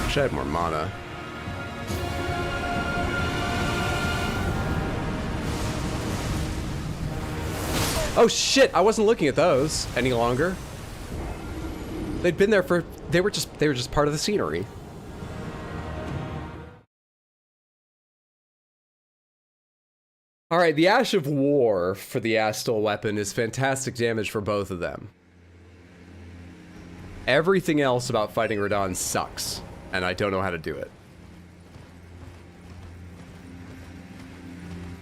Speaker 1: Wish I had more mana. Oh shit, I wasn't looking at those any longer. They'd been there for, they were just part of the scenery. All right, the Ash of War for the Astal weapon is fantastic damage for both of them. Everything else about fighting Radahn sucks, and I don't know how to do it.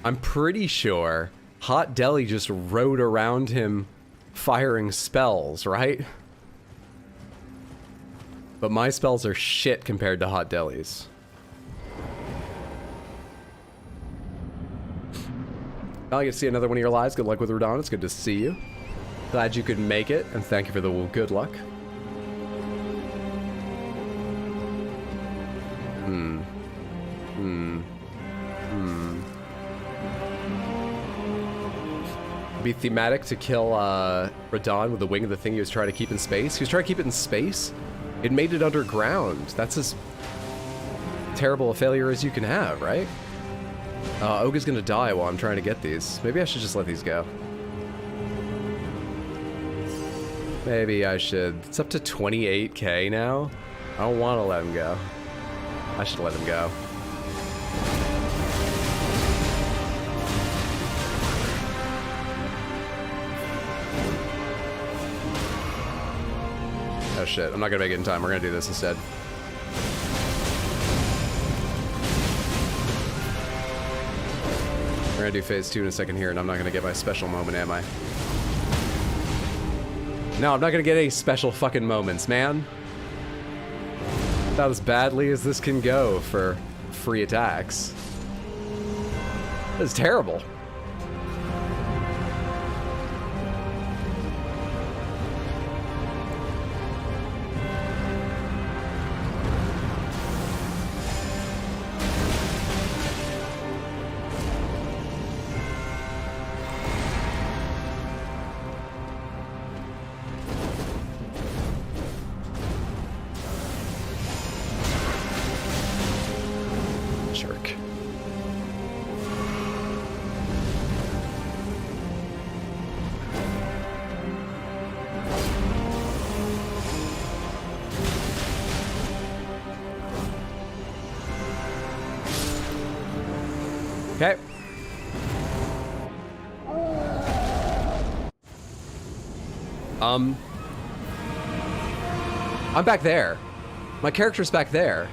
Speaker 1: I'm pretty sure Hot Deli just rode around him firing spells, right? But my spells are shit compared to Hot Deli's. Now I get to see another one of your lives. Good luck with Radahn. It's good to see you. Glad you could make it, and thank you for the good luck. Be thematic to kill Radahn with the wing of the thing he was trying to keep in space. He was trying to keep it in space. It made it underground. That's as terrible a failure as you can have, right? Oga's gonna die while I'm trying to get these. Maybe I should just let these go. Maybe I should. It's up to 28k now. I don't want to let him go. I should let him go. Oh shit, I'm not gonna make it in time. We're gonna do this instead. We're gonna do phase 2 in a second here, and I'm not gonna get my special moment, am I? No, I'm not gonna get any special fucking moments, man. About as badly as this can go for free attacks. That's terrible. Okay. I'm back there. My character's back there.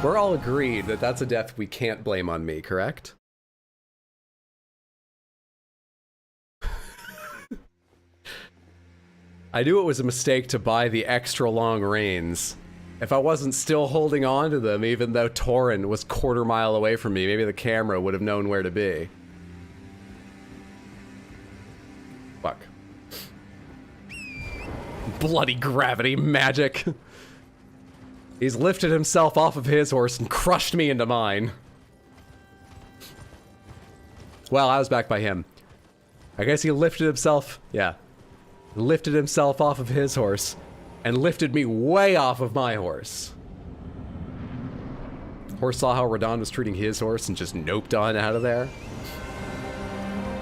Speaker 1: We're all agreed that that's a death we can't blame on me, correct? I knew it was a mistake to buy the extra long reins. If I wasn't still holding on to them, even though Torrent was quarter mile away from me, maybe the camera would have known where to be. Fuck. Bloody gravity magic. He's lifted himself off of his horse and crushed me into mine. Well, I was back by him. I guess he lifted himself, yeah. Lifted himself off of his horse and lifted me way off of my horse. Horse saw how Radahn was treating his horse and just noped on out of there.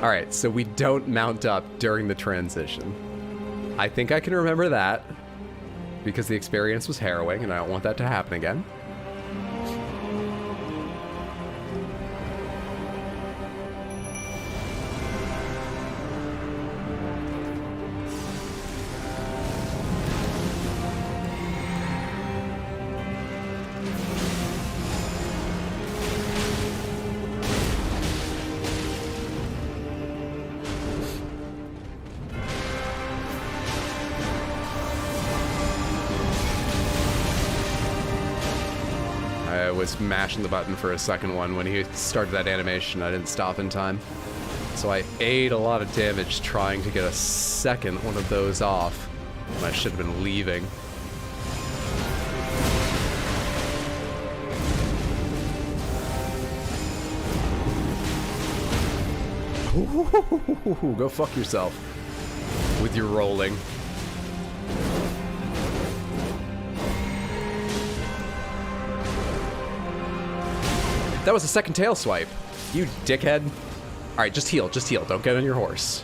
Speaker 1: Alright, so we don't mount up during the transition. I think I can remember that because the experience was harrowing and I don't want that to happen again. was mashing the button for a second one when he started that animation. I didn't stop in time. So I ate a lot of damage trying to get a second one of those off. And I should have been leaving. Ooh, go fuck yourself with your rolling. That was a second tail swipe. You dickhead. All right, just heal, just heal. Don't get on your horse.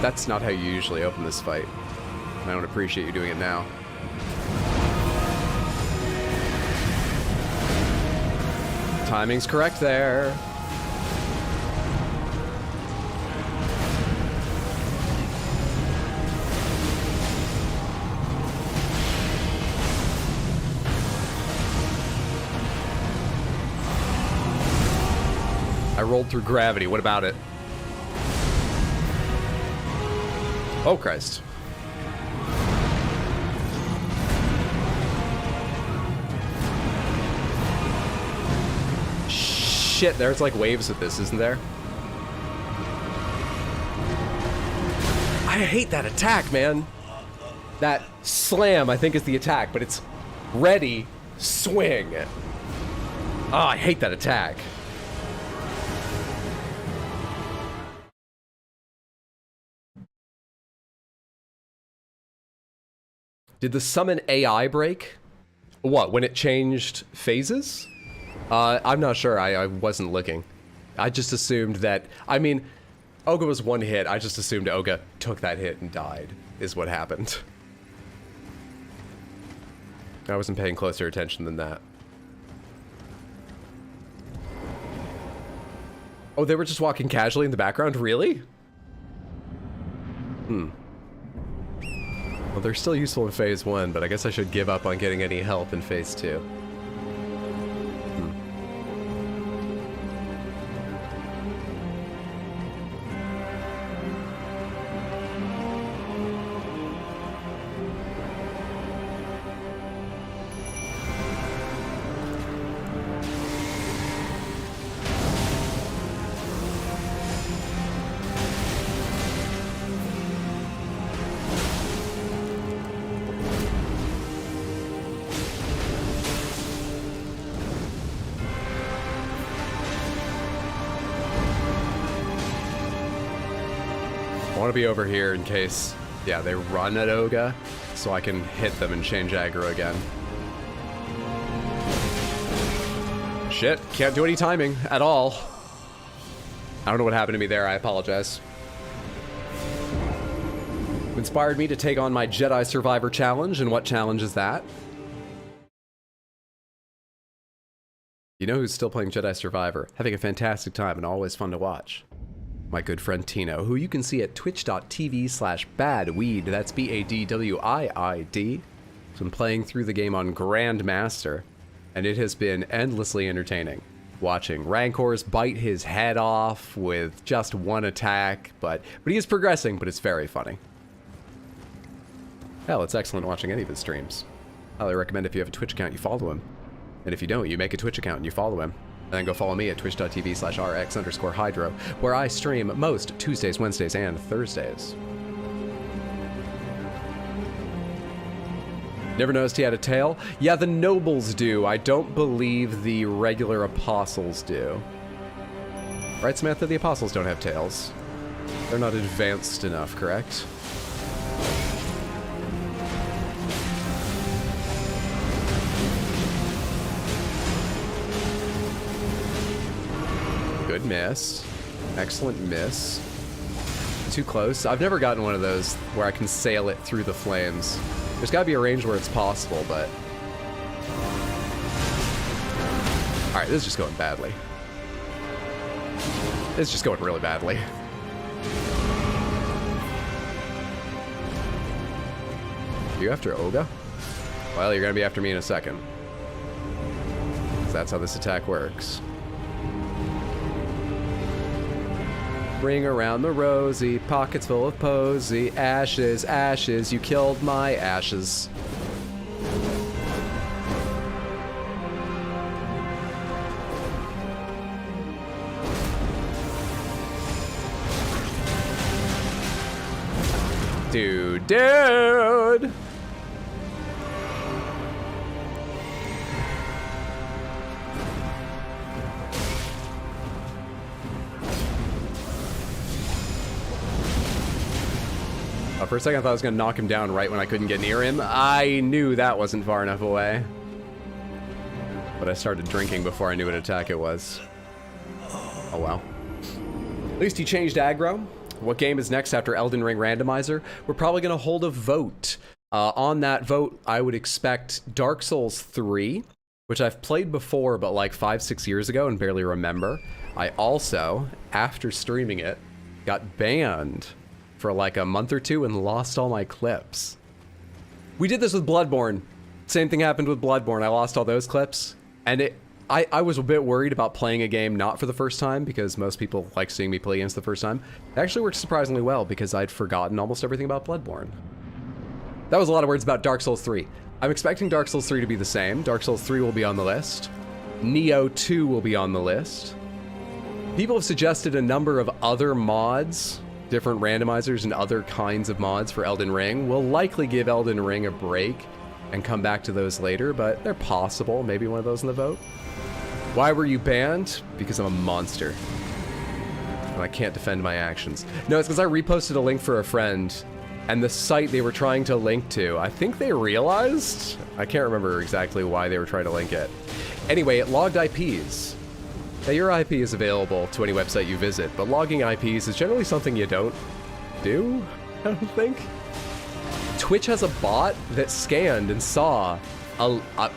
Speaker 1: That's not how you usually open this fight. I don't appreciate you doing it now. Timing's correct there. I rolled through gravity. What about it? Oh, Christ. Shit, there's like waves with this, isn't there? I hate that attack, man. That slam, I think, is the attack, but it's ready, swing. Oh, I hate that attack. Did the summon AI break? What, when it changed phases? I'm not sure, I wasn't looking. I just assumed that, I mean, Oga was one hit, I just assumed Oga took that hit and died, is what happened. I wasn't paying closer attention than that. Oh, they were just walking casually in the background? Really? Well, they're still useful in phase 1, but I guess I should give up on getting any help in phase 2. I want to be over here in case, yeah, they run at Oga, so I can hit them and change aggro again. Shit, can't do any timing at all. I don't know what happened to me there, I apologize. Inspired me to take on my Jedi Survivor challenge, and what challenge is that? You know who's still playing Jedi Survivor, having a fantastic time and always fun to watch? My good friend Tino, who you can see at twitch.tv/badweed, that's BADWIID. He's been playing through the game on Grandmaster, and it has been endlessly entertaining. Watching Rancors bite his head off with just one attack, but he is progressing, but it's very funny. Hell, it's excellent watching any of his streams. Highly recommend if you have a Twitch account, you follow him. And if you don't, you make a Twitch account and you follow him. And then go follow me at twitch.tv/rx_hydro, where I stream most Tuesdays, Wednesdays, and Thursdays. Never noticed he had a tail? Yeah, the nobles do. I don't believe the regular apostles do. Right, Samantha? The apostles don't have tails. They're not advanced enough, correct? Good miss. Excellent miss. Too close. I've never gotten one of those where I can sail it through the flames. There's gotta be a range where it's possible, but... Alright, this is just going badly. This is just going really badly. Are you after Oga? Well, you're gonna be after me in a second. 'Cause that's how this attack works. Ring around the rosy, pockets full of posy. Ashes, ashes, you killed my ashes. Dude. For a second I thought I was gonna knock him down right when I couldn't get near him. I knew that wasn't far enough away. But I started drinking before I knew what attack it was. Oh well. At least he changed aggro. What game is next after Elden Ring randomizer? We're probably gonna hold a vote. On that vote, I would expect Dark Souls 3, which I've played before, but like 5-6 years ago and barely remember. I also, after streaming it, got banned for like a month or two and lost all my clips. We did this with Bloodborne. Same thing happened with Bloodborne. I lost all those clips. And I was a bit worried about playing a game not for the first time because most people like seeing me play games the first time. It actually worked surprisingly well because I'd forgotten almost everything about Bloodborne. That was a lot of words about Dark Souls 3. I'm expecting Dark Souls 3 to be the same. Dark Souls 3 will be on the list. Nioh 2 will be on the list. People have suggested a number of other mods, different randomizers and other kinds of mods for Elden Ring. We'll likely give Elden Ring a break and come back to those later, but they're possible. Maybe one of those in the vote. Why were you banned? Because I'm a monster. And I can't defend my actions. No, it's because I reposted a link for a friend, and the site they were trying to link to, I think they realized? I can't remember exactly why they were trying to link it. Anyway, it logged IPs. Now, your IP is available to any website you visit, but logging IPs is generally something you don't do, I don't think. Twitch has a bot that scanned and saw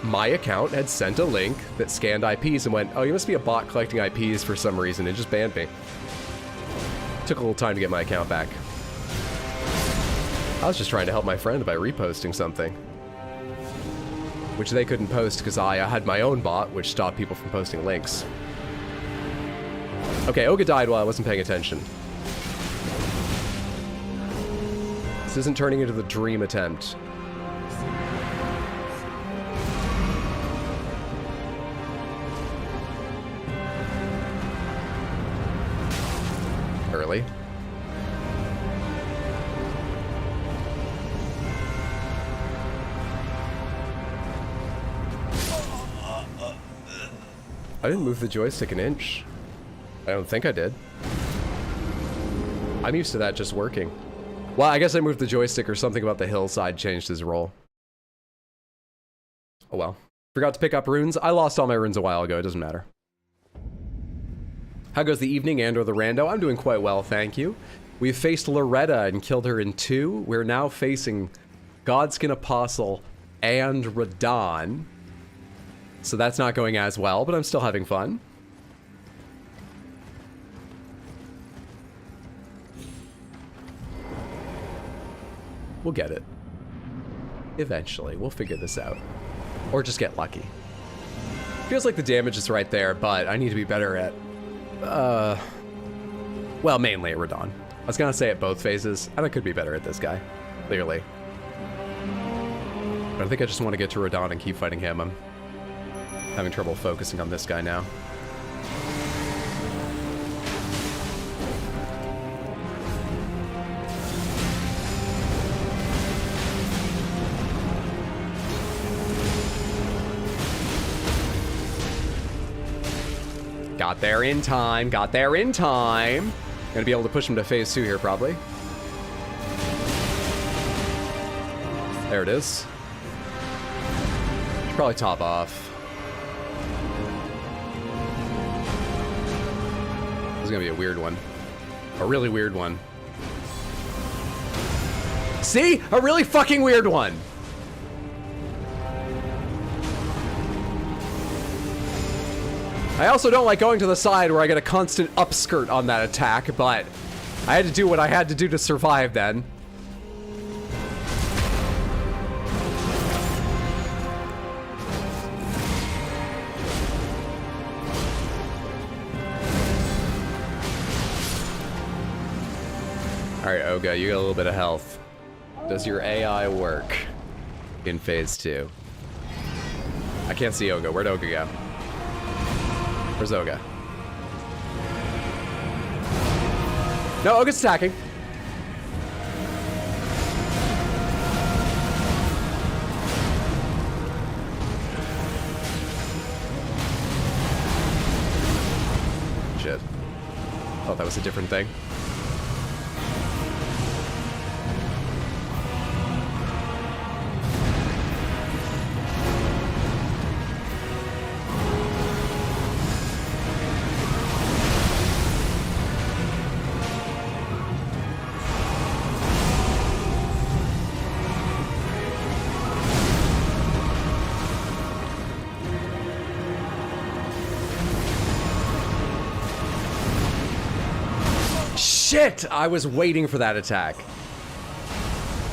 Speaker 1: my account had sent a link that scanned IPs and went, oh, you must be a bot collecting IPs for some reason, and just banned me. Took a little time to get my account back. I was just trying to help my friend by reposting something, which they couldn't post because I had my own bot, which stopped people from posting links. Okay, Oga died while I wasn't paying attention. This isn't turning into the dream attempt. Early. I didn't move the joystick an inch. I don't think I did. I'm used to that just working. Well, I guess I moved the joystick or something about the hillside changed his role. Oh well. Forgot to pick up runes. I lost all my runes a while ago. It doesn't matter. How goes the evening and or the rando? I'm doing quite well, thank you. We've faced Loretta and killed her in 2. We're now facing Godskin Apostle and Radahn. So that's not going as well, but I'm still having fun. We'll get it. Eventually, we'll figure this out. Or just get lucky. Feels like the damage is right there, but I need to be better at, well, mainly at Radahn. I was gonna say at both phases, and I could be better at this guy, clearly. But I think I just want to get to Radahn and keep fighting him. I'm having trouble focusing on this guy now. Got there in time, got there in time. Gonna be able to push him to phase 2 here, probably. There it is. Should probably top off. This is gonna be a weird one. A really weird one. See? A really fucking weird one! I also don't like going to the side where I get a constant upskirt on that attack, but I had to do what I had to do to survive then. Alright, Oga, you got a little bit of health. Does your AI work in phase 2? I can't see Oga. Where'd Oga go? Where's Oga? No, Oga's attacking. Shit. Thought that was a different thing. Shit! I was waiting for that attack.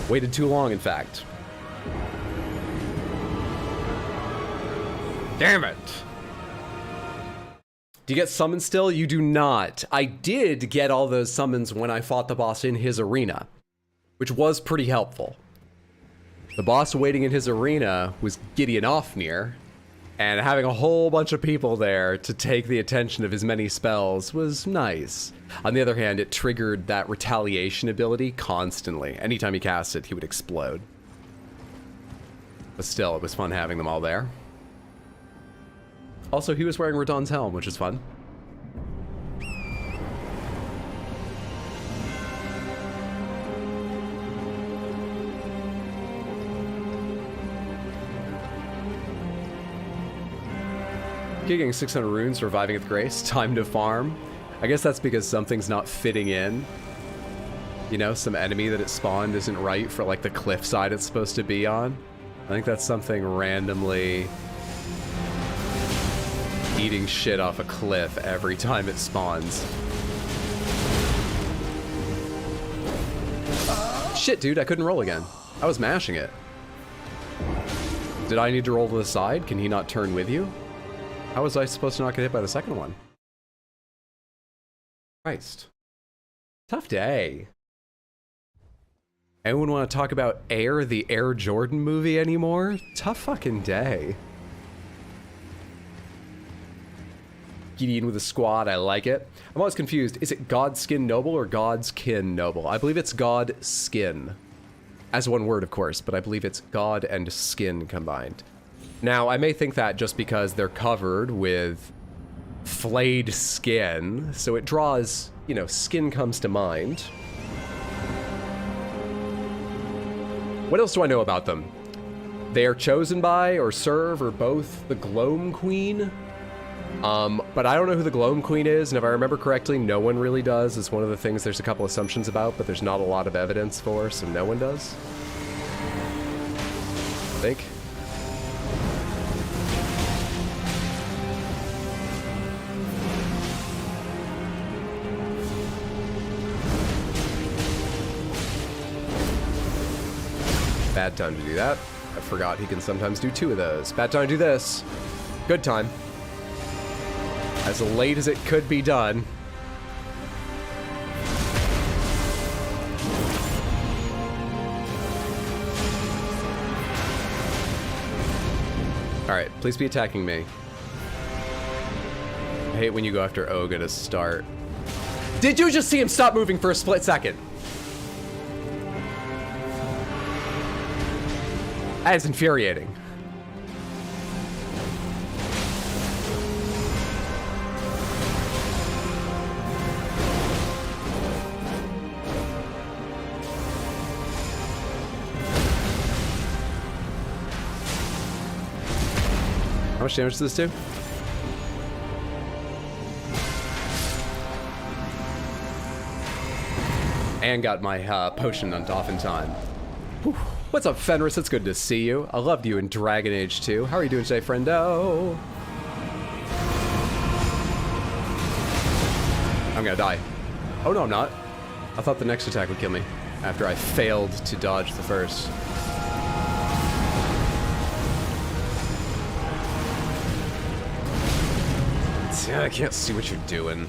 Speaker 1: Waited too long, in fact. Damn it! Do you get summons still? You do not. I did get all those summons when I fought the boss in his arena, which was pretty helpful. The boss waiting in his arena was Gideon Ofnir, and having a whole bunch of people there to take the attention of his many spells was nice. On the other hand, it triggered that retaliation ability constantly. Anytime he cast it, he would explode. But still, it was fun having them all there. Also, he was wearing Radahn's helm, which is fun. Getting 600 runes, reviving with grace, time to farm. I guess that's because something's not fitting in. You know, some enemy that it spawned isn't right for like the cliff side it's supposed to be on. I think that's something randomly eating shit off a cliff every time it spawns. Shit, dude, I couldn't roll again. I was mashing it. Did I need to roll to the side? Can he not turn with you? How was I supposed to not get hit by the second one? Christ. Tough day. Anyone want to talk about Air, the Air Jordan movie anymore? Tough fucking day. Gideon with a squad, I like it. I'm always confused. Is it Godskin Noble or Godskin Noble? I believe it's Godskin. As one word, of course, but I believe it's God and skin combined. Now, I may think that just because they're covered with flayed skin, so it draws, you know, skin comes to mind. What else do I know about them? They are chosen by, or serve, or both the Gloam Queen. But I don't know who the Gloam Queen is, and if I remember correctly, no one really does. It's one of the things there's a couple assumptions about, but there's not a lot of evidence for, so no one does. I think. Bad time to do that. I forgot he can sometimes do 2 of those. Bad time to do this. Good time. As late as it could be done. Alright, please be attacking me. I hate when you go after Oga to start. Did you just see him stop moving for a split second? That is infuriating. How much damage does this do? And got my potion off in time. Whew. What's up, Fenris? It's good to see you. I loved you in Dragon Age 2. How are you doing today, friendo? I'm gonna die. Oh no, I'm not. I thought the next attack would kill me after I failed to dodge the first. Yeah, I can't see what you're doing.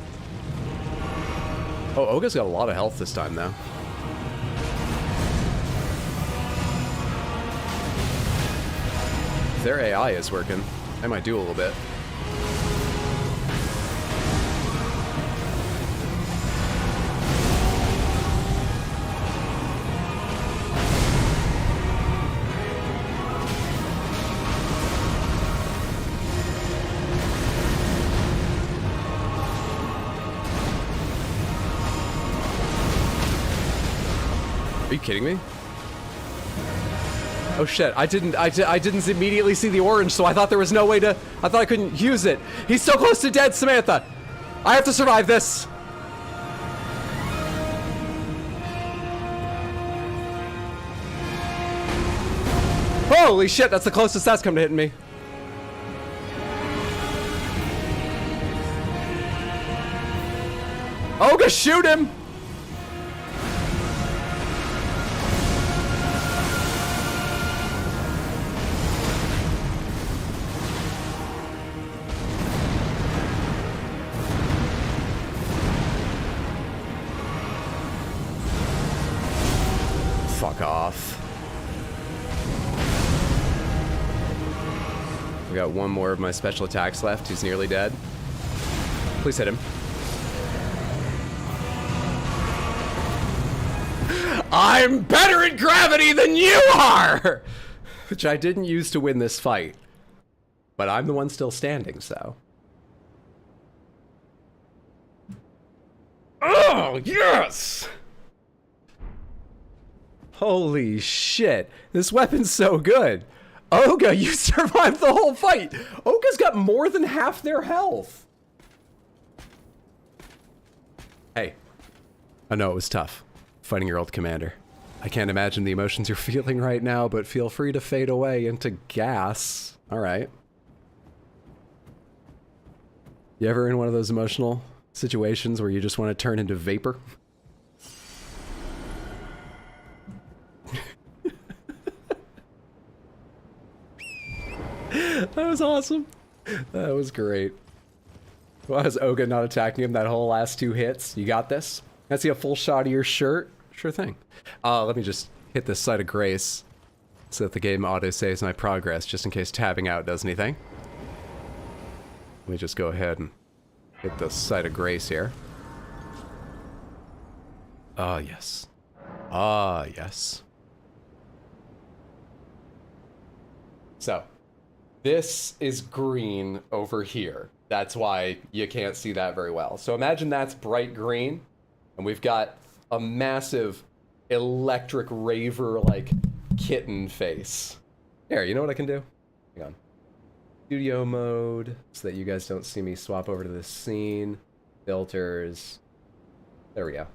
Speaker 1: Oh, Oga's got a lot of health this time, though. their AI is working, I might do a little bit. Are you kidding me? Oh shit, I didn't immediately see the orange, so I thought there was no way to, I thought I couldn't use it. He's so close to dead, Samantha. I have to survive this. Holy shit, that's the closest that's come to hitting me. Olga, shoot him! Fuck off. We got one more of my special attacks left. He's nearly dead. Please hit him. I'm better at gravity than you are! Which I didn't use to win this fight. But I'm the one still standing, so. Oh, yes! Holy shit. This weapon's so good. Olga, you survived the whole fight. Olga's got more than half their health. Hey, I know it was tough fighting your old commander. I can't imagine the emotions you're feeling right now, but feel free to fade away into gas. All right. You ever in one of those emotional situations where you just want to turn into vapor? That was awesome. That was great. Why is Olga not attacking him that whole last 2 hits? You got this? Can I see a full shot of your shirt? Sure thing. Let me just hit this site of grace so that the game auto-saves my progress just in case tabbing out does anything. Let me just go ahead and hit the site of grace here. Ah, yes. Ah, yes. So, this is green over here. That's why you can't see that very well. So imagine that's bright green, and we've got a massive electric raver like kitten face. Here, you know what I can do? Hang on. Studio mode, so that you guys don't see me swap over to this scene. Filters. There we go.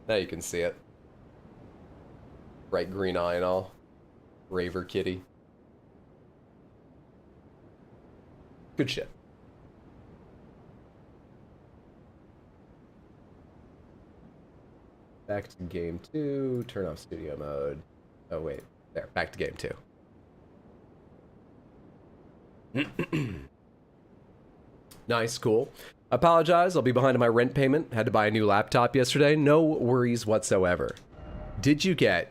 Speaker 1: Now you can see it. Bright green eye and all. Raver kitty. Good shit. Back to game 2, turn off studio mode. Oh wait, there, back to game 2. Nice, cool. Apologize, I'll be behind on my rent payment. Had to buy a new laptop yesterday. No worries whatsoever. Did you get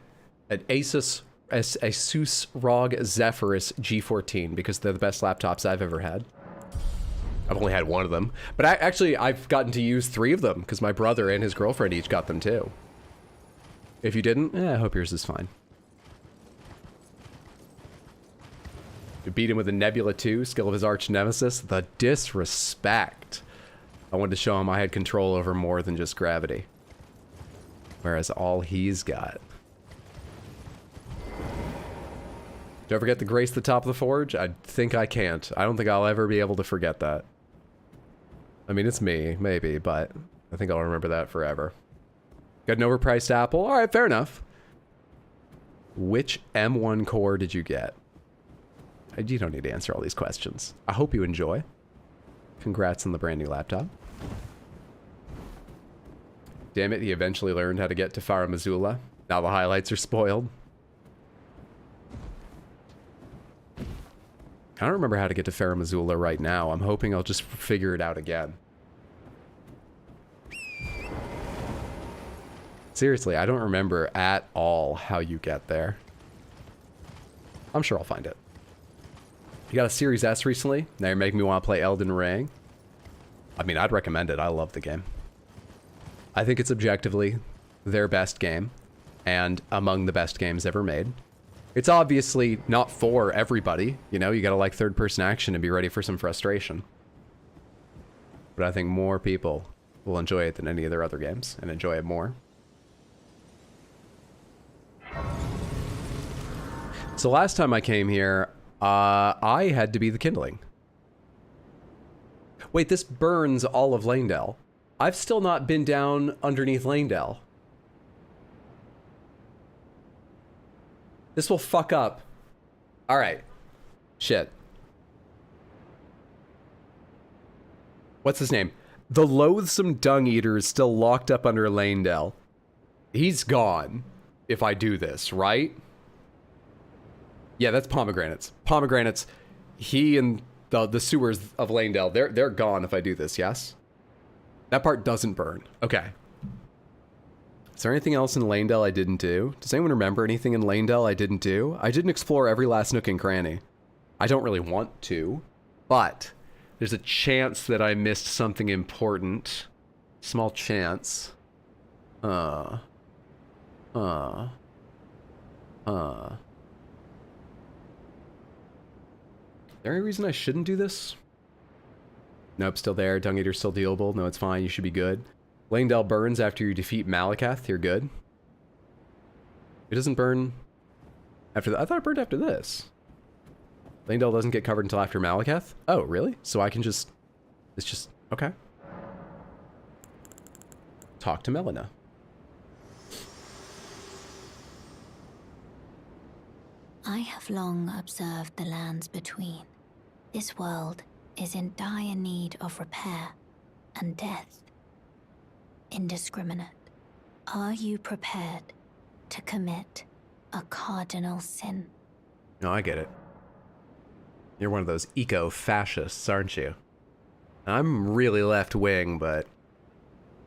Speaker 1: an Asus ROG Zephyrus G14? Because they're the best laptops I've ever had. I've only had one of them. But I've gotten to use 3 of them because my brother and his girlfriend each got them too. If you didn't, I hope yours is fine. You beat him with a Nebula 2, skill of his arch nemesis. The disrespect. I wanted to show him I had control over more than just gravity. Whereas all he's got. Don't forget to grace the top of the forge? I think I can't. I don't think I'll ever be able to forget that. I mean, it's me, maybe, but I think I'll remember that forever. Got an overpriced Apple? Alright, fair enough. Which M1 core did you get? You don't need to answer all these questions. I hope you enjoy. Congrats on the brand new laptop. Damn it, he eventually learned how to get to Farum Azula. Now the highlights are spoiled. I don't remember how to get to Farum Azula right now. I'm hoping I'll just figure it out again. Seriously, I don't remember at all how you get there. I'm sure I'll find it. You got a Series S recently? Now you're making me want to play Elden Ring. I mean, I'd recommend it. I love the game. I think it's objectively their best game and among the best games ever made. It's obviously not for everybody. You know, you gotta like third-person action and be ready for some frustration. But I think more people will enjoy it than any of their other games and enjoy it more. So last time I came here, I had to be the kindling. Wait, this burns all of Lanedale. I've still not been down underneath Lanedale. This will fuck up. All right. Shit. What's his name? The loathsome dung eater is still locked up under Lanedale. He's gone if I do this, right? Yeah, that's pomegranates. Pomegranates, he and the sewers of Lanedale, they're gone if I do this, yes? That part doesn't burn. Okay. Is there anything else in Lanedale I didn't do? Does anyone remember anything in Lanedale I didn't do? I didn't explore every last nook and cranny. I don't really want to, but there's a chance that I missed something important. Small chance. Is there any reason I shouldn't do this? Nope, still there. Dung Eater's still dealable. No, it's fine. You should be good. Lanedale burns after you defeat Malakath. You're good. It doesn't burn after that. I thought it burned after this. Lanedale doesn't get covered until after Malakath? Oh, really? So I can just... It's just... Okay. Talk to Melina.
Speaker 3: I have long observed the lands between. This world is in dire need of repair and death. Indiscriminate. Are you prepared to commit a cardinal sin?
Speaker 1: No, I get it. You're one of those eco-fascists, aren't you? I'm really left-wing, but...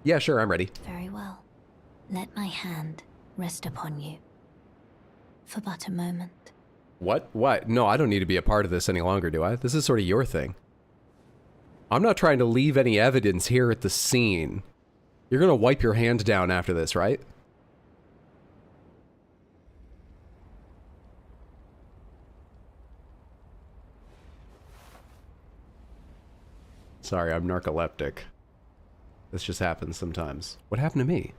Speaker 1: Yeah, sure, I'm ready.
Speaker 3: Very well. Let my hand rest upon you. For but a moment.
Speaker 1: What? What? No, I don't need to be a part of this any longer, do I? This is sort of your thing. I'm not trying to leave any evidence here at the scene. You're gonna wipe your hand down after this, right? Sorry, I'm narcoleptic. This just happens sometimes. What happened to me?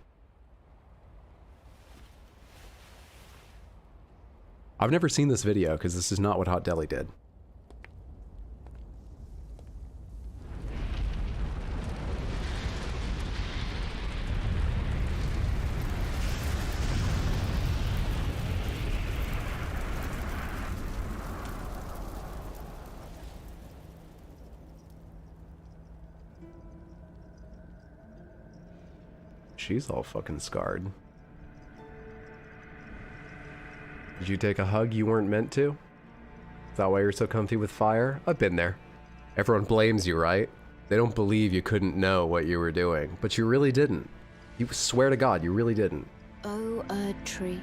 Speaker 1: I've never seen this video because this is not what Hot Deli did. She's all fucking scarred. Did you take a hug you weren't meant to? Is that why you're so comfy with fire? I've been there. Everyone blames you, right? They don't believe you couldn't know what you were doing, but you really didn't. You swear to God, you really didn't.
Speaker 3: O erdtree,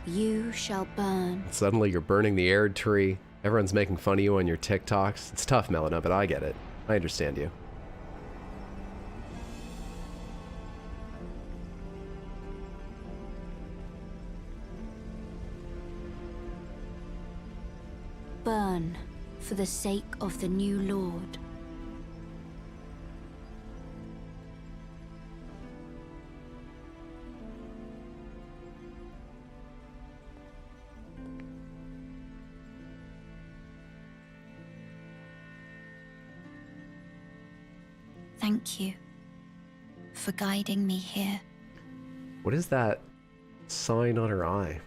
Speaker 3: you shall burn.
Speaker 1: Suddenly you're burning the erdtree. Everyone's making fun of you on your TikToks. It's tough, Melina, but I get it. I understand you.
Speaker 3: Burn for the sake of the new Lord. Thank you for guiding me here.
Speaker 1: What is that sign on her eye?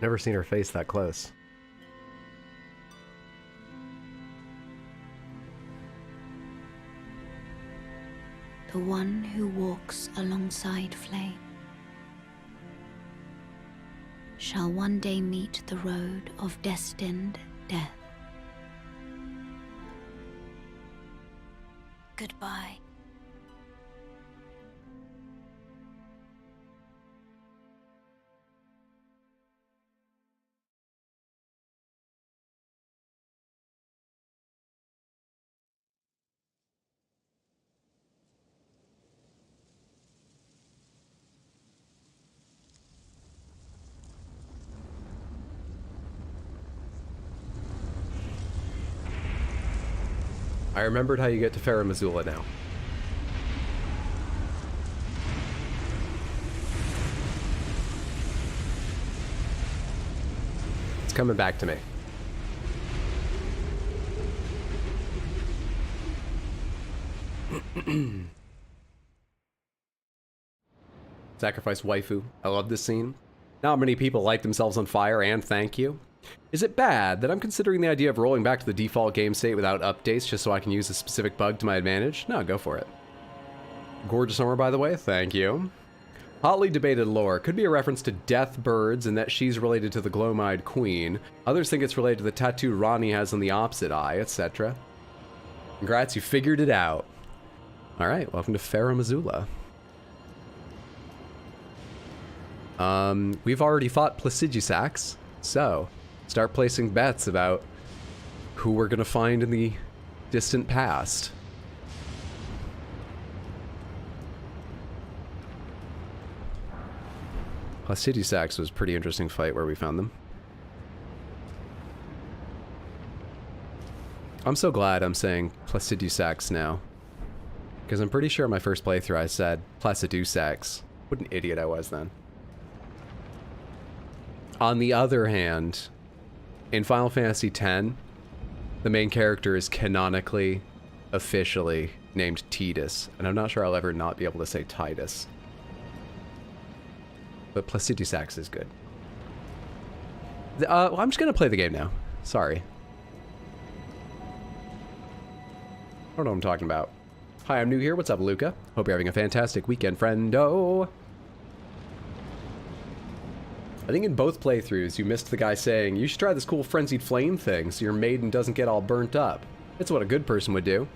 Speaker 1: Never seen her face that close.
Speaker 3: The one who walks alongside flame shall one day meet the road of destined death. Goodbye.
Speaker 1: I remembered how you get to Farum Azula now. It's coming back to me. Sacrifice waifu. I love this scene. Not many people light themselves on fire, and thank you. Is it bad that I'm considering the idea of rolling back to the default game state without updates just so I can use a specific bug to my advantage? No, go for it. Gorgeous armor, by the way. Thank you. Hotly debated lore. Could be a reference to death birds and that she's related to the gloam-eyed queen. Others think it's related to the tattoo Ronnie has on the opposite eye, etc. Congrats, you figured it out. Alright, welcome to Farum Azula. We've already fought Placidusax, so start placing bets about who we're gonna find in the distant past. Placidusax was a pretty interesting fight where we found them. I'm so glad I'm saying Placidusax now, because I'm pretty sure my first playthrough I said Placidusax. What an idiot I was then. On the other hand, in Final Fantasy X, the main character is canonically, officially named Tidus, and I'm not sure I'll ever not be able to say Tidus. But Placidusax is good. Well, I'm just gonna play the game now. Sorry. I don't know what I'm talking about. Hi, I'm new here. What's up, Luca? Hope you're having a fantastic weekend, friendo. I think in both playthroughs, you missed the guy saying, you should try this cool frenzied flame thing so your maiden doesn't get all burnt up. It's what a good person would do.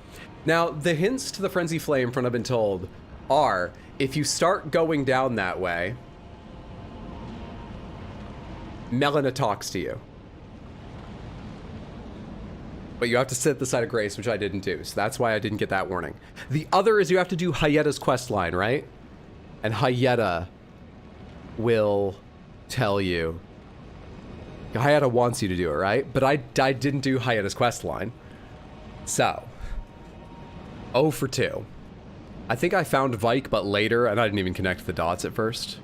Speaker 1: Now, the hints to the frenzy flame, from what I've been told, are if you start going down that way, Melina talks to you. But you have to sit at the side of grace, which I didn't do, so that's why I didn't get that warning. The other is you have to do Hayeda's quest line, right? And Hayeda will tell you. Hayeda wants you to do it, right? But I didn't do Hayeda's quest line. So, 0 for 2. I think I found Vike, but later, and I didn't even connect the dots at first.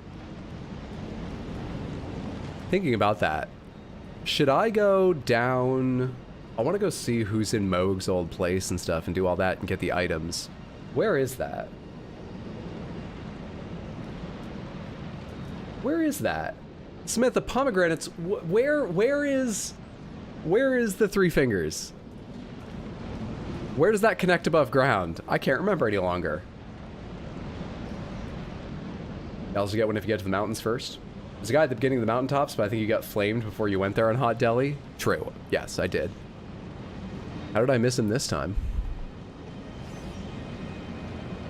Speaker 1: Thinking about that, should I go down? I want to go see who's in Moog's old place and stuff and do all that and get the items. Where is that? Where is that? Smith, the pomegranates, where is the three fingers? Where does that connect above ground? I can't remember any longer. You also get one if you get to the mountains first. There's a guy at the beginning of the Mountaintops, but I think you got flamed before you went there on Hot Deli. True. Yes, I did. How did I miss him this time?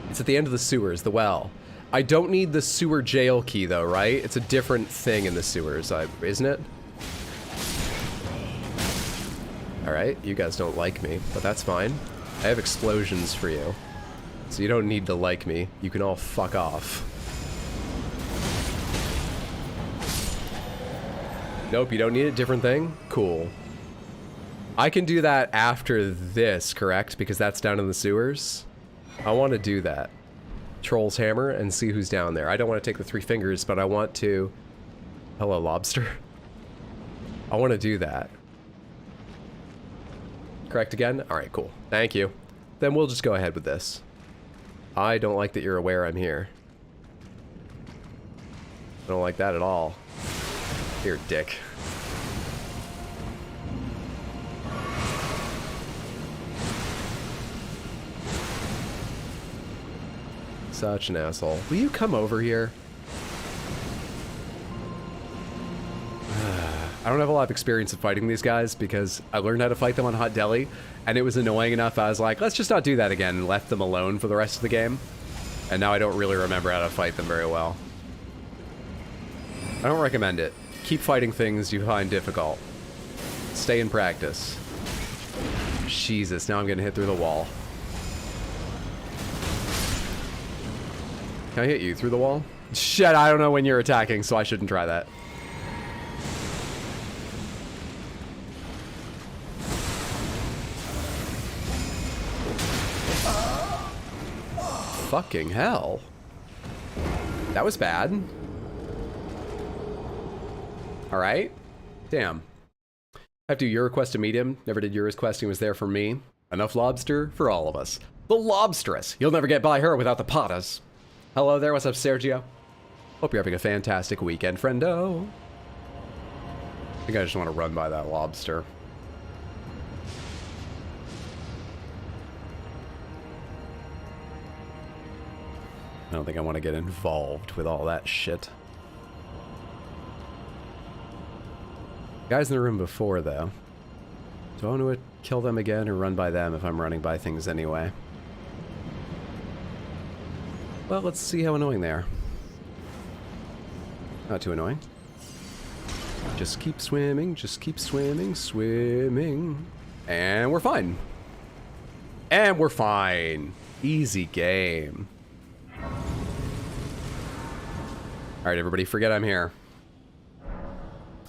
Speaker 1: It's at the end of the sewers, the well. I don't need the sewer jail key though, right? It's a different thing in the sewers, isn't it? Alright, you guys don't like me, but that's fine. I have explosions for you. So you don't need to like me. You can all fuck off. Nope, you don't need a different thing? Cool. I can do that after this, correct? Because that's down in the sewers? I want to do that. Troll's hammer and see who's down there. I don't want to take the three fingers, but I want to... Hello, lobster. I want to do that. Correct again? Alright, cool. Thank you. Then we'll just go ahead with this. I don't like that you're aware I'm here. I don't like that at all. Here, dick. Such an asshole. Will you come over here? I don't have a lot of experience of fighting these guys because I learned how to fight them on Hot Deli, and it was annoying enough I was like, let's just not do that again, and left them alone for the rest of the game. And now I don't really remember how to fight them very well. I don't recommend it. Keep fighting things you find difficult. Stay in practice. Jesus, now I'm getting hit through the wall. Can I hit you through the wall? Shit, I don't know when you're attacking, so I shouldn't try that. fucking hell. That was bad. Alright. Damn. I have to do your request to meet him. Never did your request, he was there for me. Enough lobster for all of us. The lobstress. You'll never get by her without the pottas. Hello there, what's up, Sergio? Hope you're having a fantastic weekend, friendo. I think I just want to run by that lobster. I don't think I want to get involved with all that shit. Guys in the room before, though. Do I want to kill them again or run by them if I'm running by things anyway? Well, let's see how annoying they are. Not too annoying. Just keep swimming, swimming. And we're fine. And we're fine. Easy game. Alright, everybody, forget I'm here.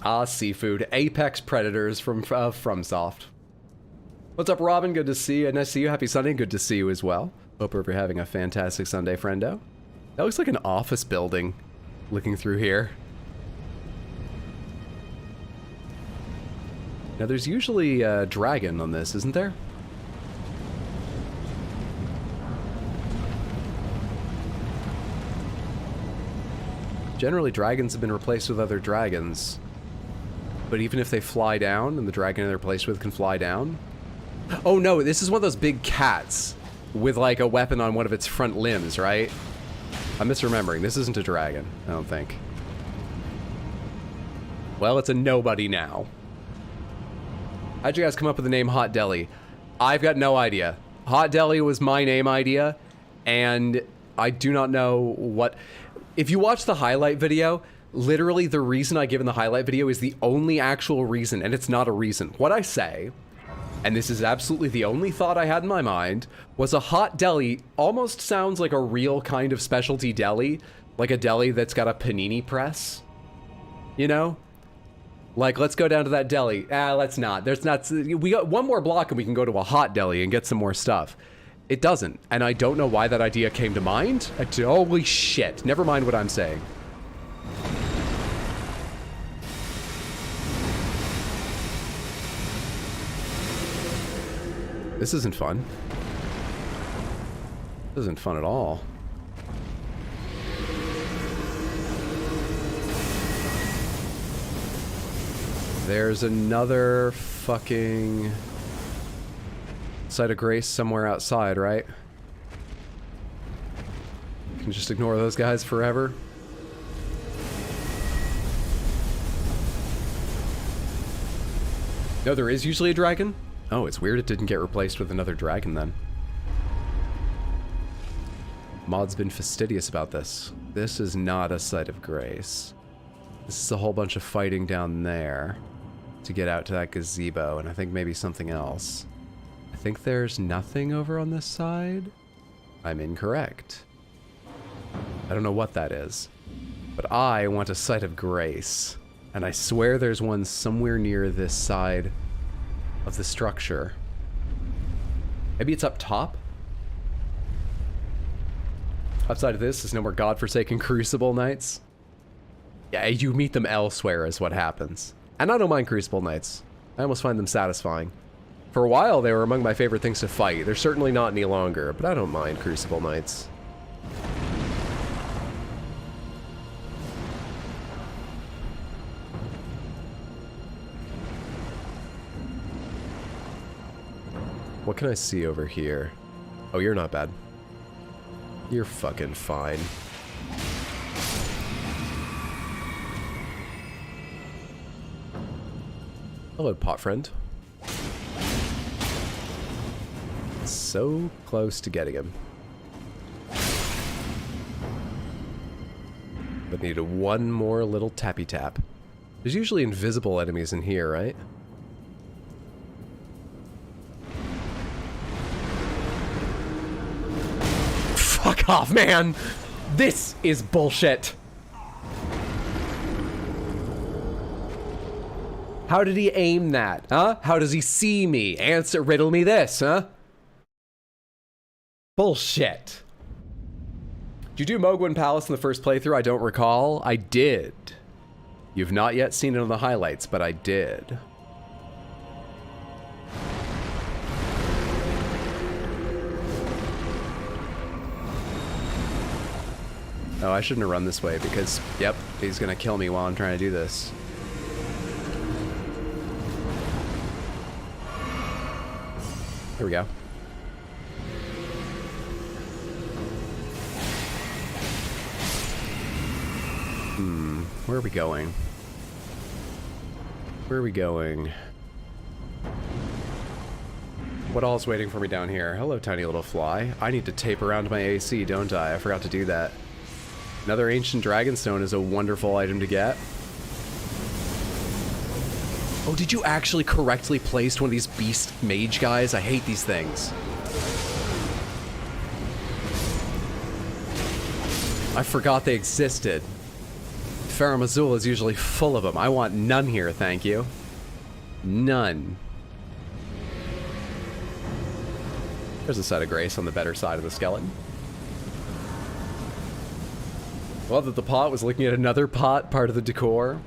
Speaker 1: Ah, seafood. Apex Predators from FromSoft. What's up, Robin? Good to see you. Nice to see you. Happy Sunday. Good to see you as well. Hope you're having a fantastic Sunday, friendo. That looks like an office building, looking through here. Now, there's usually a dragon on this, isn't there? Generally, dragons have been replaced with other dragons. But even if they fly down, and the dragon they're replaced with can fly down... Oh no, this is one of those big cats with like a weapon on one of its front limbs, right? I'm misremembering. This isn't a dragon, I don't think. Well, it's a nobody now. How'd you guys come up with the name Hot Deli? I've got no idea. Hot Deli was my name idea, and I do not know what... If you watch the highlight video, literally the reason I give in the highlight video is the only actual reason, and it's not a reason. What I say, and this is absolutely the only thought I had in my mind, was a hot deli almost sounds like a real kind of specialty deli, like a deli that's got a panini press, you know? Like, let's go down to that deli. Let's not. There's not... We got one more block and we can go to a hot deli and get some more stuff. It doesn't, and I don't know why that idea came to mind. Holy shit. Never mind what I'm saying. This isn't fun. This isn't fun at all. There's another fucking site of grace somewhere outside, right? You can just ignore those guys forever. No, there is usually a dragon? Oh, it's weird it didn't get replaced with another dragon then. Mod's been fastidious about this. This is not a site of grace. This is a whole bunch of fighting down there to get out to that gazebo, and I think maybe something else. I think there's nothing over on this side. I'm incorrect. I don't know what that is, but I want a site of grace, and I swear there's one somewhere near this side of the structure. Maybe it's up top? Upside of this is no more godforsaken Crucible Knights. Yeah, you meet them elsewhere is what happens. And I don't mind Crucible Knights. I almost find them satisfying. For a while, they were among my favorite things to fight. They're certainly not any longer, but I don't mind Crucible Knights. What can I see over here? Oh, you're not bad. You're fucking fine. Hello, pot friend. So close to getting him. But need one more little tappy tap. There's usually invisible enemies in here, right? Fuck off, man! This is bullshit! How did he aim that, huh? How does he see me? Answer, riddle me this, huh? Bullshit. Did you do Mogwin Palace in the first playthrough? I don't recall. I did. You've not yet seen it on the highlights, but I did. Oh, I shouldn't have run this way because, yep, he's gonna kill me while I'm trying to do this. Here we go. Where are we going? Where are we going? What all's waiting for me down here? Hello, tiny little fly. I need to tape around my AC, don't I? I forgot to do that. Another ancient dragonstone is a wonderful item to get. Oh, did you actually correctly place one of these beast mage guys? I hate these things. I forgot they existed. Farum Azula is usually full of them. I want none here, thank you. None. There's a site of grace on the better side of the skeleton. Love that the pot was looking at another pot, part of the decor.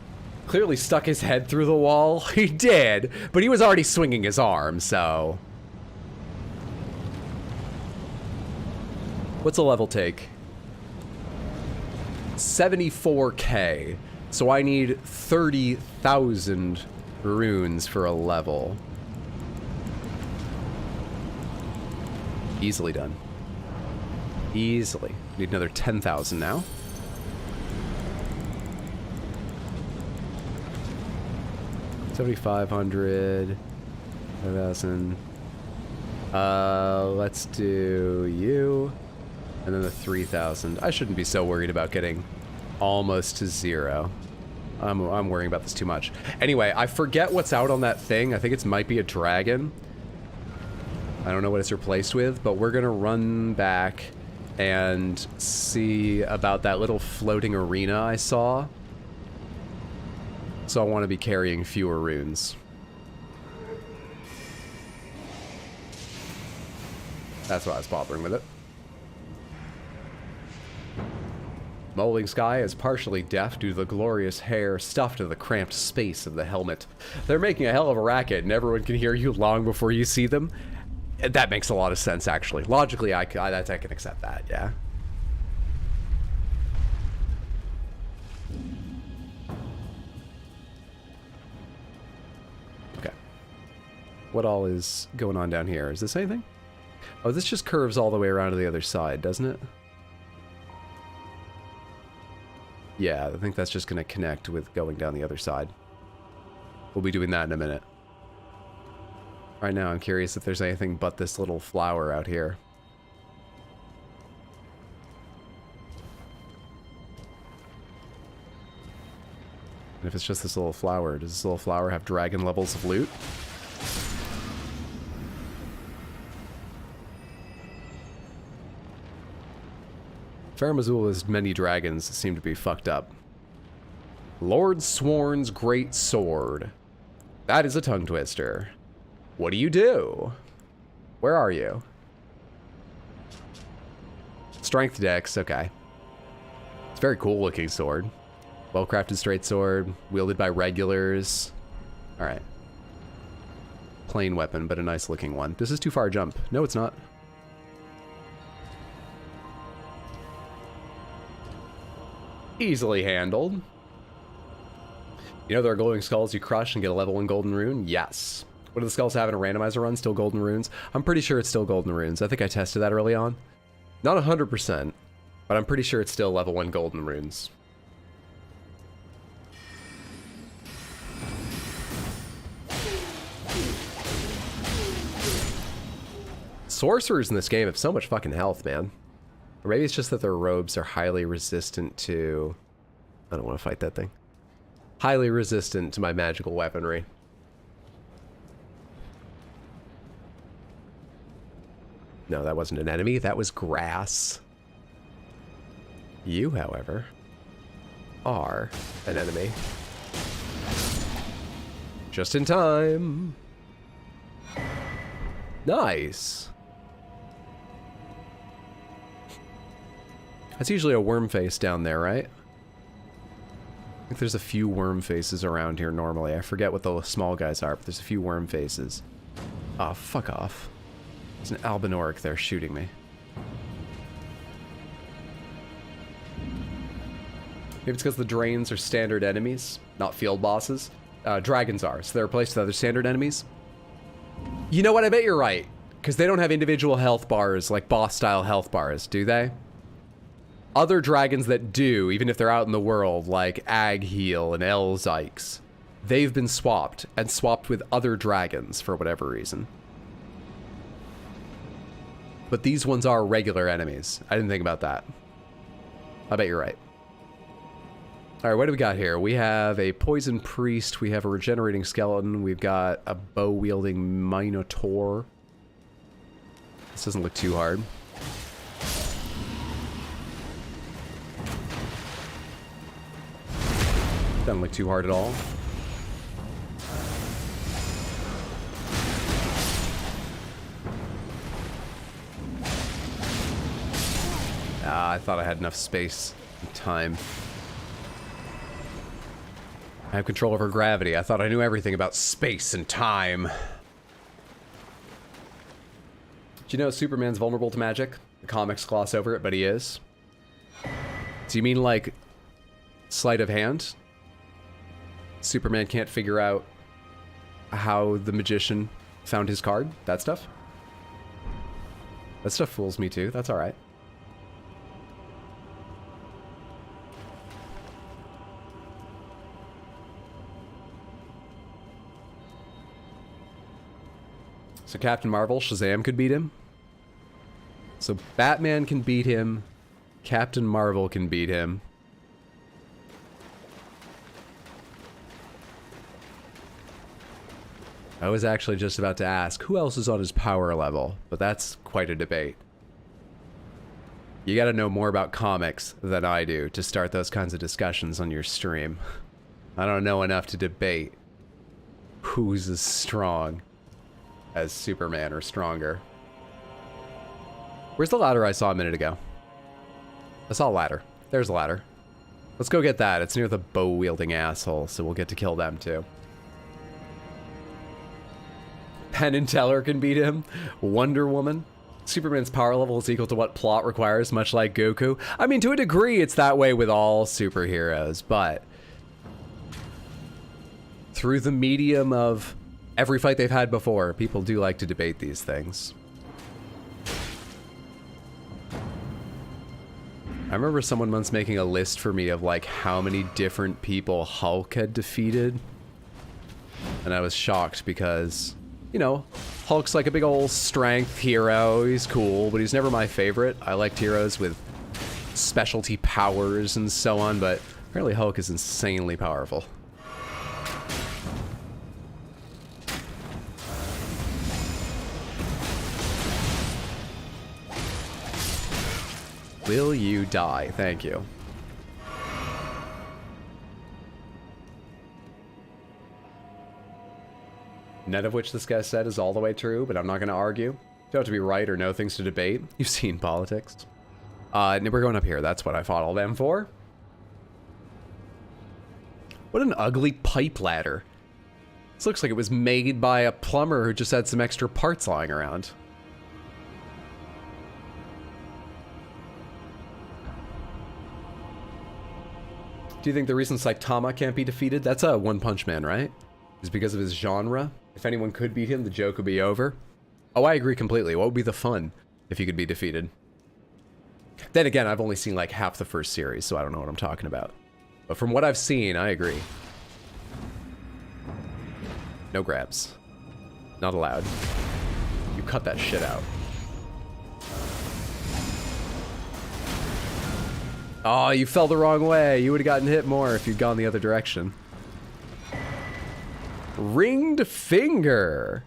Speaker 1: Clearly stuck his head through the wall. He did, but he was already swinging his arm, so... What's a level take? 74k. So I need 30,000 runes for a level. Easily done. Easily. Need another 10,000 now. 7,500. 5,000. Let's do you. And then the 3,000. I shouldn't be so worried about getting almost to 0. I'm worrying about this too much. Anyway, I forget what's out on that thing. I think it might be a dragon. I don't know what it's replaced with, but we're gonna run back and see about that little floating arena I saw. So I want to be carrying fewer runes. That's why I was bothering with it. Molding Sky is partially deaf due to the glorious hair stuffed into the cramped space of the helmet. They're making a hell of a racket and everyone can hear you long before you see them. That makes a lot of sense, actually. Logically, I can accept that, yeah. Okay. What all is going on down here? Is this anything? Oh, this just curves all the way around to the other side, doesn't it? Yeah, I think that's just going to connect with going down the other side. We'll be doing that in a minute. Right now, I'm curious if there's anything but this little flower out here. And if it's just this little flower, does this little flower have dragon levels of loot? Farum Azula's many dragons seem to be fucked up. Lord Sworn's Great Sword. That is a tongue twister. What do you do? Where are you? Strength Dex, okay. It's a very cool looking sword. Well-crafted straight sword, wielded by regulars. Alright. Plain weapon, but a nice looking one. This is too far a jump. No, it's not. Easily handled. You know there are glowing skulls you crush and get a level 1 golden rune? Yes. What do the skulls have in a randomizer run? Still golden runes? I'm pretty sure it's still golden runes. I think I tested that early on. Not 100%, but I'm pretty sure it's still level 1 golden runes. Sorcerers in this game have so much fucking health, man. Or maybe it's just that their robes are highly resistant to... I don't want to fight that thing. Highly resistant to my magical weaponry. No, that wasn't an enemy. That was grass. You, however, are an enemy. Just in time. Nice. That's usually a worm face down there, right? I think there's a few worm faces around here normally. I forget what the small guys are, but there's a few worm faces. Oh, fuck off. There's an Albinoric there shooting me. Maybe it's because the drains are standard enemies, not field bosses. Dragons are, so they're replaced with other standard enemies. You know what? I bet you're right. Because they don't have individual health bars, like boss-style health bars, do they? Other dragons that do, even if they're out in the world, like Agheel and Elzykes, they've been swapped, and swapped with other dragons for whatever reason. But these ones are regular enemies. I didn't think about that. I bet you're right. Alright, what do we got here? We have a poison priest, we have a regenerating skeleton, we've got a bow-wielding minotaur. This doesn't look too hard. Doesn't look too hard at all. Ah, I thought I had enough space and time. I have control over gravity. I thought I knew everything about space and time. Do you know Superman's vulnerable to magic? The comics gloss over it, but he is. Do you mean like sleight of hand? Superman can't figure out how the magician found his card? That stuff? That stuff fools me too. That's alright. So Captain Marvel, Shazam could beat him. So Batman can beat him. Captain Marvel can beat him. I was actually just about to ask, who else is on his power level? But that's quite a debate. You gotta know more about comics than I do to start those kinds of discussions on your stream. I don't know enough to debate who's as strong as Superman or stronger. Where's the ladder I saw a minute ago? I saw a ladder. There's a ladder. Let's go get that. It's near the bow-wielding asshole, so we'll get to kill them too. Penn and Teller can beat him. Wonder Woman. Superman's power level is equal to what plot requires, much like Goku. I mean, to a degree, it's that way with all superheroes, but through the medium of every fight they've had before, people do like to debate these things. I remember someone once making a list for me of like how many different people Hulk had defeated. And I was shocked because, you know, Hulk's like a big old strength hero. He's cool, but he's never my favorite. I liked heroes with specialty powers and so on, but apparently Hulk is insanely powerful. Will you die? Thank you. None of which this guy said is all the way true, but I'm not going to argue. You don't have to be right or know things to debate. You've seen politics. We're going up here. That's what I fought all them for. What an ugly pipe ladder. This looks like it was made by a plumber who just had some extra parts lying around. Do you think the reason Saitama can't be defeated? That's a One Punch Man, right? Is because of his genre? If anyone could beat him, the joke would be over. Oh, I agree completely. What would be the fun if you could be defeated? Then again, I've only seen like half the first series, so I don't know what I'm talking about. But from what I've seen, I agree. No grabs. Not allowed. You cut that shit out. Oh, you fell the wrong way. You would have gotten hit more if you'd gone the other direction. Ringed finger.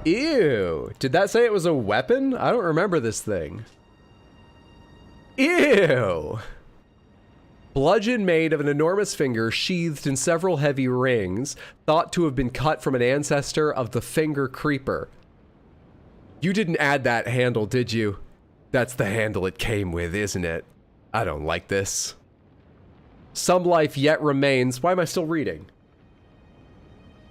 Speaker 1: Ew. Did that say it was a weapon? I don't remember this thing. Ew. Bludgeon made of an enormous finger sheathed in several heavy rings, thought to have been cut from an ancestor of the finger creeper. You didn't add that handle, did you? That's the handle it came with, isn't it? I don't like this. Some life yet remains. Why am I still reading?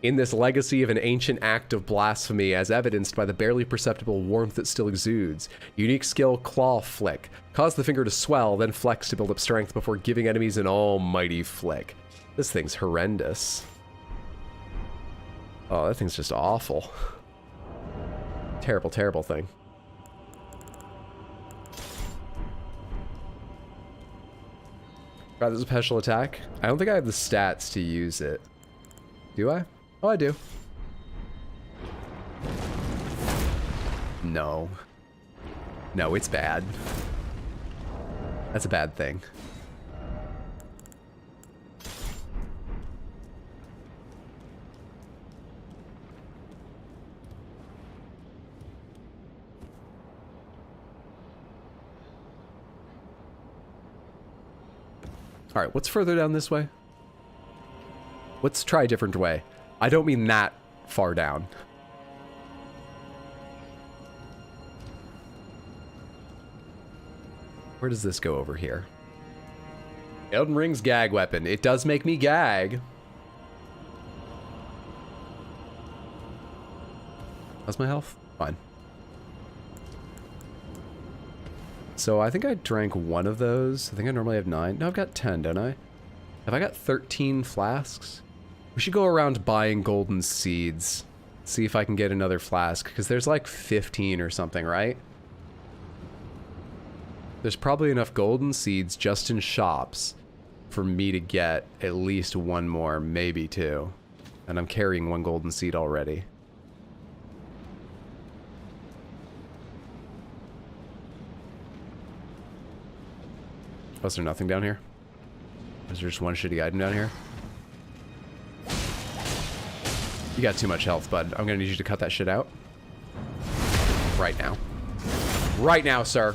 Speaker 1: In this legacy of an ancient act of blasphemy, as evidenced by the barely perceptible warmth that still exudes. Unique skill, claw flick. Cause the finger to swell, then flex to build up strength before giving enemies an almighty flick. This thing's horrendous. Oh, that thing's just awful. Terrible, terrible thing. Right, there's a special attack. I don't think I have the stats to use it. Do I? Oh, I do. No. No, it's bad. That's a bad thing. All right, what's further down this way? Let's try a different way. I don't mean that far down. Where does this go over here? Elden Ring's gag weapon. It does make me gag. How's my health? Fine. So I think I drank one of those. I think I normally have 9. No, I've got 10, don't I? Have I got 13 flasks? We should go around buying golden seeds. See if I can get another flask, because there's like 15 or something, right? There's probably enough golden seeds just in shops for me to get at least one more, maybe 2. And I'm carrying 1 golden seed already. Oh, is there nothing down here? Is there just one shitty item down here? You got too much health, bud. I'm gonna need you to cut that shit out. Right now. Right now, sir.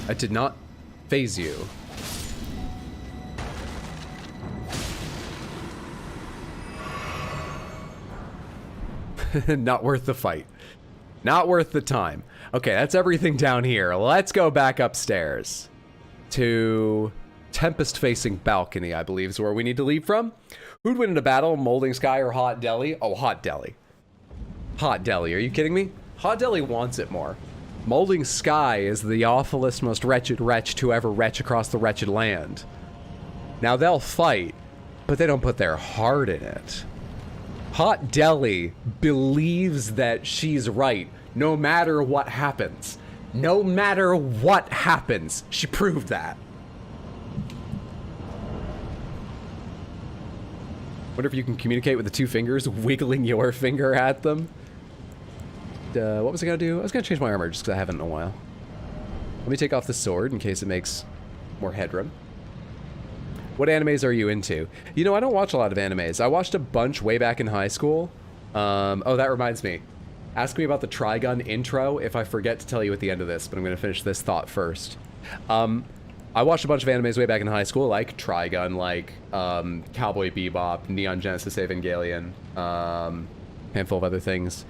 Speaker 1: I did not phase you. Not worth the fight. Not worth the time. Okay, that's everything down here. Let's go back upstairs to Tempest-facing balcony, I believe is where we need to leave from. Who'd win in a battle, Molding Sky or Hot Deli? Oh, Hot Deli. Hot Deli, are you kidding me? Hot Deli wants it more. Molding Sky is the awfulest, most wretched wretch to ever retch across the wretched land. Now, they'll fight, but they don't put their heart in it. Hot Deli believes that she's right, no matter what happens. No matter what happens. She proved that. Wonder if you can communicate with the 2 fingers, wiggling your finger at them. What was I gonna do? I was gonna change my armor just because I haven't in a while. Let me take off the sword in case it makes more headroom. What animes are you into? You know, I don't watch a lot of animes. I watched a bunch way back in high school. Oh, that reminds me. Ask me about the Trigun intro if I forget to tell you at the end of this, but I'm going to finish this thought first. I watched a bunch of animes way back in high school, like Trigun, like Cowboy Bebop, Neon Genesis Evangelion, handful of other things.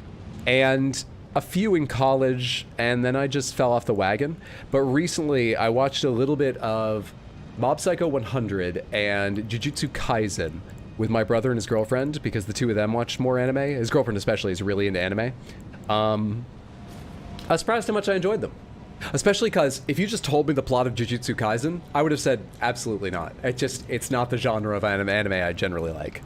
Speaker 1: And a few in college, and then I just fell off the wagon. But recently, I watched a little bit of Mob Psycho 100 and Jujutsu Kaisen with my brother and his girlfriend, because the 2 of them watched more anime. His girlfriend especially is really into anime. I was surprised how much I enjoyed them. Especially because if you just told me the plot of Jujutsu Kaisen, I would have said absolutely not. It's not the genre of anime I generally like.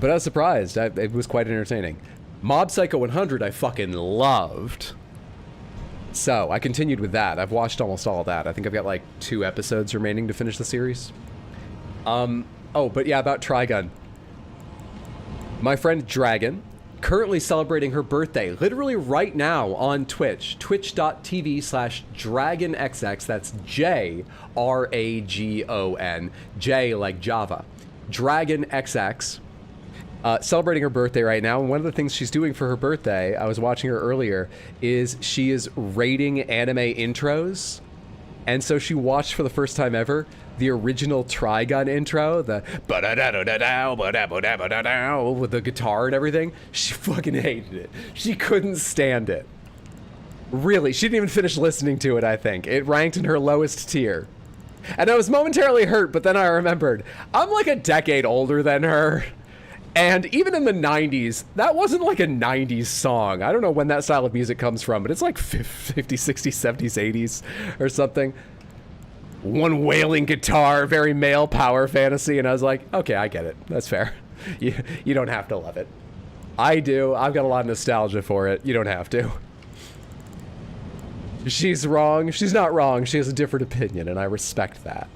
Speaker 1: But I was surprised. It was quite entertaining. Mob Psycho 100 I fucking loved. So I continued with that. I've watched almost all of that. I think I've got like 2 episodes remaining to finish the series. Oh, but yeah, about Trigun. My friend Dragon, currently celebrating her birthday, literally right now on Twitch, twitch.tv/DragonXX, that's J-R-A-G-O-N, J like Java, DragonXX, celebrating her birthday right now, and one of the things she's doing for her birthday, I was watching her earlier, is she is rating anime intros, and so she watched for the first time ever the original Trigun intro, the with the guitar and everything, she fucking hated it. She couldn't stand it. Really, she didn't even finish listening to it, I think. It ranked in her lowest tier. And I was momentarily hurt, but then I remembered, I'm like a decade older than her. And even in the 90s, that wasn't like a 90s song. I don't know when that style of music comes from, but it's like 50s, 60s, 70s, 80s or something. One wailing guitar, very male power fantasy, and I was like, okay, I get it. That's fair. You don't have to love it. I do. I've got a lot of nostalgia for it. You don't have to. She's wrong. She's not wrong. She has a different opinion, and I respect that.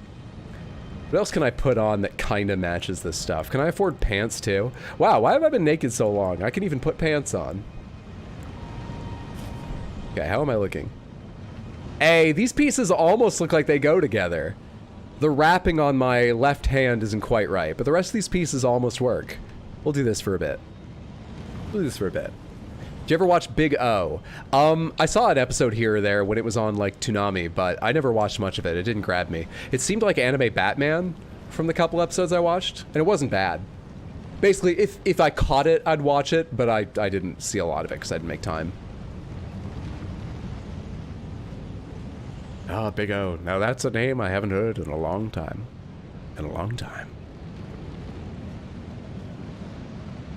Speaker 1: What else can I put on that kind of matches this stuff? Can I afford pants too? Wow, why have I been naked so long? I can even put pants on. Okay, how am I looking? Hey, these pieces almost look like they go together. The wrapping on my left hand isn't quite right, but the rest of these pieces almost work. We'll do this for a bit. We'll do this for a bit. Did you ever watch Big O? I saw an episode here or there when it was on, like, Toonami, but I never watched much of it. It didn't grab me. It seemed like anime Batman from the couple episodes I watched, and it wasn't bad. Basically, if I caught it, I'd watch it, but I didn't see a lot of it because I didn't make time. Ah, Big O. Now that's a name I haven't heard in a long time. In a long time.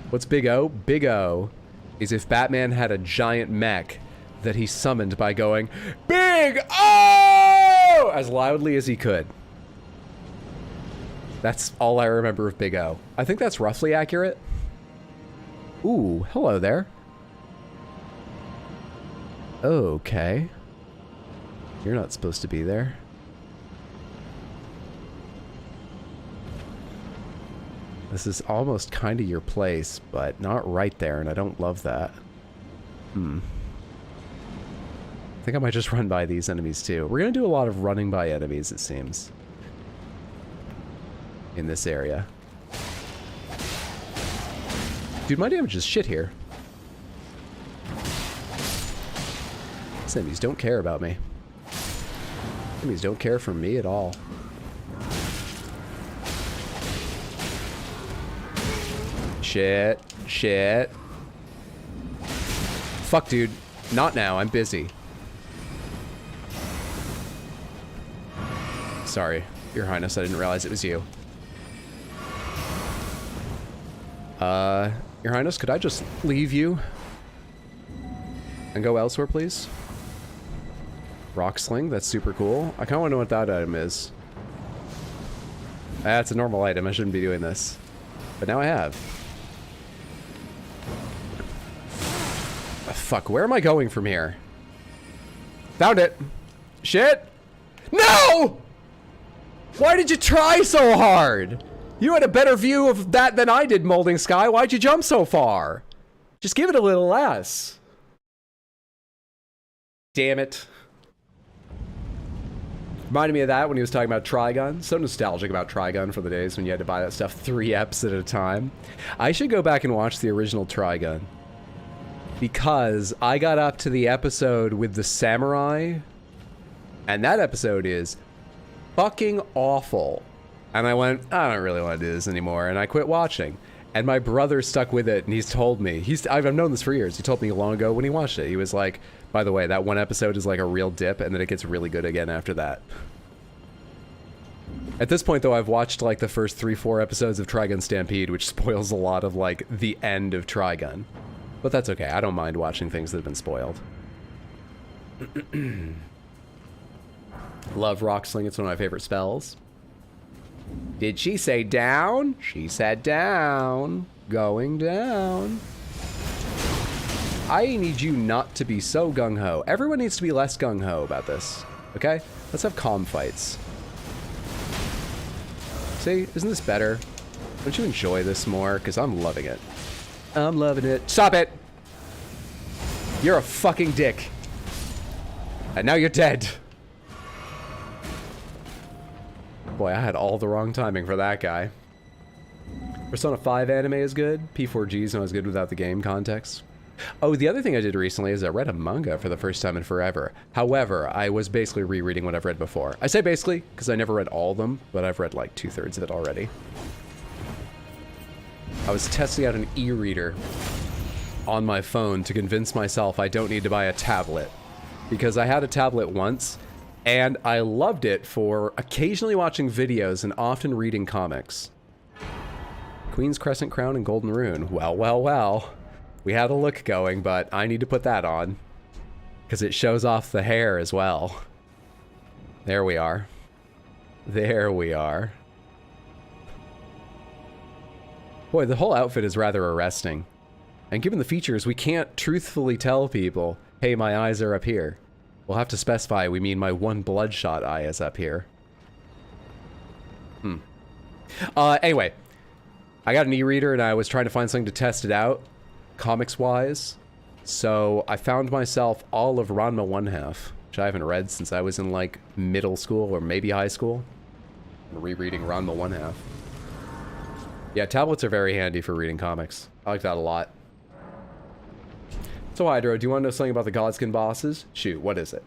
Speaker 1: What's Big O? Big O is if Batman had a giant mech that he summoned by going, Big O! As loudly as he could. That's all I remember of Big O. I think that's roughly accurate. Ooh, hello there. Okay. You're not supposed to be there. This is almost kind of your place, but not right there, and I don't love that. I think I might just run by these enemies too. We're gonna do a lot of running by enemies, it seems. In this area. Dude, my damage is shit here. These enemies don't care about me. Enemies don't care for me at all. Shit. Shit. Fuck, dude. Not now. I'm busy. Sorry, Your Highness. I didn't realize it was you. Your Highness, could I just leave you? And go elsewhere, please? Rock Sling? That's super cool. I kind of want to know what that item is. That's a normal item. I shouldn't be doing this. But now I have. Fuck, where am I going from here? Found it. Shit. No! Why did you try so hard? You had a better view of that than I did, Molding Sky. Why'd you jump so far? Just give it a little less. Damn it. Reminded me of that when he was talking about Trigun. So nostalgic about Trigun for the days when you had to buy that stuff 3 eps at a time. I should go back and watch the original Trigun. Because I got up to the episode with the samurai, and that episode is fucking awful. And I went, I don't really want to do this anymore, and I quit watching. And my brother stuck with it, and he's told me, I've known this for years, he told me long ago when he watched it, he was like, by the way, that one episode is like a real dip, and then it gets really good again after that. At this point, though, I've watched like the first 3-4 episodes of Trigun Stampede, which spoils a lot of like the end of Trigun. But that's okay. I don't mind watching things that have been spoiled. Love Rock Sling. It's one of my favorite spells. Did she say down? She said down. Going down. I need you not to be so gung-ho. Everyone needs to be less gung-ho about this. Okay? Let's have calm fights. See? Isn't this better? Don't you enjoy this more? Because I'm loving it. I'm loving it. Stop it! You're a fucking dick. And now you're dead. Boy, I had all the wrong timing for that guy. Persona 5 anime is good. P4G is not as good without the game context. Oh, the other thing I did recently is I read a manga for the first time in forever. However, I was basically rereading what I've read before. I say basically because I never read all of them, but I've read like 2/3 of it already. I was testing out an e-reader on my phone to convince myself I don't need to buy a tablet. Because I had a tablet once, and I loved it for occasionally watching videos and often reading comics. Queen's Crescent Crown and Golden Rune. Well, well, well. We had a look going, but I need to put that on. Because it shows off the hair as well. There we are. There we are. Boy, the whole outfit is rather arresting. And given the features, we can't truthfully tell people, hey, my eyes are up here. We'll have to specify we mean my one bloodshot eye is up here. Anyway. I got an e-reader and I was trying to find something to test it out, comics-wise. So I found myself all of Ranma 1/2, which I haven't read since I was in like middle school or maybe high school. I'm rereading Ranma 1/2. Yeah, tablets are very handy for reading comics. I like that a lot. So Hydro, do you want to know something about the Godskin bosses? Shoot, what is it?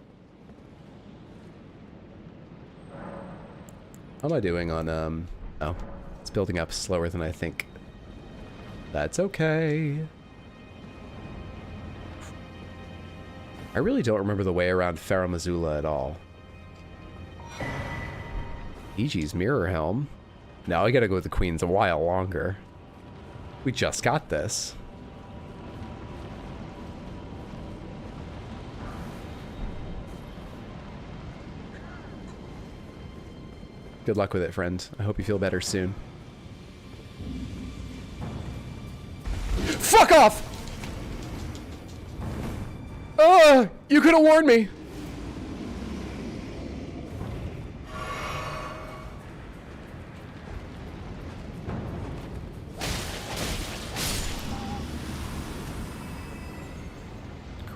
Speaker 1: How am I doing on, oh. It's building up slower than I think. That's okay. I really don't remember the way around Farum Azula at all. EG's Mirror Helm. Now I gotta go with the Queens a while longer. We just got this. Good luck with it, friend. I hope you feel better soon. Fuck off! You could have warned me.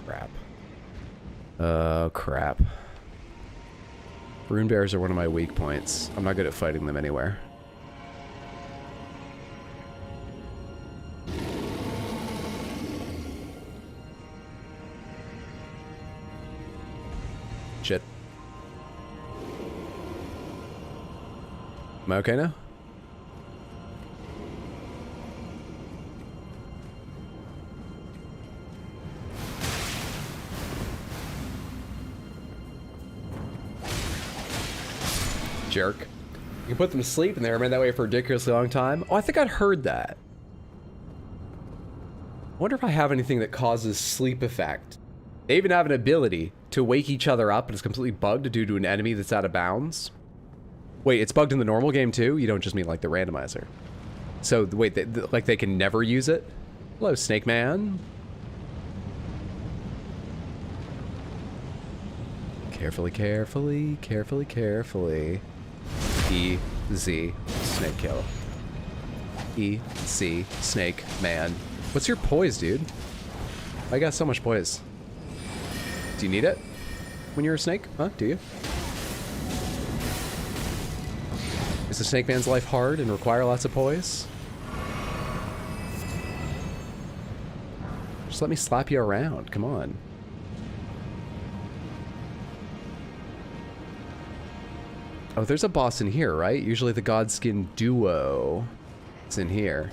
Speaker 1: Crap. Oh, crap. Rune bears are one of my weak points. I'm not good at fighting them anywhere. Shit. Am I okay now? Jerk. You can put them to sleep and they remain that way for a ridiculously long time. Oh, I think I'd heard that. I wonder if I have anything that causes sleep effect. They even have an ability to wake each other up and it's completely bugged due to an enemy that's out of bounds. Wait, it's bugged in the normal game too? You don't just mean like the randomizer. So, wait, like they can never use it? Hello, Snake Man. Carefully, carefully, carefully, carefully. E-Z, snake kill. E-C, snake man. What's your poise, dude? I got so much poise. Do you need it when you're a snake? Huh? Do you? Is the snake man's life hard and require lots of poise? Just let me slap you around. Come on. Oh, there's a boss in here, right? Usually the Godskin Duo is in here.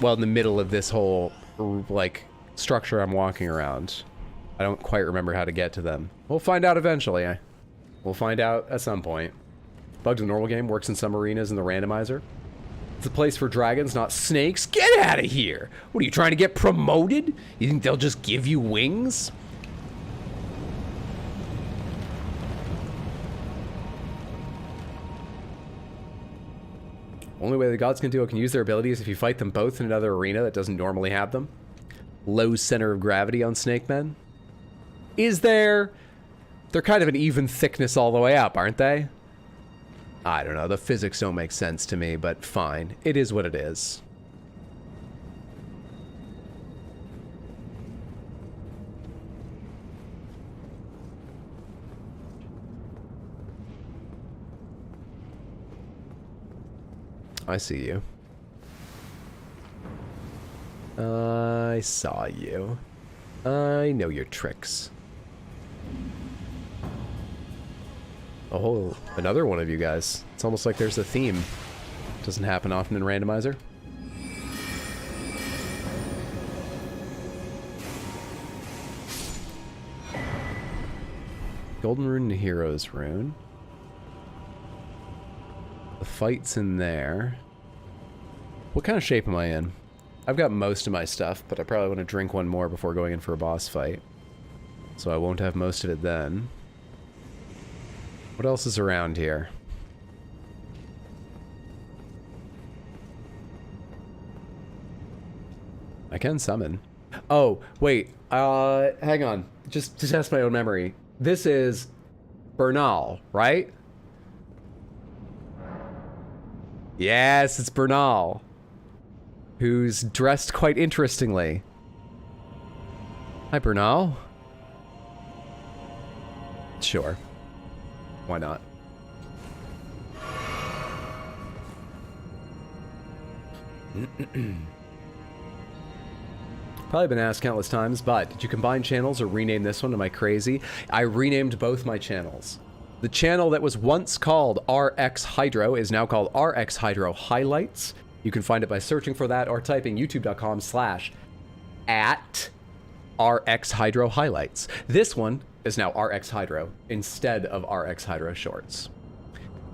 Speaker 1: Well, in the middle of this whole, like, structure I'm walking around. I don't quite remember how to get to them. We'll find out eventually. We'll find out at some point. Bugs in the normal game, works in some arenas in the randomizer. It's a place for dragons, not snakes. Get out of here! What, are you trying to get promoted? You think they'll just give you wings? Only way the Godskin Duo can use their abilities if you fight them both in another arena that doesn't normally have them. Low center of gravity on snake men. Is there? They're kind of an even thickness all the way up, aren't they? I don't know, the physics don't make sense to me, but fine. It is what it is. I see you. I saw you. I know your tricks. Oh, another one of you guys. It's almost like there's a theme. Doesn't happen often in randomizer. Golden Rune and Hero's Rune. The fight's in there. What kind of shape am I in? I've got most of my stuff, but I probably want to drink one more before going in for a boss fight. So I won't have most of it then. What else is around here? I can summon. Oh, wait. Hang on. Just to test my own memory. This is Bernal, right? Yes, it's Bernal. Who's dressed quite interestingly. Hi, Bernal. Sure. Why not? Probably been asked countless times, but did you combine channels or rename this one? Am I crazy? I renamed both my channels. The channel that was once called RX Hydro is now called RX Hydro Highlights. You can find it by searching for that or typing youtube.com/@RX Hydro Highlights. This one is now RX Hydro instead of RX Hydro Shorts.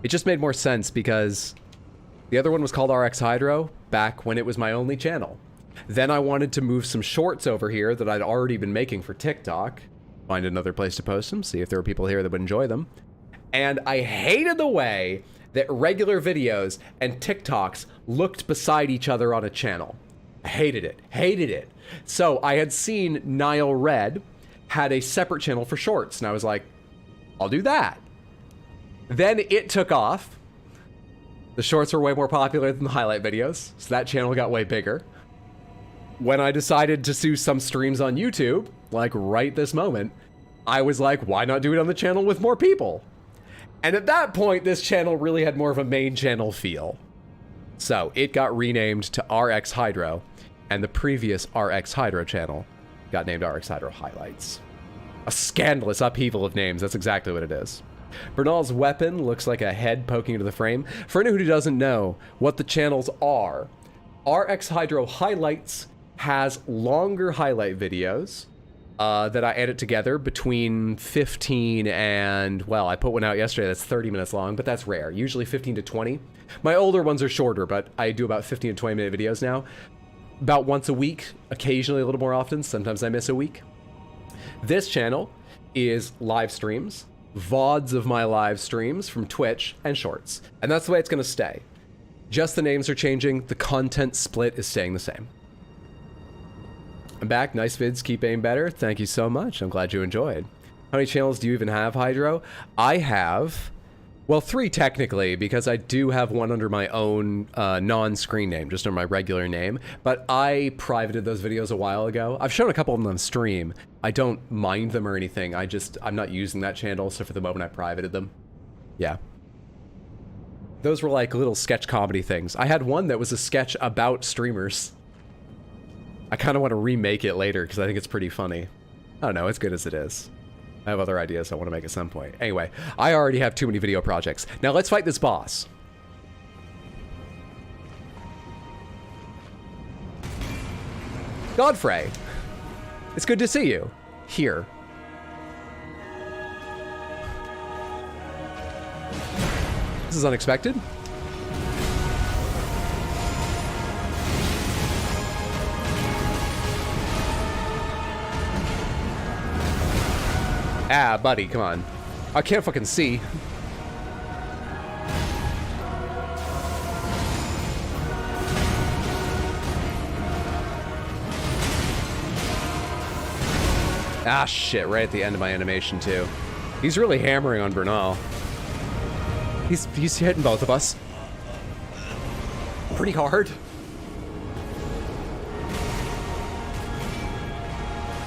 Speaker 1: It just made more sense because the other one was called RX Hydro back when it was my only channel. Then I wanted to move some shorts over here that I'd already been making for TikTok. Find another place to post them, see if there were people here that would enjoy them. And I hated the way that regular videos and TikToks looked beside each other on a channel. I hated it, hated it. So I had seen Niall Red had a separate channel for shorts, and I was like, I'll do that. Then it took off. The shorts were way more popular than the highlight videos, so that channel got way bigger. When I decided to do some streams on YouTube, like right this moment, I was like, why not do it on the channel with more people? And at that point, this channel really had more of a main channel feel. So it got renamed to RX Hydro, and the previous RX Hydro channel got named RX Hydro Highlights. A scandalous upheaval of names, that's exactly what it is. Bernal's weapon looks like a head poking into the frame. For anyone who doesn't know what the channels are, RX Hydro Highlights has longer highlight videos that I edit together between 15 and, well, I put one out yesterday that's 30 minutes long, but that's rare. Usually 15 to 20. My older ones are shorter, but I do about 15 to 20 minute videos now. About once a week, occasionally a little more often. Sometimes I miss a week. This channel is live streams, VODs of my live streams from Twitch, and shorts. And that's the way it's going to stay. Just the names are changing. The content split is staying the same. I'm back. Nice vids. Keep aim better. Thank you so much. I'm glad you enjoyed. How many channels do you even have, Hydro? I have, well, 3 technically, because I do have one under my own non-screen name, just under my regular name. But I privated those videos a while ago. I've shown a couple of them on stream. I don't mind them or anything. I'm not using that channel, so for the moment I privated them. Yeah. Those were like little sketch comedy things. I had one that was a sketch about streamers. I kind of want to remake it later because I think it's pretty funny. I don't know, it's good as it is. I have other ideas I want to make at some point. Anyway, I already have too many video projects. Now let's fight this boss. Godfrey, it's good to see you here. This is unexpected. Ah, buddy, come on. I can't fucking see. Ah, shit, right at the end of my animation, too. He's really hammering on Bernal. He's hitting both of us. Pretty hard.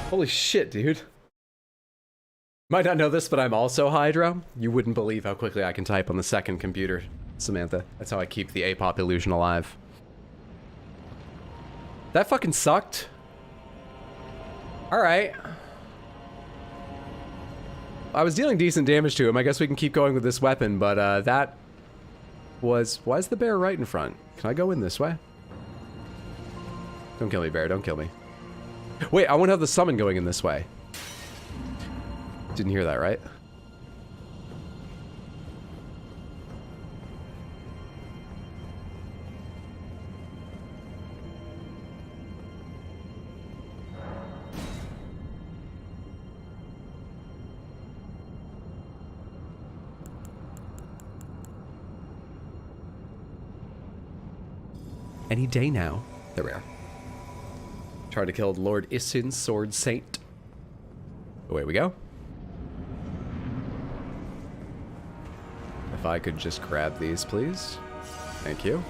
Speaker 1: Holy shit, dude. Might not know this, but I'm also Hydro. You wouldn't believe how quickly I can type on the second computer, Samantha. That's how I keep the A-pop illusion alive. That fucking sucked. Alright. I was dealing decent damage to him. I guess we can keep going with this weapon, but that was... Why is the bear right in front? Can I go in this way? Don't kill me, bear. Don't kill me. Wait, I want to have the summon going in this way. Didn't hear that, right? Any day now. There we are. Trying to kill Lord Isin, Sword Saint. Away we go. If I could just grab these, please. Thank you.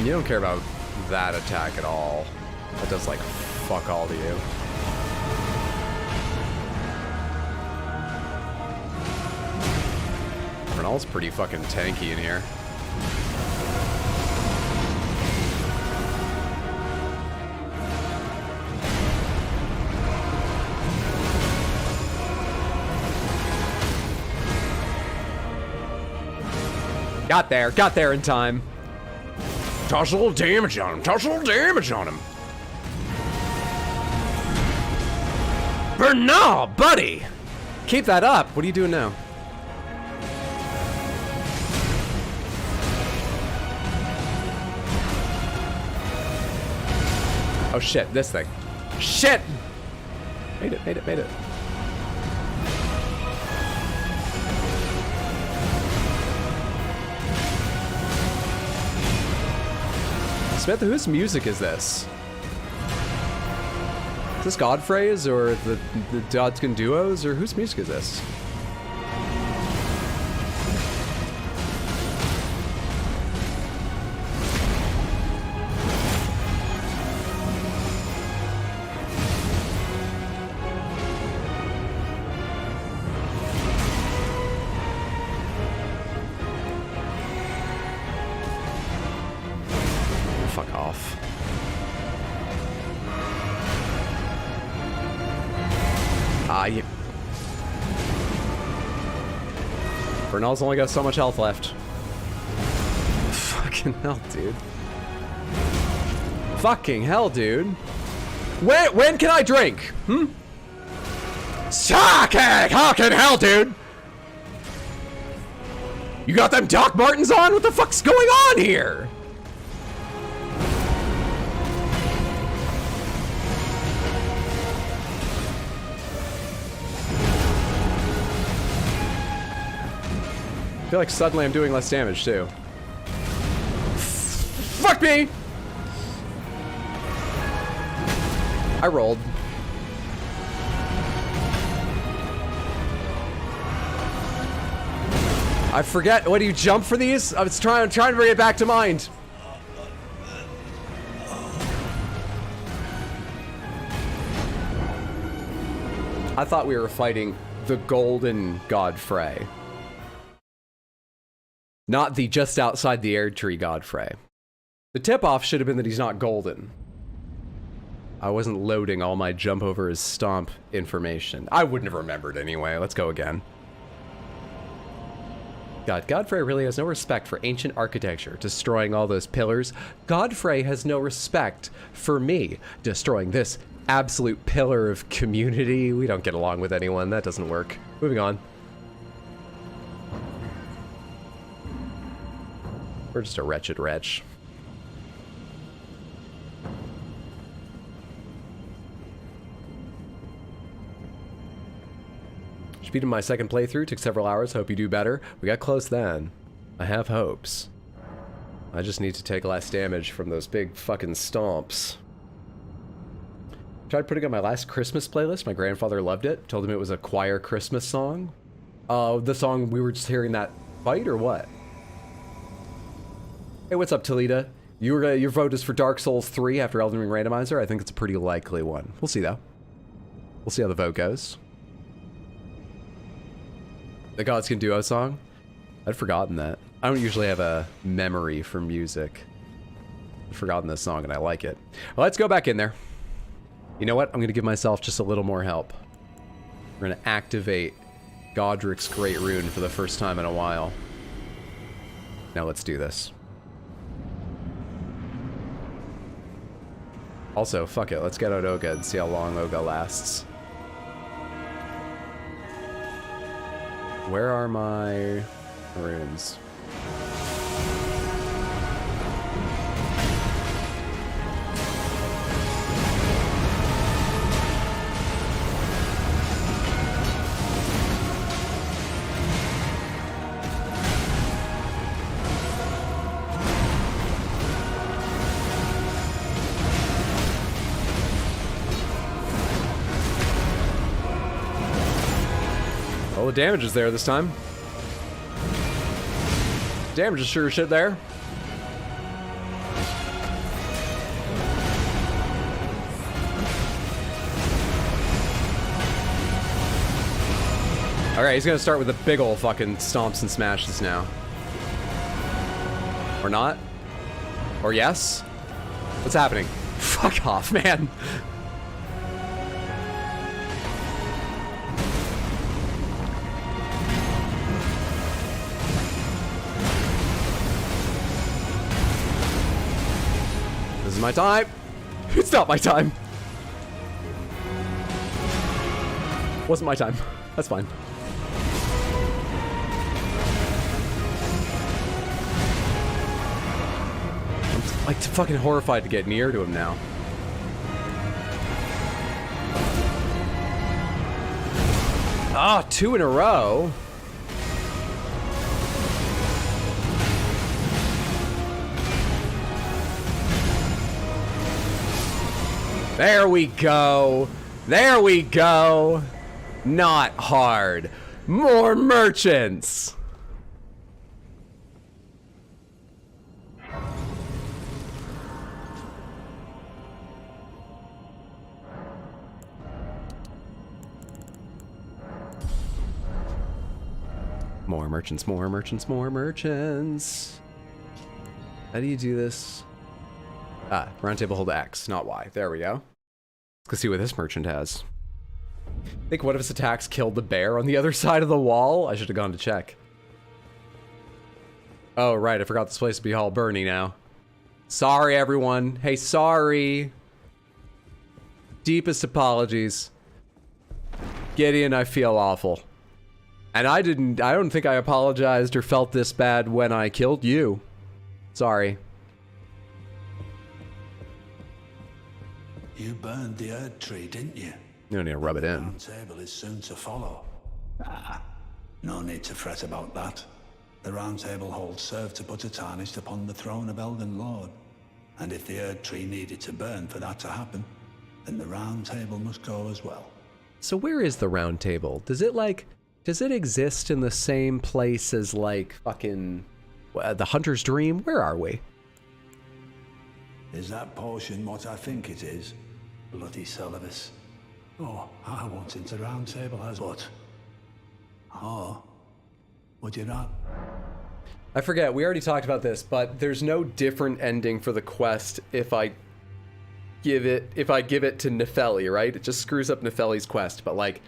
Speaker 1: You don't care about that attack at all. That does, like, fuck all to you. Renald's pretty fucking tanky in here. Got there in time. Toss a little damage on him, toss a little damage on him. Bernal, buddy! Keep that up. What are you doing now? Oh shit, this thing. Shit! Made it, made it, made it. Smith, whose music is this? Is this Godfrey's or the Godskin Duos, or whose music is this? Bernal's only got so much health left. Fucking hell, dude. Fucking hell, dude. When can I drink? Hmm? Fucking hell, dude. You got them Doc Martens on? What the fuck's going on here? I feel like suddenly I'm doing less damage, too. Fuck me! I rolled. I forget. What, do you jump for these? I was trying to bring it back to mind. I thought we were fighting the golden Godfrey. Not the just outside the erdtree Godfrey. The tip-off should have been that he's not golden. I wasn't loading all my jump over his stomp information. I wouldn't have remembered anyway. Let's go again. God, Godfrey really has no respect for ancient architecture, destroying all those pillars. Godfrey has no respect for me, destroying this absolute pillar of community. We don't get along with anyone. That doesn't work. Moving on. We're just a wretched wretch. Speeding my second playthrough, took several hours, hope you do better. We got close then. I have hopes. I just need to take less damage from those big fucking stomps. Tried putting on my last Christmas playlist. My grandfather loved it. Told him it was a choir Christmas song. The song we were just hearing that fight, or what? Hey, what's up, Toledo? Your vote is for Dark Souls 3 after Elden Ring randomizer. I think it's a pretty likely one. We'll see, though. We'll see how the vote goes. The Godskin Duo song? I'd forgotten that. I don't usually have a memory for music. I've forgotten this song and I like it. Well, let's go back in there. You know what? I'm gonna give myself just a little more help. We're gonna activate Godric's Great Rune for the first time in a while. Now let's do this. Also, fuck it, let's get out Oga and see how long Oga lasts. Where are my runes? The damage is there this time. Damage is sure as shit there. Alright, he's gonna start with the big ol' fucking stomps and smashes now. Or not? Or yes? What's happening? Fuck off, man. This is my time. It's not my time. Wasn't my time. That's fine. I'm like fucking horrified to get near to him now. Ah, 2 in a row. There we go. There we go. Not hard. More merchants. More merchants, more merchants, more merchants. How do you do this? Ah, round table hold X, not Y. There we go. Let's see what this merchant has. I think one of his attacks killed the bear on the other side of the wall. I should have gone to check. Oh, right, I forgot this place to be all Bernie now. Sorry, everyone. Hey, sorry. Deepest apologies. Gideon, I feel awful. And I don't think I apologized or felt this bad when I killed you. Sorry.
Speaker 5: You burned the erdtree, didn't you?
Speaker 1: You don't need to rub it in.
Speaker 5: The round table is soon to follow. Ah, no need to fret about that. The round table hold served to put a tarnish upon the throne of Elden Lord. And if the erdtree needed to burn for that to happen, then the round table must go as well.
Speaker 1: So where is the round table? Does it exist in the same place as like fucking the Hunter's Dream? Where are we?
Speaker 5: Is that potion what I think it is? Bloody Celovus. Oh, I wanted the round table as what? Oh, would you not?
Speaker 1: I forget, we already talked about this, but there's no different ending for the quest if I give it to Nefeli, right? It just screws up Nefeli's quest, but like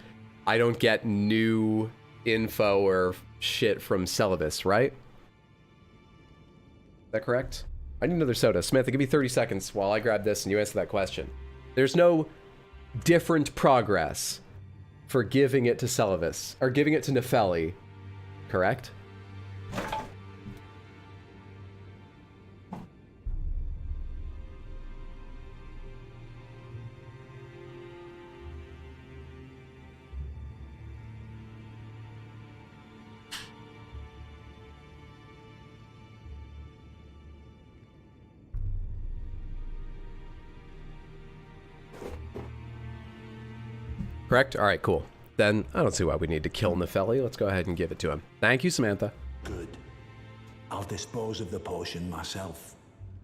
Speaker 1: I don't get new info or shit from Celovus, right? Is that correct? I need another soda. Samantha, give me 30 seconds while I grab this and you answer that question. There's no different progress for giving it to Celovus, or giving it to Nefeli, correct? Correct? All right, cool. Then I don't see why we need to kill Nefeli. Let's go ahead and give it to him. Thank you, Samantha.
Speaker 5: Good. I'll dispose of the potion myself.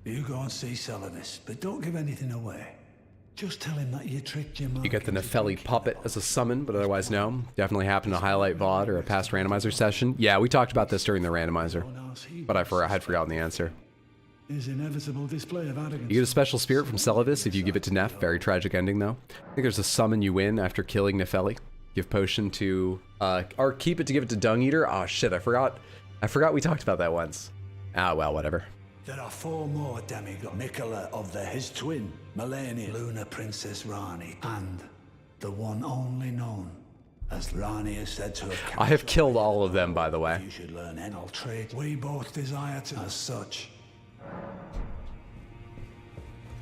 Speaker 5: You go and see Celovus, but don't give anything away. Just tell him that you tricked your
Speaker 1: You get the Nepheli puppet as a summon, but otherwise no. Definitely happened to highlight VOD or a past randomizer session. Yeah, we talked about this during the randomizer, but I had forgotten the answer.
Speaker 5: His inevitable display of arrogance.
Speaker 1: You get a special spirit from Celavis if you give it to Neph. Very tragic ending though. I think there's a summon you win after killing Nepheli. Give potion to, or keep it to give it to Dung Eater. Oh shit, I forgot we talked about that once. Ah, well, whatever.
Speaker 5: There are 4 more demigods. Nicola of his twin, Melania, Lunar Princess Rani, and the one only known as Rani is said to have...
Speaker 1: I have killed all of them, by the way.
Speaker 5: You should learn Enel trait. We both desire to, as such.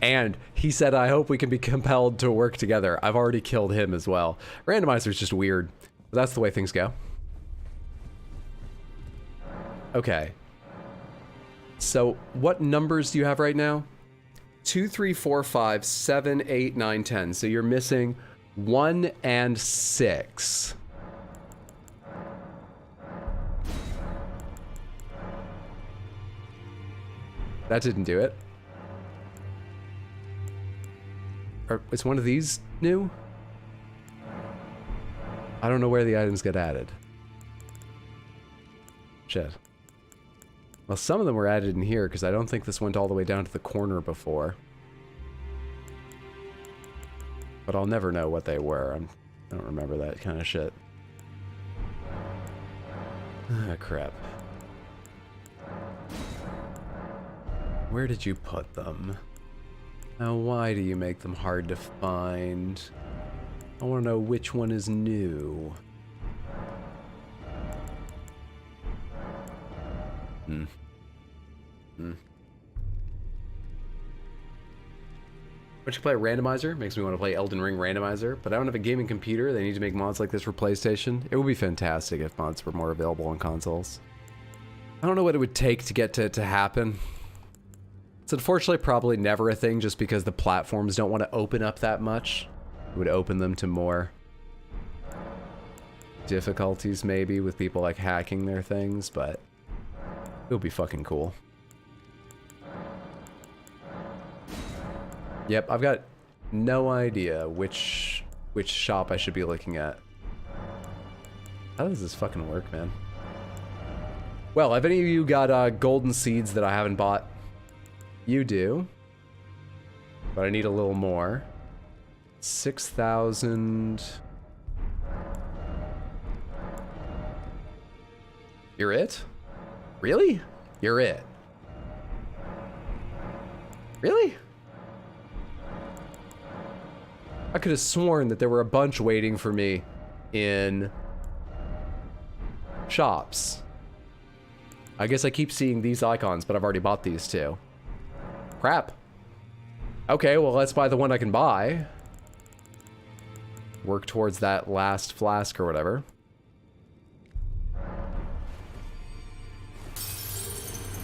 Speaker 1: And he said, I hope we can be compelled to work together. I've already killed him as well. Randomizer's just weird, but that's the way things go. Okay. So, what numbers do you have right now? 2, 3, 4, 5, 7, 8, 9, 10. So you're missing 1 and 6. That didn't do it. Is one of these new? I don't know where the items get added. Shit. Well, some of them were added in here because I don't think this went all the way down to the corner before. But I'll never know what they were. I don't remember that kind of shit. Ah, crap. Where did you put them? Now, why do you make them hard to find? I want to know which one is new. Why don't you play a randomizer? Makes me want to play Elden Ring randomizer, but I don't have a gaming computer. They need to make mods like this for PlayStation. It would be fantastic if mods were more available on consoles. I don't know what it would take to get to happen. It's unfortunately probably never a thing just because the platforms don't want to open up that much. It would open them to more difficulties maybe with people like hacking their things, but it would be fucking cool. Yep, I've got no idea which shop I should be looking at. How does this fucking work, man? Well, have any of you got golden seeds that I haven't bought? You do. But I need a little more. 6,000. You're it? Really? You're it. Really? I could have sworn that there were a bunch waiting for me in shops. I guess I keep seeing these icons, but I've already bought these too. Crap. Okay, well, let's buy the one I can buy. Work towards that last flask or whatever.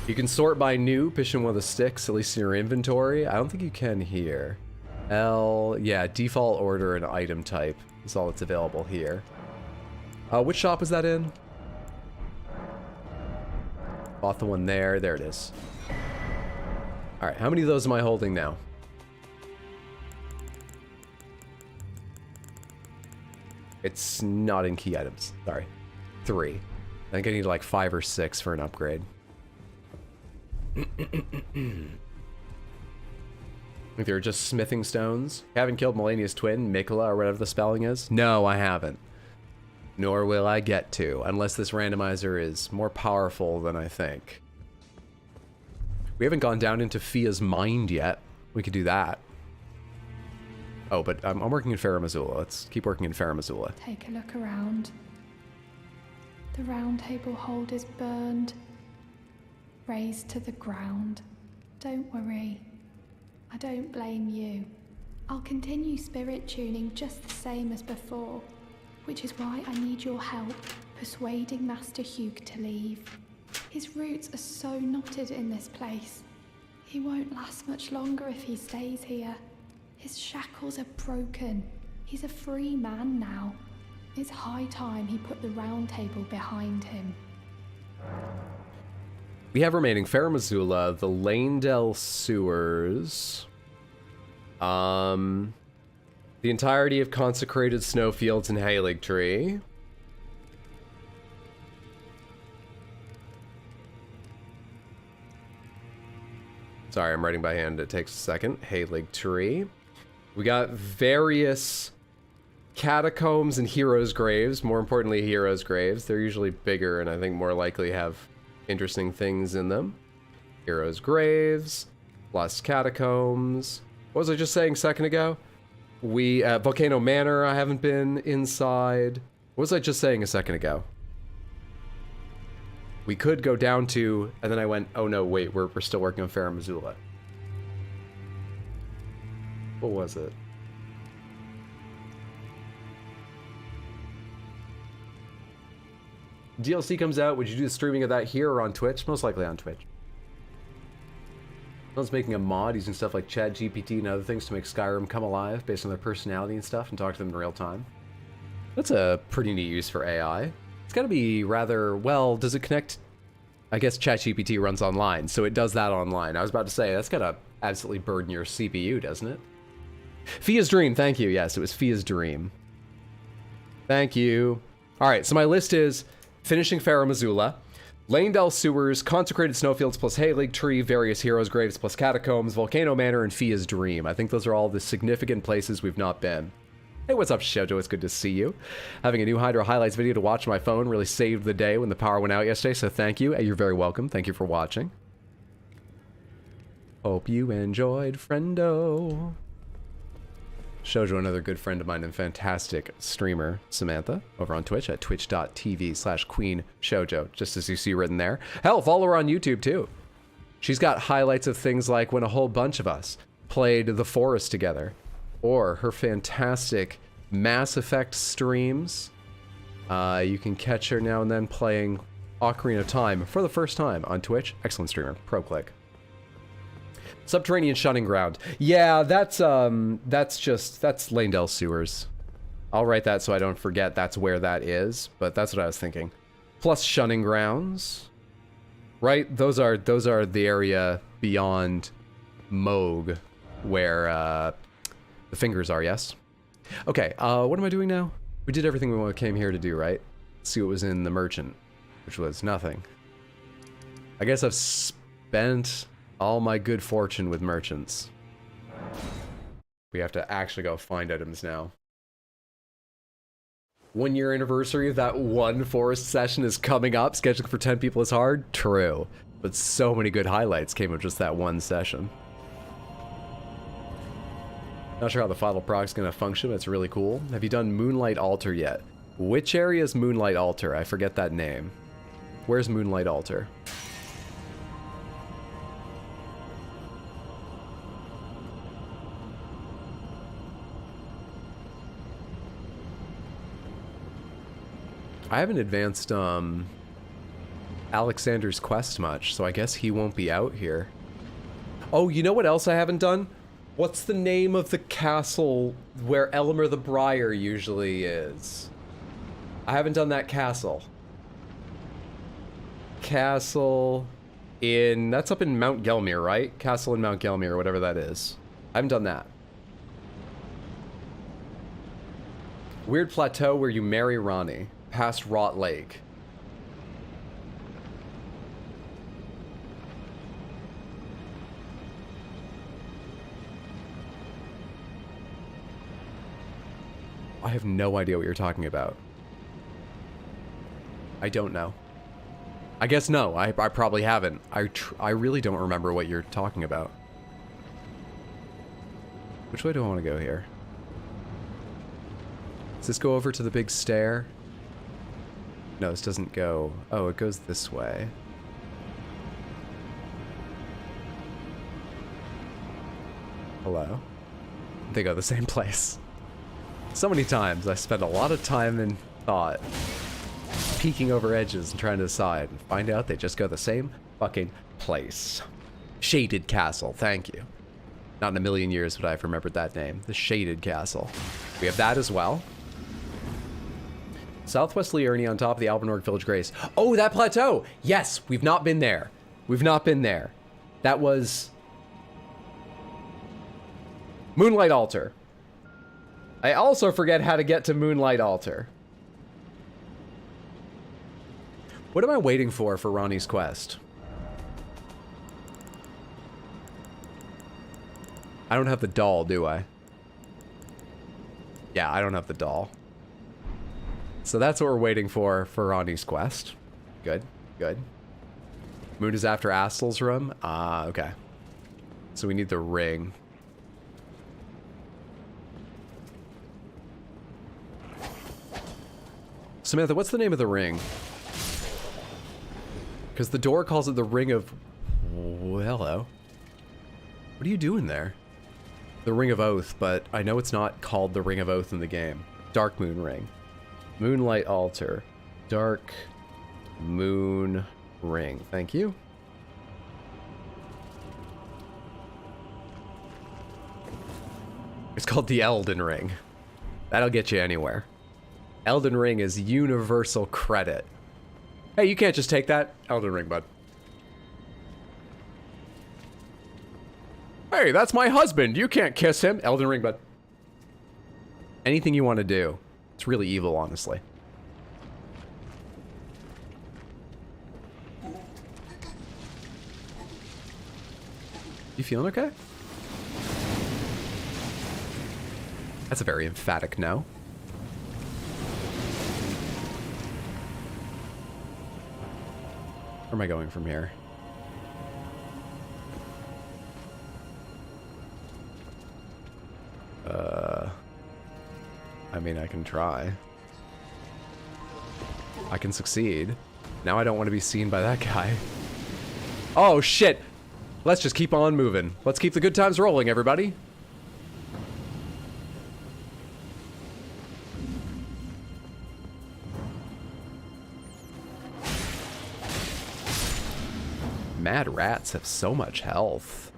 Speaker 1: You can sort by new, position one of the sticks, at least in your inventory. I don't think you can here. Yeah, default order and item type is all that's available here. Which shop was that in? Bought the one there. There it is. Alright, how many of those am I holding now? It's not in key items. Sorry. 3. I think I need like 5 or 6 for an upgrade. If you're just smithing stones. Haven't killed Melania's twin, Mikola, or whatever the spelling is? No, I haven't. Nor will I get to, unless this randomizer is more powerful than I think. We haven't gone down into Fia's mind yet. We could do that. Oh, but I'm working in Farum Azula. Let's keep working in Farum Azula.
Speaker 6: Take a look around. The round table hold is burned. Razed to the ground. Don't worry. I don't blame you. I'll continue spirit tuning just the same as before, which is why I need your help persuading Master Hugh to leave. His roots are so knotted in this place. He won't last much longer if he stays here. His shackles are broken. He's a free man now. It's high time he put the round table behind him.
Speaker 1: We have remaining Farum Azula, the Lanedale sewers. The entirety of consecrated snowfields and Halig Tree. Sorry, I'm writing by hand. It takes a second. Halig Tree. We got various catacombs and heroes' graves. More importantly, heroes' graves. They're usually bigger and I think more likely have interesting things in them. Heroes' graves, plus catacombs. What was I just saying a second ago? We, Volcano Manor, I haven't been inside. What was I just saying a second ago? We could go down to, and then I went, oh no, wait, we're still working on Farum Azula. What was it? DLC comes out, would you do the streaming of that here or on Twitch? Most likely on Twitch. Someone's making a mod using stuff like ChatGPT and other things to make Skyrim come alive based on their personality and stuff and talk to them in real time. That's a pretty neat use for AI. It's gotta be rather, well, does it connect? I guess ChatGPT runs online, so it does that online. I was about to say, that's gotta absolutely burden your CPU, doesn't it? Fia's Dream, thank you. Yes, it was Fia's Dream. Thank you. Alright, so my list is finishing Farum Azula, Lanedale Sewers, Consecrated Snowfields plus Halig Tree, various heroes' graves plus catacombs, Volcano Manor, and Fia's Dream. I think those are all the significant places we've not been. Hey, what's up, Shojo? It's good to see you. Having a new Hydro highlights video to watch on my phone really saved the day when the power went out yesterday, so thank you. You're very welcome. Thank you for watching. Hope you enjoyed, friendo. Shojo, another good friend of mine and fantastic streamer, Samantha, over on Twitch at twitch.tv/QueenShojo, just as you see written there. Hell, follow her on YouTube too. She's got highlights of things like when a whole bunch of us played The Forest together, or her fantastic Mass Effect streams. You can catch her now and then playing Ocarina of Time for the first time on Twitch. Excellent streamer, pro click. Subterranean Shunning Ground. Yeah, that's Lanedale Sewers. I'll write that so I don't forget that's where that is, but that's what I was thinking. Plus Shunning Grounds. Right? Those are the area beyond Moog where the fingers are, yes? Okay, what am I doing now? We did everything we came here to do, right? Let's see what was in the merchant, which was nothing. I guess I've spent all my good fortune with merchants. We have to actually go find items now. 1 year anniversary of that one forest session is coming up. Scheduling for 10 people is hard. True. But so many good highlights came of just that one session. Not sure how the final product's gonna function, but it's really cool. Have you done Moonlight Altar yet? Which area is Moonlight Altar? I forget that name. Where's Moonlight Altar? I haven't advanced Alexander's quest much, so I guess he won't be out here. Oh, you know what else I haven't done? What's the name of the castle where Elmer the Briar usually is? I haven't done that castle. Castle in... That's up in Mount Gelmir, right? Castle in Mount Gelmir, or whatever that is. I haven't done that. Weird plateau where you marry Ronnie. Past Rot Lake. I have no idea what you're talking about. I don't know. I guess no, I probably haven't. I really don't remember what you're talking about. Which way do I want to go here? Does this go over to the big stair? No, this doesn't go... Oh, it goes this way. Hello? They go the same place. So many times I spend a lot of time and thought peeking over edges and trying to decide and find out they just go the same fucking place. Shaded Castle, thank you. Not in a million years would I have remembered that name. The Shaded Castle. We have that as well. Southwest Liurni on top of the Albanorg Village Grace. Oh, that plateau! Yes, we've not been there. We've not been there. That was... Moonlight Altar. I also forget how to get to Moonlight Altar. What am I waiting for Ronnie's quest? I don't have the doll, do I? Yeah, I don't have the doll. So that's what we're waiting for Ronnie's quest. Good, good. Moon is after Astel's room? Ah, okay. So we need the ring. Samantha, what's the name of the ring? Because the door calls it the Ring of... Oh, hello. What are you doing there? The Ring of Oath, but I know it's not called the Ring of Oath in the game. Dark Moon Ring. Moonlight Altar. Dark Moon Ring. Thank you. It's called the Elden Ring. That'll get you anywhere. Elden Ring is universal credit. Hey, you can't just take that. Elden Ring, bud. Hey, that's my husband. You can't kiss him. Elden Ring, bud. Anything you want to do. It's really evil, honestly. You feeling okay? That's a very emphatic no. Where am I going from here? I mean, I can try. I can succeed. Now I don't want to be seen by that guy. Oh, shit! Let's just keep on moving. Let's keep the good times rolling, everybody. Mad rats have so much health.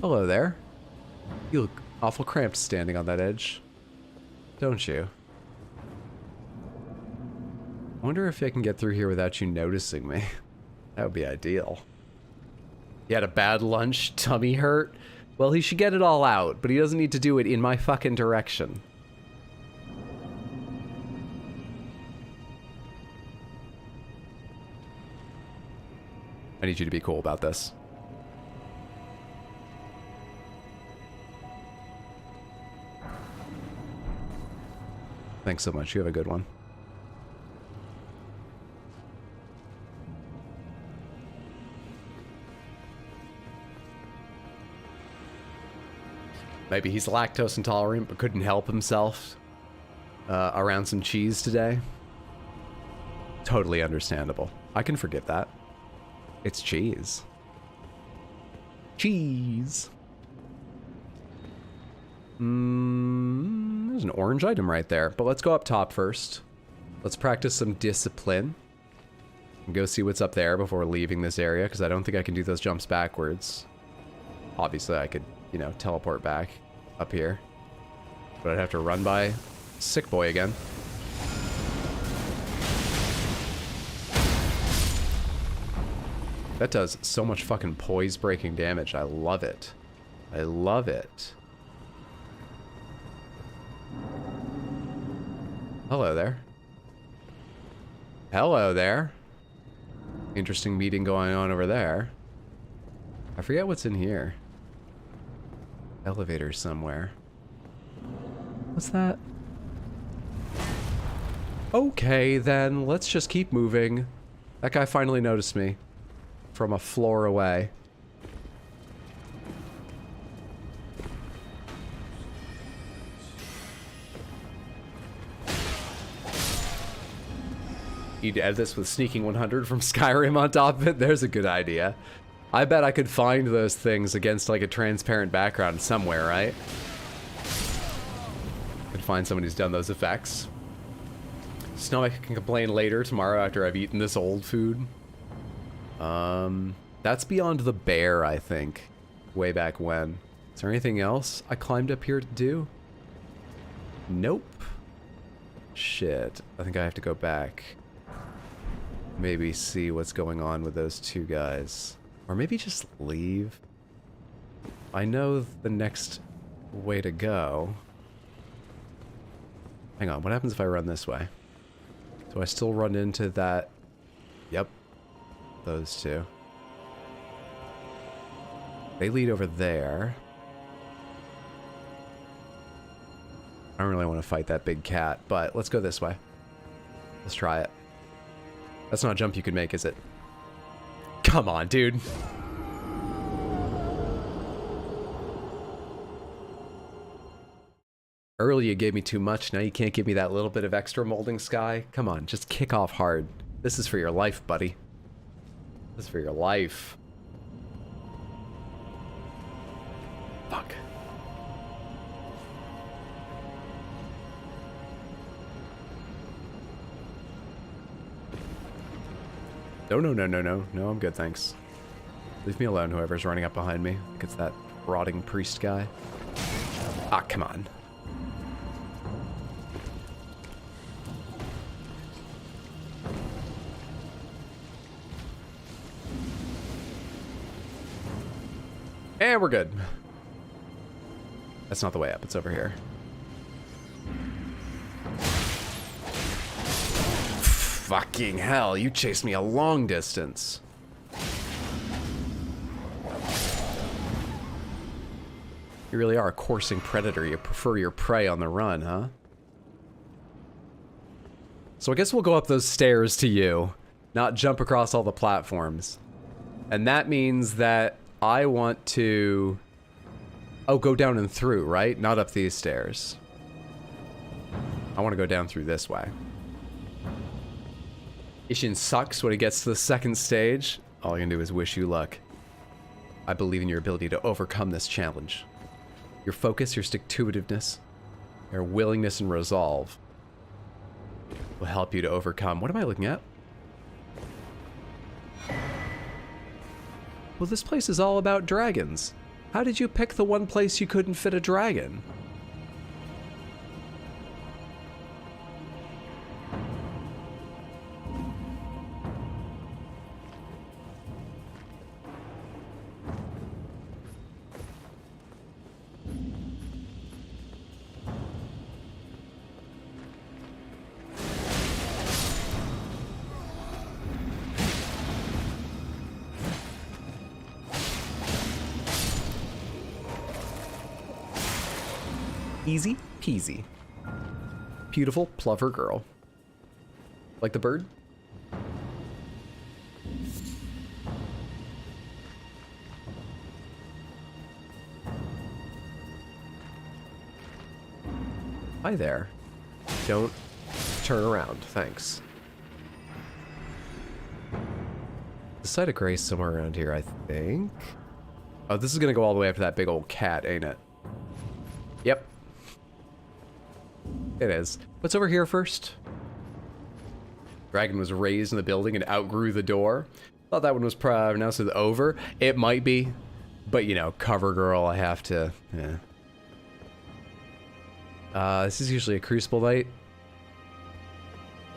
Speaker 1: Hello there. You look awful cramped standing on that edge, don't you? I wonder if I can get through here without you noticing me. That would be ideal. He had a bad lunch, tummy hurt. Well, he should get it all out, but he doesn't need to do it in my fucking direction. I need you to be cool about this. Thanks so much. You have a good one. Maybe he's lactose intolerant but couldn't help himself around some cheese today. Totally understandable. I can forgive that. It's cheese. Cheese. There's an orange item right there, but let's go up top first. Let's practice some discipline and go see what's up there before leaving this area, because I don't think I can do those jumps backwards. Obviously, I could, you know, teleport back up here, but I'd have to run by Sick Boy again. That does so much fucking poise breaking damage. I love it. I love it. Hello there. Hello there. Interesting meeting going on over there. I forget what's in here. Elevator somewhere. What's that? Okay, then let's just keep moving. That guy finally noticed me from a floor away. Need to edit this with Sneaking 100 from Skyrim on top of it. There's a good idea. I bet I could find those things against like a transparent background somewhere, right? Could find someone who's done those effects. Stomach can complain later tomorrow after I've eaten this old food. That's beyond the bear, I think. Way back when. Is there anything else I climbed up here to do? Nope. Shit. I think I have to go back. Maybe see what's going on with those two guys. Or maybe just leave. I know the next way to go. Hang on, what happens if I run this way? Do I still run into that? Yep. Those two. They lead over there. I don't really want to fight that big cat, but let's go this way. Let's try it. That's not a jump you can make, is it? Come on, dude. Earlier you gave me too much, now you can't give me that little bit of extra molding sky. Come on, just kick off hard. This is for your life, buddy. This is for your life. Fuck. No, no, no, no, no. No, I'm good, thanks. Leave me alone, whoever's running up behind me. I think it's that rotting priest guy. Ah, come on. And we're good. That's not the way up, it's over here. Fucking hell, you chased me a long distance. You really are a coursing predator. You prefer your prey on the run, huh? So I guess we'll go up those stairs to you, not jump across all the platforms. And that means that I want to... Oh, go down and through, right? Not up these stairs. I want to go down through this way. Ishin sucks when he gets to the second stage. All I can do is wish you luck. I believe in your ability to overcome this challenge. Your focus, your stick-to-itiveness, your willingness and resolve will help you to overcome... What am I looking at? Well, this place is all about dragons. How did you pick the one place you couldn't fit a dragon? Easy peasy. Beautiful plover girl. Like the bird? Hi there. Don't turn around, thanks. The site of grace somewhere around here, I think. Oh, this is gonna go all the way after that big old cat, ain't it? Yep. It is. What's over here first? Dragon was raised in the building and outgrew the door. Thought that one was pronounced as over. It might be, but you know, cover girl, I have to. Yeah. This is usually a crucible night,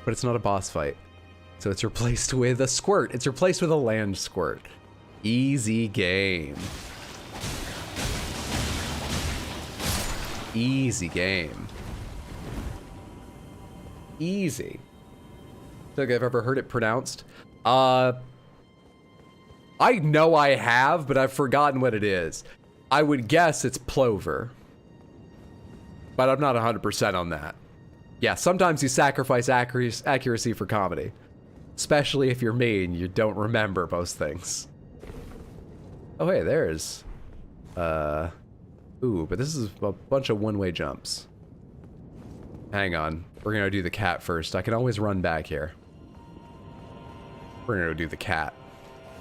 Speaker 1: but it's not a boss fight. So it's replaced with a squirt. It's replaced with a land squirt. Easy game. Easy game. Easy. Don't think I've ever heard it pronounced. I know I have, but I've forgotten what it is. I would guess it's plover, but I'm not 100% on that. Yeah, sometimes you sacrifice accuracy for comedy, especially if you're me and you don't remember most things. Oh, hey, there's... Ooh, but this is a bunch of one-way jumps. Hang on. We're gonna do the cat first. I can always run back here. We're gonna go do the cat.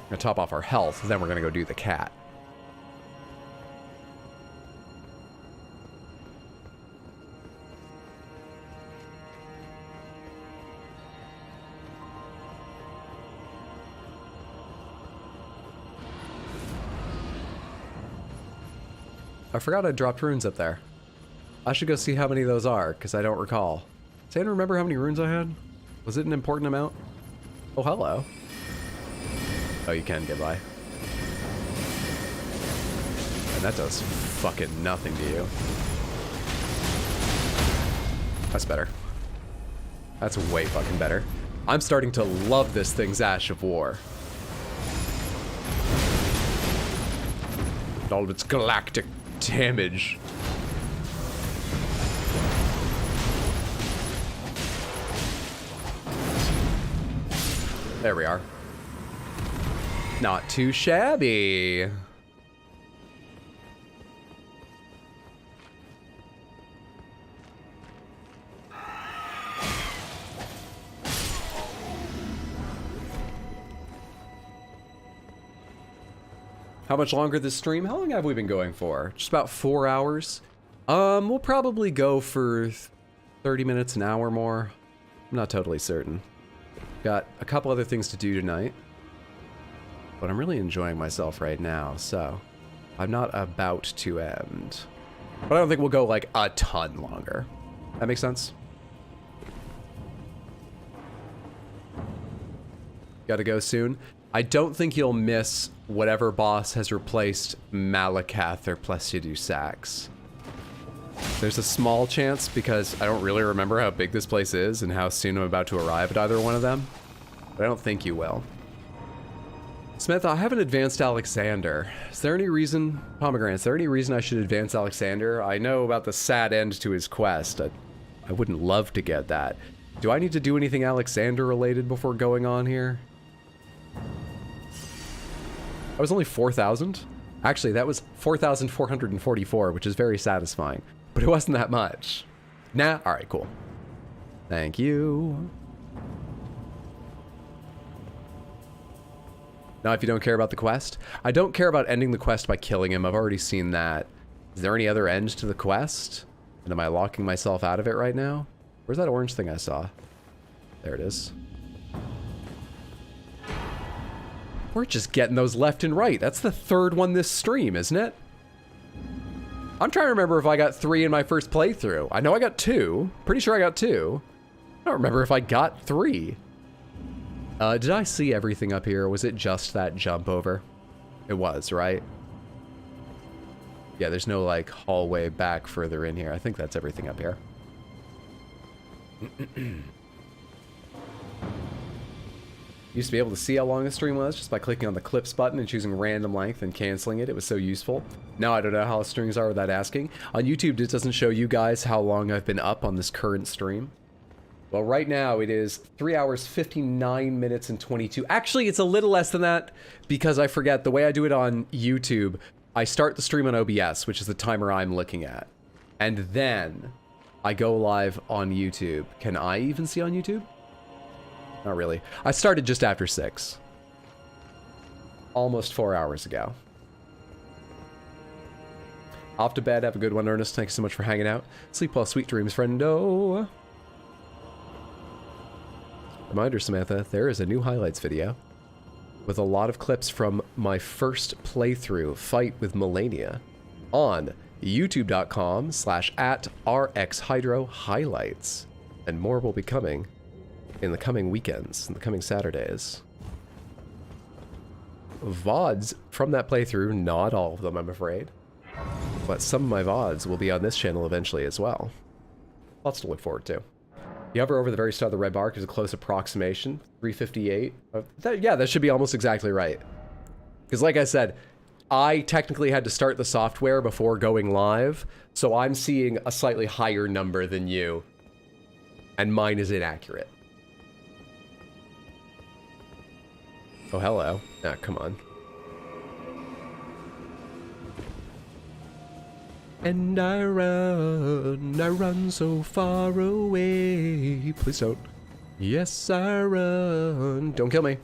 Speaker 1: We're gonna top off our health, then we're gonna go do the cat. I forgot I dropped runes up there. I should go see how many of those are, because I don't recall. Does anyone remember how many runes I had? Was it an important amount? Oh, hello. Oh, you can get by. And that does fucking nothing to you. That's better. That's way fucking better. I'm starting to love this thing's Ash of War. All of its galactic damage. There we are. Not too shabby. How much longer this stream? How long have we been going for? Just about 4 hours. We'll probably go for 30 minutes, an hour more. I'm not totally certain. Got a couple other things to do tonight. But I'm really enjoying myself right now, so I'm not about to end. But I don't think we'll go like a ton longer. That makes sense? Gotta go soon. I don't think you'll miss whatever boss has replaced Malakath or Plessis du Sax. There's a small chance because I don't really remember how big this place is and how soon I'm about to arrive at either one of them. But I don't think you will. Smith, I haven't advanced Alexander. Is there any reason, Pomegranate, is there any reason I should advance Alexander? I know about the sad end to his quest. I wouldn't love to get that. Do I need to do anything Alexander related before going on here? I was only 4,000? Actually, that was 4,444, which is very satisfying. But it wasn't that much. Nah, alright, cool. Thank you. Now, if you don't care about the quest, I don't care about ending the quest by killing him. I've already seen that. Is there any other end to the quest? And am I locking myself out of it right now? Where's that orange thing I saw? There it is. We're just getting those left and right. That's the third one this stream, isn't it? I'm trying to remember if I got 3 in my first playthrough. I know I got 2. Pretty sure I got 2. I don't remember if I got 3. Did I see everything up here, or was it just that jump over? It was, right? Yeah, there's no, like, hallway back further in here. I think that's everything up here. Used to be able to see how long the stream was just by clicking on the clips button and choosing random length and canceling it. It was so useful. Now I don't know how streams are without asking. On YouTube, it doesn't show you guys how long I've been up on this current stream. Well, right now it is 3 hours, 59 minutes, and 22. Actually, it's a little less than that because I forget the way I do it on YouTube. I start the stream on OBS, which is the timer I'm looking at. And then I go live on YouTube. Can I even see on YouTube? Not really. I started just after 6. Almost 4 hours ago. Off to bed. Have a good one, Ernest. Thanks so much for hanging out. Sleep well, sweet dreams, friendo. Reminder, Samantha, there is a new highlights video with a lot of clips from my first playthrough fight with Melania on youtube.com/@rxhydrohighlights. And more will be coming in the coming weekends, in the coming Saturdays. VODs from that playthrough, not all of them, I'm afraid. But some of my VODs will be on this channel eventually as well. Lots to look forward to. You hover over the very start of the red bar, gives a close approximation. 358. Yeah, that should be almost exactly right. Because like I said, I technically had to start the software before going live, so I'm seeing a slightly higher number than you. And mine is inaccurate. Oh, hello. Ah, come on. And I run so far away. Please don't. Yes, I run. Don't kill me.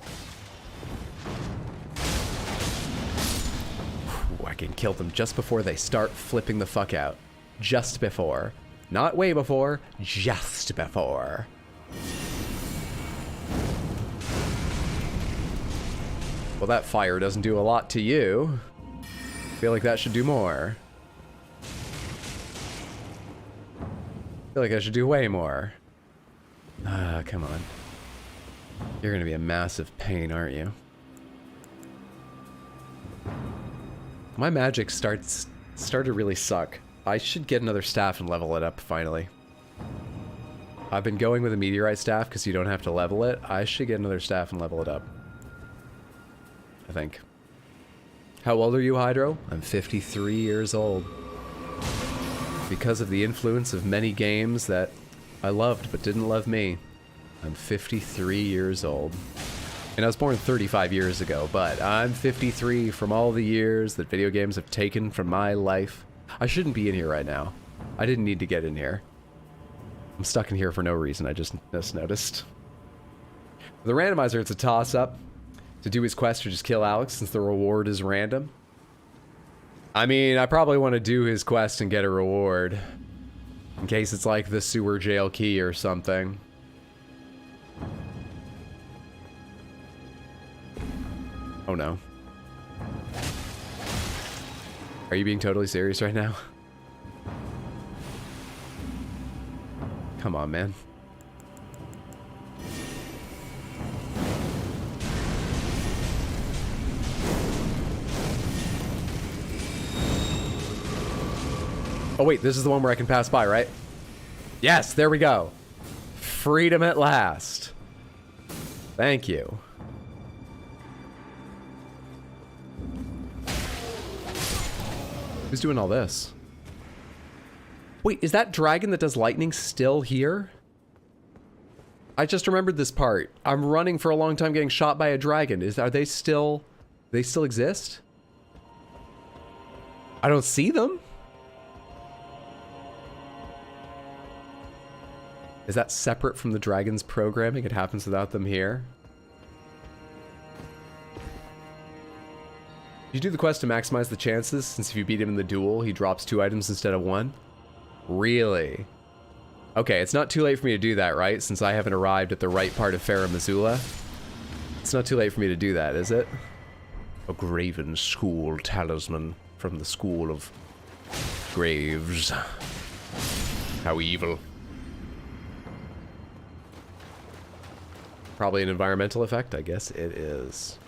Speaker 1: Ooh, I can kill them just before they start flipping the fuck out. Just before. Not way before, just before. Well, that fire doesn't do a lot to you. I feel like that should do more. I feel like I should do way more. Ah, come on. You're gonna be a massive pain, aren't you? My magic started to really suck. I should get another staff and level it up finally. I've been going with a meteorite staff because you don't have to level it. I should get another staff and level it up. I think. How old are you, Hydro? I'm 53 years old. Because of the influence of many games that I loved but didn't love me, I'm 53 years old. And I was born 35 years ago, but I'm 53 from all the years that video games have taken from my life. I shouldn't be in here right now. I didn't need to get in here. I'm stuck in here for no reason, I just noticed. The randomizer, it's a toss-up. To do his quest or just kill Alex since the reward is random. I mean, I probably want to do his quest and get a reward. In case it's like the sewer jail key or something. Oh no. Are you being totally serious right now? Come on, man. Oh wait, this is the one where I can pass by, right? Yes, there we go. Freedom at last. Thank you. Who's doing all this? Wait, is that dragon that does lightning still here? I just remembered this part. I'm running for a long time getting shot by a dragon. Are they still exist? I don't see them. Is that separate from the dragon's programming? It happens without them here. You do the quest to maximize the chances, since if you beat him in the duel, he drops 2 items instead of 1. Really? Okay, it's not too late for me to do that, right? Since I haven't arrived at the right part of Farum Azula. It's not too late for me to do that, is it? A graven school talisman from the school of graves. How evil. Probably an environmental effect, I guess it is.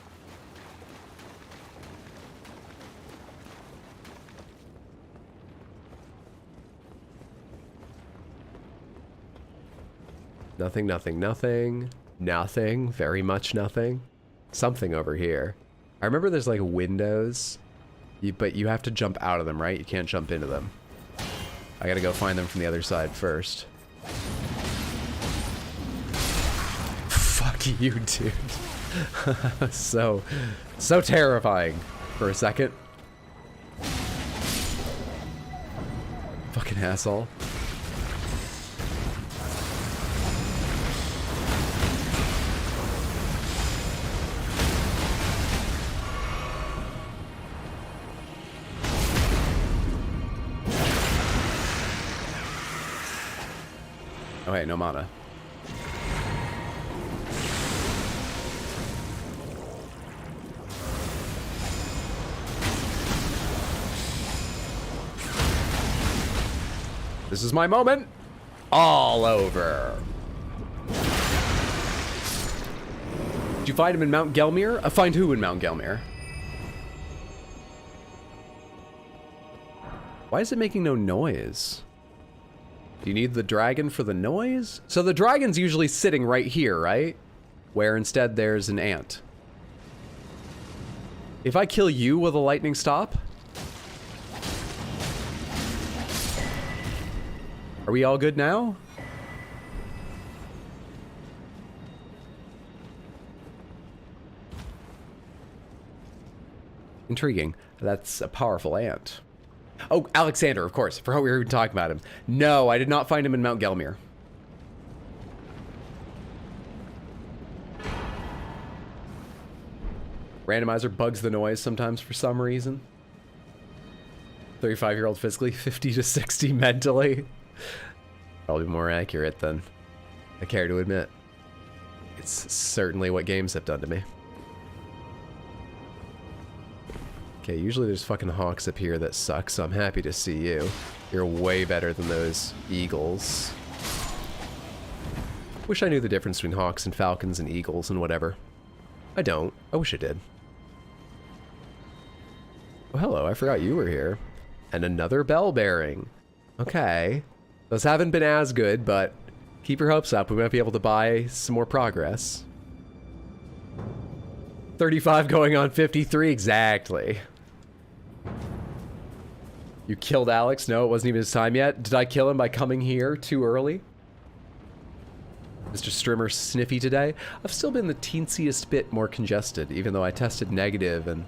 Speaker 1: Nothing, nothing, nothing. Nothing, very much nothing. Something over here. I remember there's like windows, but you have to jump out of them, right? You can't jump into them. I gotta go find them from the other side first. Fuck you, dude. so terrifying for a second. Fucking asshole. Oh, hey, no mana. This is my moment. All over. Did you find him in Mount Gelmir? Find who in Mount Gelmir? Why is it making no noise? Do you need the dragon for the noise? So the dragon's usually sitting right here, right? Where instead there's an ant. If I kill you, will the lightning stop? Are we all good now? Intriguing. That's a powerful ant. Oh, Alexander, of course. I forgot we were even talking about him. No, I did not find him in Mount Gelmir. Randomizer bugs the noise sometimes for some reason. 35-year-old physically, 50 to 60 mentally. Probably more accurate than I care to admit. It's certainly what games have done to me. Okay, usually there's fucking hawks up here that suck, so I'm happy to see you. You're way better than those eagles. Wish I knew the difference between hawks and falcons and eagles and whatever. I don't. I wish I did. Oh, hello, I forgot you were here. And another bell bearing. Okay. Those haven't been as good, but keep your hopes up. We might be able to buy some more progress. 35 going on 53, exactly. You killed Alex? No, it wasn't even his time yet. Did I kill him by coming here too early? Mr. Strimmer sniffy today? I've still been the teensiest bit more congested, even though I tested negative and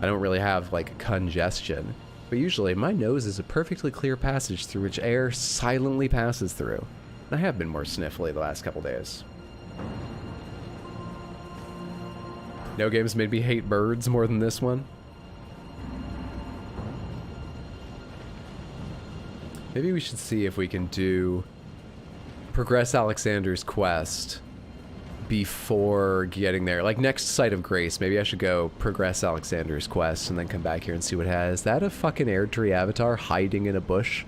Speaker 1: I don't really have, like, congestion. But usually, my nose is a perfectly clear passage through which air silently passes through. And I have been more sniffly the last couple days. No games made me hate birds more than this one. Maybe we should see if we can progress Alexander's quest before getting there. Like, next Site of Grace, maybe I should go progress Alexander's quest and then come back here and see what it has. Is that a fucking erdtree avatar hiding in a bush?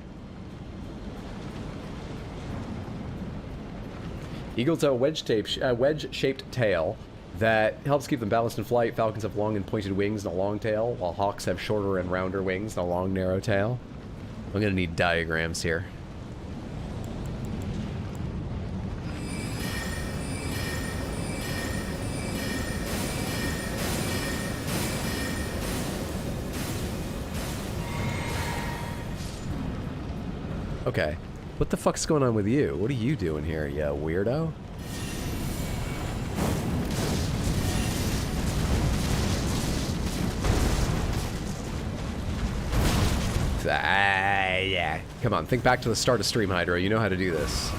Speaker 1: Eagles have a wedge-shaped tail that helps keep them balanced in flight. Falcons have long and pointed wings and a long tail, while hawks have shorter and rounder wings and a long, narrow tail. I'm gonna need diagrams here. Okay, what the fuck's going on with you? What are you doing here, you weirdo? Yeah. Come on, think back to the start of Stream Hydro. You know how to do this.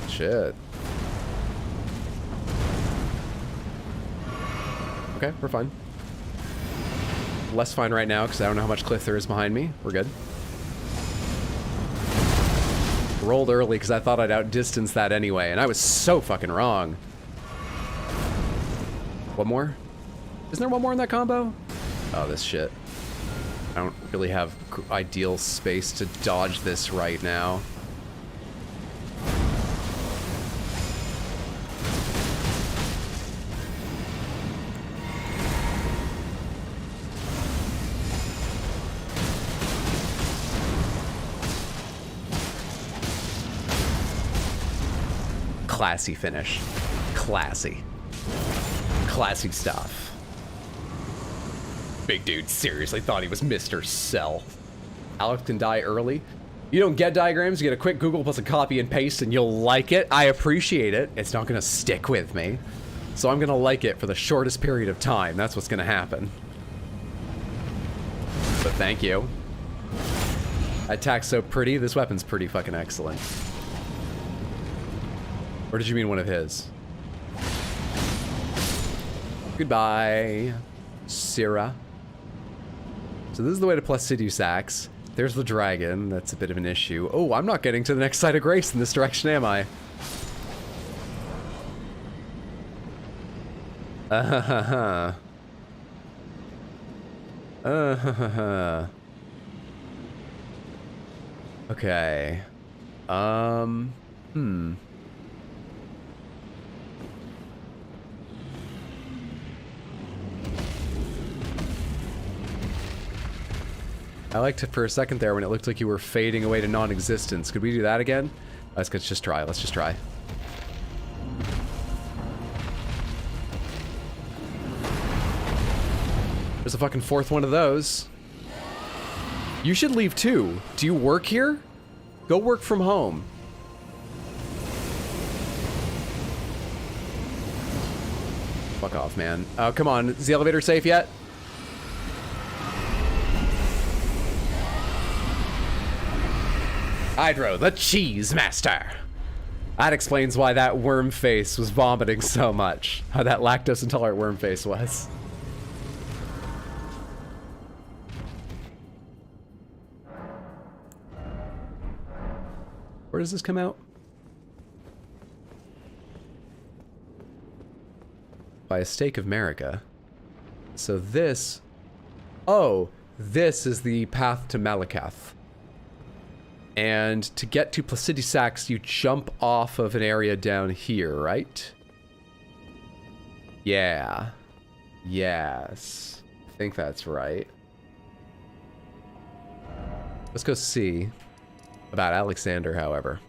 Speaker 1: Shit. Okay, we're fine. Less fine right now because I don't know how much cliff there is behind me. We're good. Rolled early because I thought I'd outdistance that anyway, and I was so fucking wrong. One more? Isn't there one more in that combo? Oh, this shit. I don't really have ideal space to dodge this right now. Classy finish. Classy. Classy stuff. Big dude seriously thought he was Mr. Cell. Alex can die early. You don't get diagrams, you get a quick Google plus a copy and paste and you'll like it. I appreciate it. It's not gonna stick with me. So I'm gonna like it for the shortest period of time. That's what's gonna happen. But thank you. Attack's so pretty. This weapon's pretty fucking excellent. Or did you mean one of his? Goodbye, Syrah. So this is the way to Placiduous Axe. There's the dragon. That's a bit of an issue. Oh, I'm not getting to the next Site of Grace in this direction, am I? Okay. I liked it for a second there when it looked like you were fading away to non-existence. Could we do that again? Let's just try. Let's just try. There's a fucking fourth one of those. You should leave too. Do you work here? Go work from home. Fuck off, man. Oh, come on. Is the elevator safe yet? Hydro, the cheese master. That explains why that worm face was vomiting so much. How that lactose intolerant worm face was. Where does this come out? By a stake of America. So this Oh, this is the path to Malakath. And to get to Placidy Sax, you jump off of an area down here, right? Yeah. Yes. I think that's right. Let's go see about Alexander, however.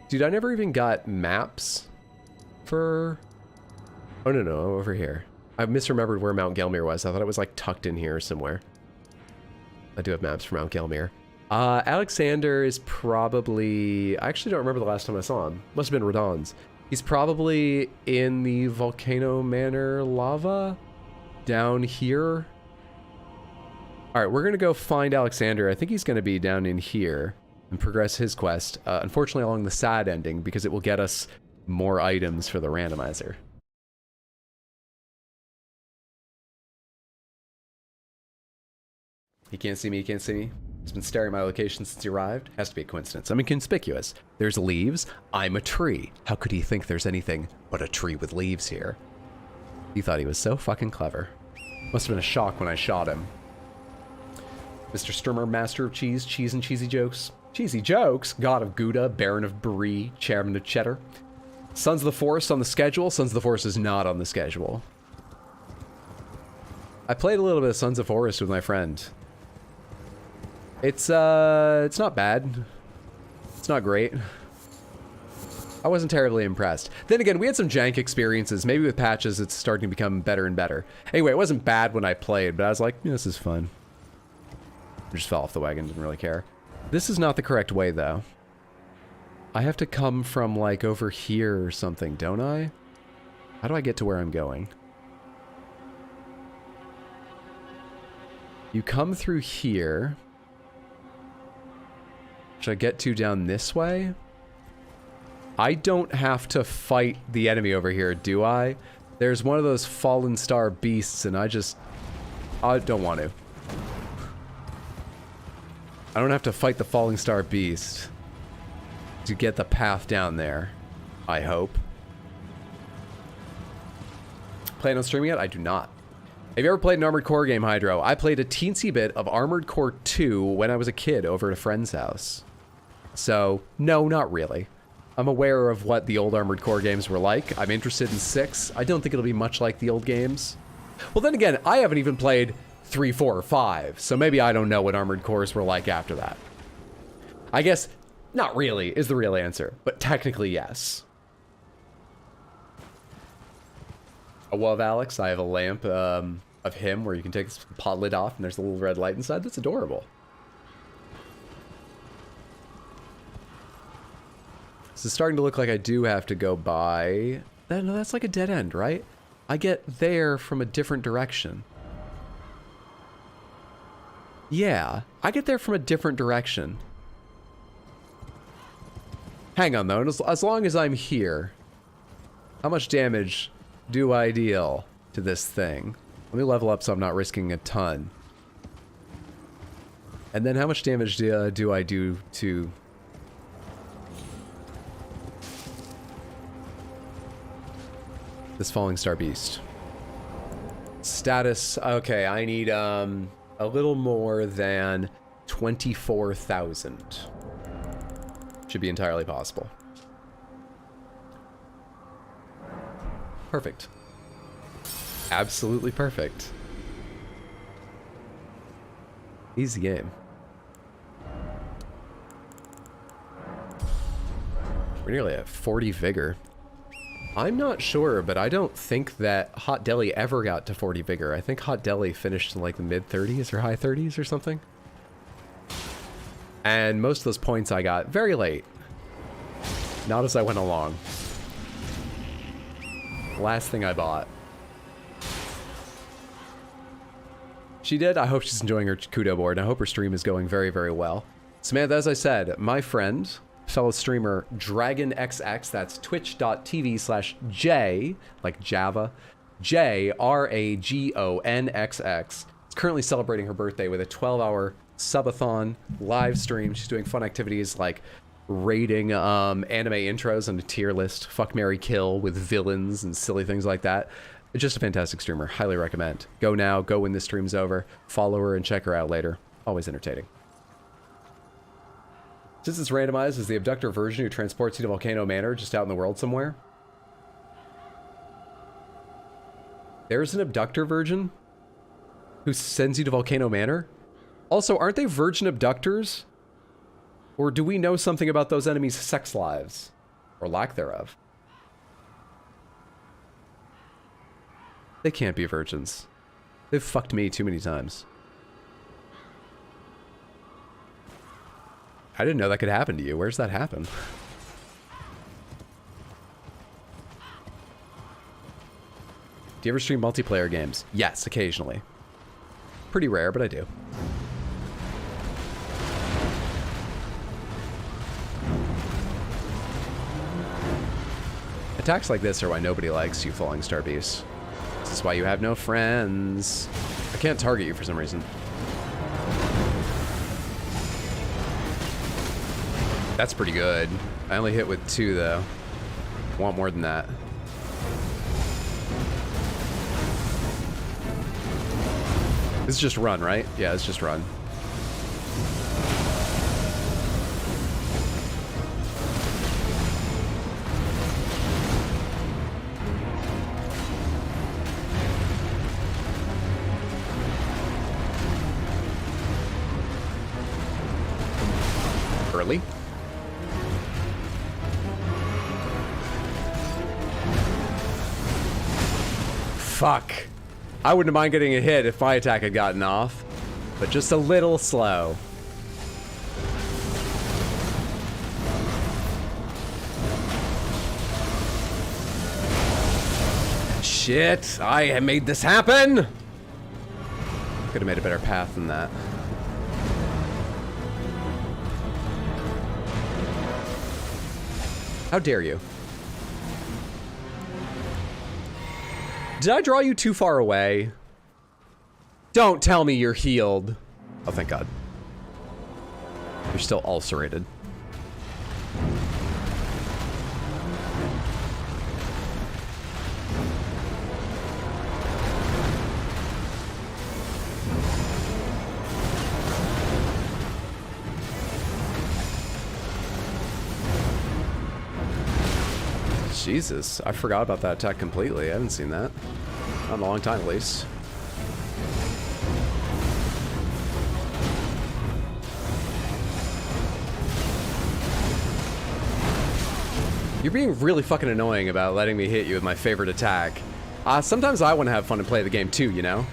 Speaker 1: Dude, I never even got maps for... Oh, no, over here. I misremembered where Mount Gelmir was. I thought it was, like, tucked in here somewhere. I do have maps for Mount Gelmir. Alexander is probably... I actually don't remember the last time I saw him. Must have been Radon's. He's probably in the Volcano Manor lava down here. All right, we're going to go find Alexander. I think he's going to be down in here and progress his quest. Unfortunately, along the sad ending, because it will get us more items for the randomizer. He can't see me, he can't see me. He's been staring at my location since he arrived. Has to be a coincidence. I'm inconspicuous. There's leaves. I'm a tree. How could he think there's anything but a tree with leaves here? He thought he was so fucking clever. Must have been a shock when I shot him. Mr. Sturmer, master of cheese, cheese and cheesy jokes. Cheesy jokes? God of Gouda, Baron of Brie, Chairman of Cheddar. Sons of the Forest on the schedule. Sons of the Forest is not on the schedule. I played a little bit of Sons of Forest with my friend. It's not bad. It's not great. I wasn't terribly impressed. Then again, we had some jank experiences. Maybe with patches, it's starting to become better and better. Anyway, it wasn't bad when I played, but I was like, yeah, this is fun. I just fell off the wagon, didn't really care. This is not the correct way, though. I have to come from, like, over here or something, don't I? How do I get to where I'm going? You come through here. Should I get to down this way? I don't have to fight the enemy over here, do I? There's one of those fallen star beasts, and I don't want to. I don't have to fight the falling star beast to get the path down there, I hope. Plan on streaming it? I do not. Have you ever played an Armored Core game, Hydro? I played a teensy bit of Armored Core 2 when I was a kid over at a friend's house. So, no, not really. I'm aware of what the old Armored Core games were like. I'm interested in 6. I don't think it'll be much like the old games. Well, then again, I haven't even played 3, 4, or 5, so maybe I don't know what Armored Cores were like after that. I guess, not really, is the real answer, but technically, yes. I love Alex. I have a lamp of him where you can take the pot lid off and there's a little red light inside. That's adorable. This is starting to look like I do have to go by... No, that's like a dead end, right? I get there from a different direction. Yeah, I get there from a different direction. Hang on, though. As long as I'm here, how much damage do I deal to this thing? Let me level up so I'm not risking a ton. And then how much damage do I do to... this falling star beast? Status, okay, I need a little more than 24,000. Should be entirely possible. Perfect. Absolutely perfect. Easy game. We're nearly at 40 vigor. I'm not sure, but I don't think that Hot Deli ever got to 40 vigor. I think Hot Deli finished in like the mid-30s or high 30s or something. And most of those points I got very late. Not as I went along. Last thing I bought. She did. I hope she's enjoying her Kudo board, and I hope her stream is going very, very well. Samantha, as I said, my friend... fellow streamer DragonXX, that's twitch.tv/J, like Java, JRAGONXX. Is currently celebrating her birthday with a 12-hour subathon live stream. She's doing fun activities like rating anime intros on a tier list, fuck, marry, kill with villains and silly things like that. just a fantastic streamer. Highly recommend. Go now, go when this stream's over. Follow her and check her out later. Always entertaining. Since it's randomized, is the abductor version who transports you to Volcano Manor just out in the world somewhere? There's an abductor version who sends you to Volcano Manor? Also, aren't they virgin abductors? Or do we know something about those enemies' sex lives? Or lack thereof? They can't be virgins. They've fucked me too many times. I didn't know that could happen to you. Where's that happen? Do you ever stream multiplayer games? Yes, occasionally. Pretty rare, but I do. Attacks like this are why nobody likes you, Falling Star Beast. This is why you have no friends. I can't target you for some reason. That's pretty good. I only hit with 2 though. Want more than that. This is just run, right? Yeah, it's just run. Early. Fuck. I wouldn't mind getting a hit if my attack had gotten off, but just a little slow. Shit, I made this happen! Could have made a better path than that. How dare you? Did I draw you too far away? Don't tell me you're healed. Oh, thank God. You're still ulcerated. Jesus, I forgot about that attack completely. I haven't seen that. Not in a long time, at least. You're being really fucking annoying about letting me hit you with my favorite attack. Sometimes I want to have fun and play the game too, you know?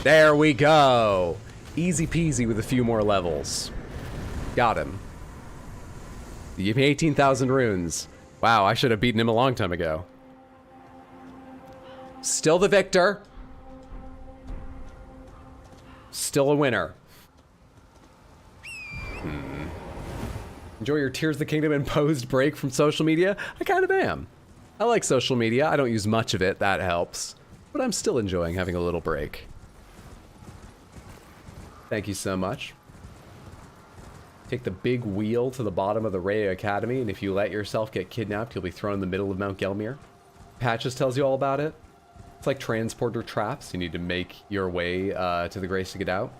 Speaker 1: There we go. Easy peasy with a few more levels. Got him. You gave me 18,000 runes. Wow, I should have beaten him a long time ago. Still the victor. Still a winner. Enjoy your Tears of the Kingdom imposed break from social media? I kind of am. I like social media. I don't use much of it. That helps. But I'm still enjoying having a little break. Thank you so much. Take the big wheel to the bottom of the Raya Academy, and if you let yourself get kidnapped, you'll be thrown in the middle of Mount Gelmir. Patches tells you all about it. It's like transporter traps. You need to make your way to the Grace to get out.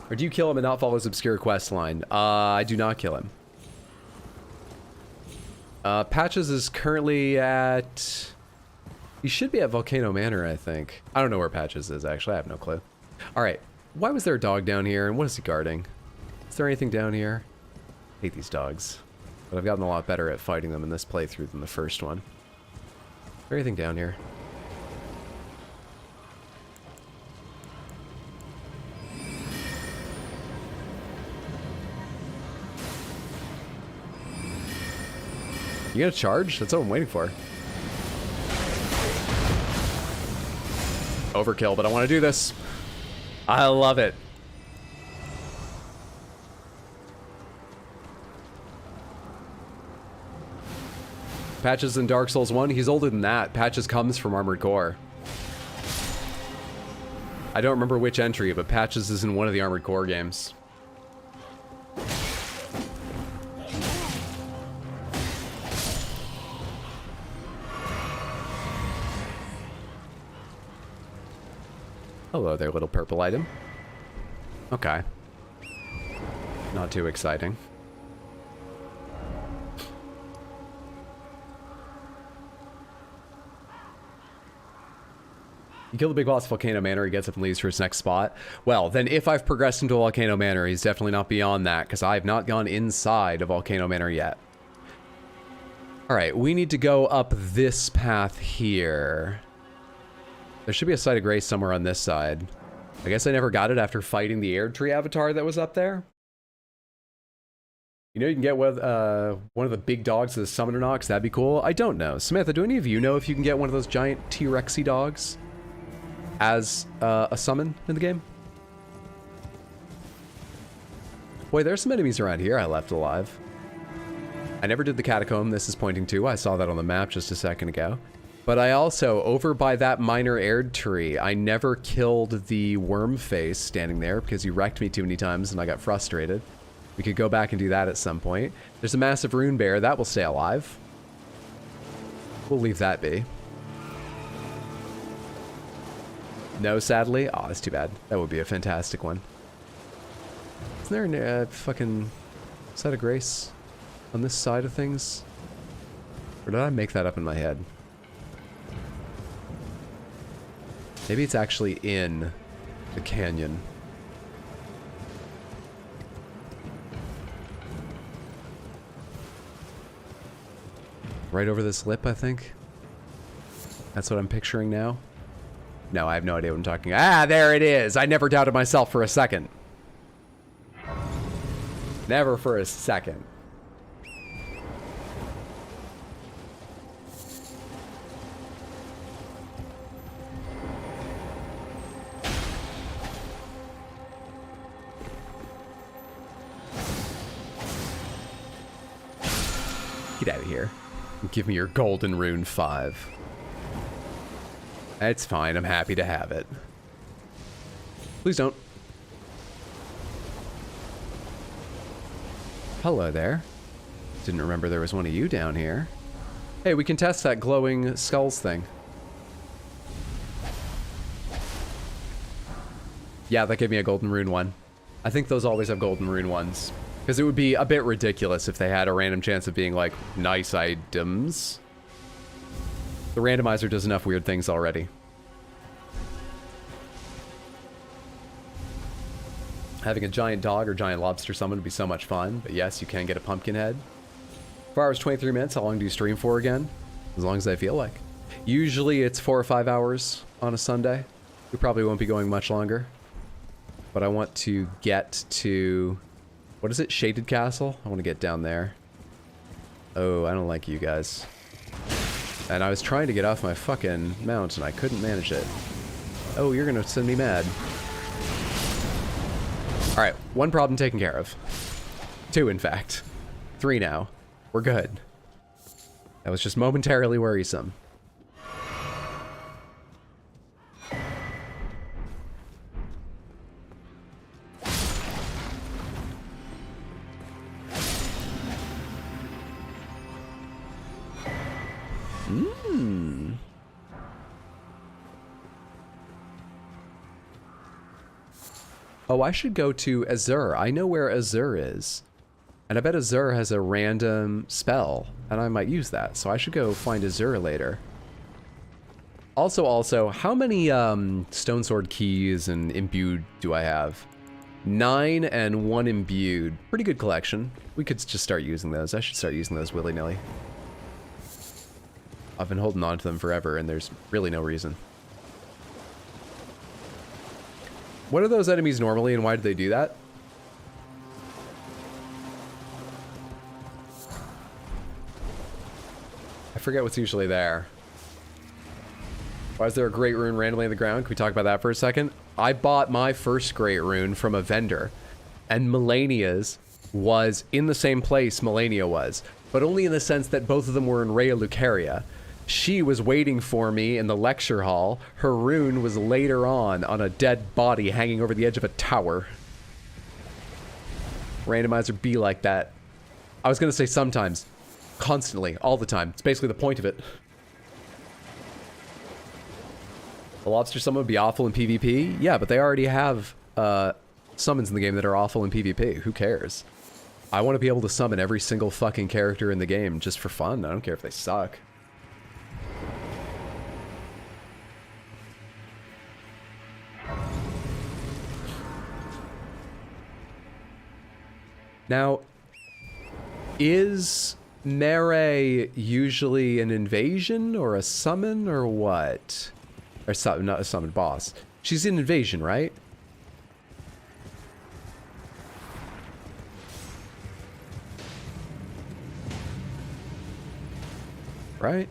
Speaker 1: Or do you kill him and not follow his obscure quest line? I do not kill him. Patches is currently at... He should be at Volcano Manor, I think. I don't know where Patches is, actually. I have no clue. Alright, why was there a dog down here, and what is he guarding? Is there anything down here? I hate these dogs. But I've gotten a lot better at fighting them in this playthrough than the first one. Is there anything down here? You gonna charge? That's what I'm waiting for. Overkill, but I want to do this. I love it. Patches in Dark Souls 1, he's older than that. Patches comes from Armored Core. I don't remember which entry, but Patches is in one of the Armored Core games. Hello there, little purple item. Okay. Not too exciting. You kill the big boss of Volcano Manor, he gets up and leaves for his next spot. Well, then if I've progressed into Volcano Manor, he's definitely not beyond that, because I have not gone inside of Volcano Manor yet. Alright, we need to go up this path here. There should be a site of grace somewhere on this side. I guess I never got it after fighting the erdtree avatar that was up there. You know, you can get one of the big dogs of the Summoner Nox. That'd be cool. I don't know. Samantha, do any of you know if you can get one of those giant T-Rexy dogs as a summon in the game? Boy, there's some enemies around here I left alive. I never did the catacomb this is pointing to. I saw that on the map just a second ago. But I also, over by that minor erdtree, I never killed the worm face standing there because he wrecked me too many times and I got frustrated. We could go back and do that at some point. There's a massive rune bear. That will stay alive. We'll leave that be. No, sadly? Oh, that's too bad. That would be a fantastic one. Isn't there a fucking site of grace on this side of things? Or did I make that up in my head? Maybe it's actually in the canyon. Right over this lip, I think. That's what I'm picturing now. No, I have no idea what I'm talking about. Ah, there it is! I never doubted myself for a second. Never for a second. Get out of here. Give me your golden rune 5. It's fine. I'm happy to have it. Please don't. Hello there. Didn't remember there was one of you down here. Hey, we can test that glowing skulls thing. Yeah, that gave me a golden rune 1. I think those always have golden rune 1s. Because it would be a bit ridiculous if they had a random chance of being, like, nice items. The randomizer does enough weird things already. Having a giant dog or giant lobster summon would be so much fun. But yes, you can get a pumpkin head. 4 hours, 23 minutes. How long do you stream for again? As long as I feel like. Usually it's 4 or 5 hours on a Sunday. We probably won't be going much longer. But I want to get to... What is it? Shaded Castle? I want to get down there. Oh, I don't like you guys. And I was trying to get off my fucking mount and I couldn't manage it. Oh, you're gonna send me mad. Alright, 1 problem taken care of. 2, in fact. 3 now. We're good. That was just momentarily worrisome. Oh, I should go to Azur. I know where Azur is. And I bet Azur has a random spell, and I might use that. So I should go find Azur later. Also, how many Stone Sword keys and imbued do I have? 9 and 1 imbued. Pretty good collection. We could just start using those. I should start using those willy-nilly. I've been holding on to them forever, and there's really no reason. What are those enemies normally, and why do they do that? I forget what's usually there. Why is there a great rune randomly on the ground? Can we talk about that for a second? I bought my first great rune from a vendor, and Melania's was in the same place Melania was, but only in the sense that both of them were in Raya Lucaria. She was waiting for me in the lecture hall. Her rune was later on a dead body hanging over the edge of a tower. Randomizer be like that. I was gonna say sometimes. Constantly. All the time. It's basically the point of it. The lobster summon would be awful in PvP? Yeah, but they already have summons in the game that are awful in PvP. Who cares? I want to be able to summon every single fucking character in the game just for fun. I don't care if they suck. Now, is Mare usually an invasion or a summon or what? Or not a summon, boss. She's an invasion, right? Right?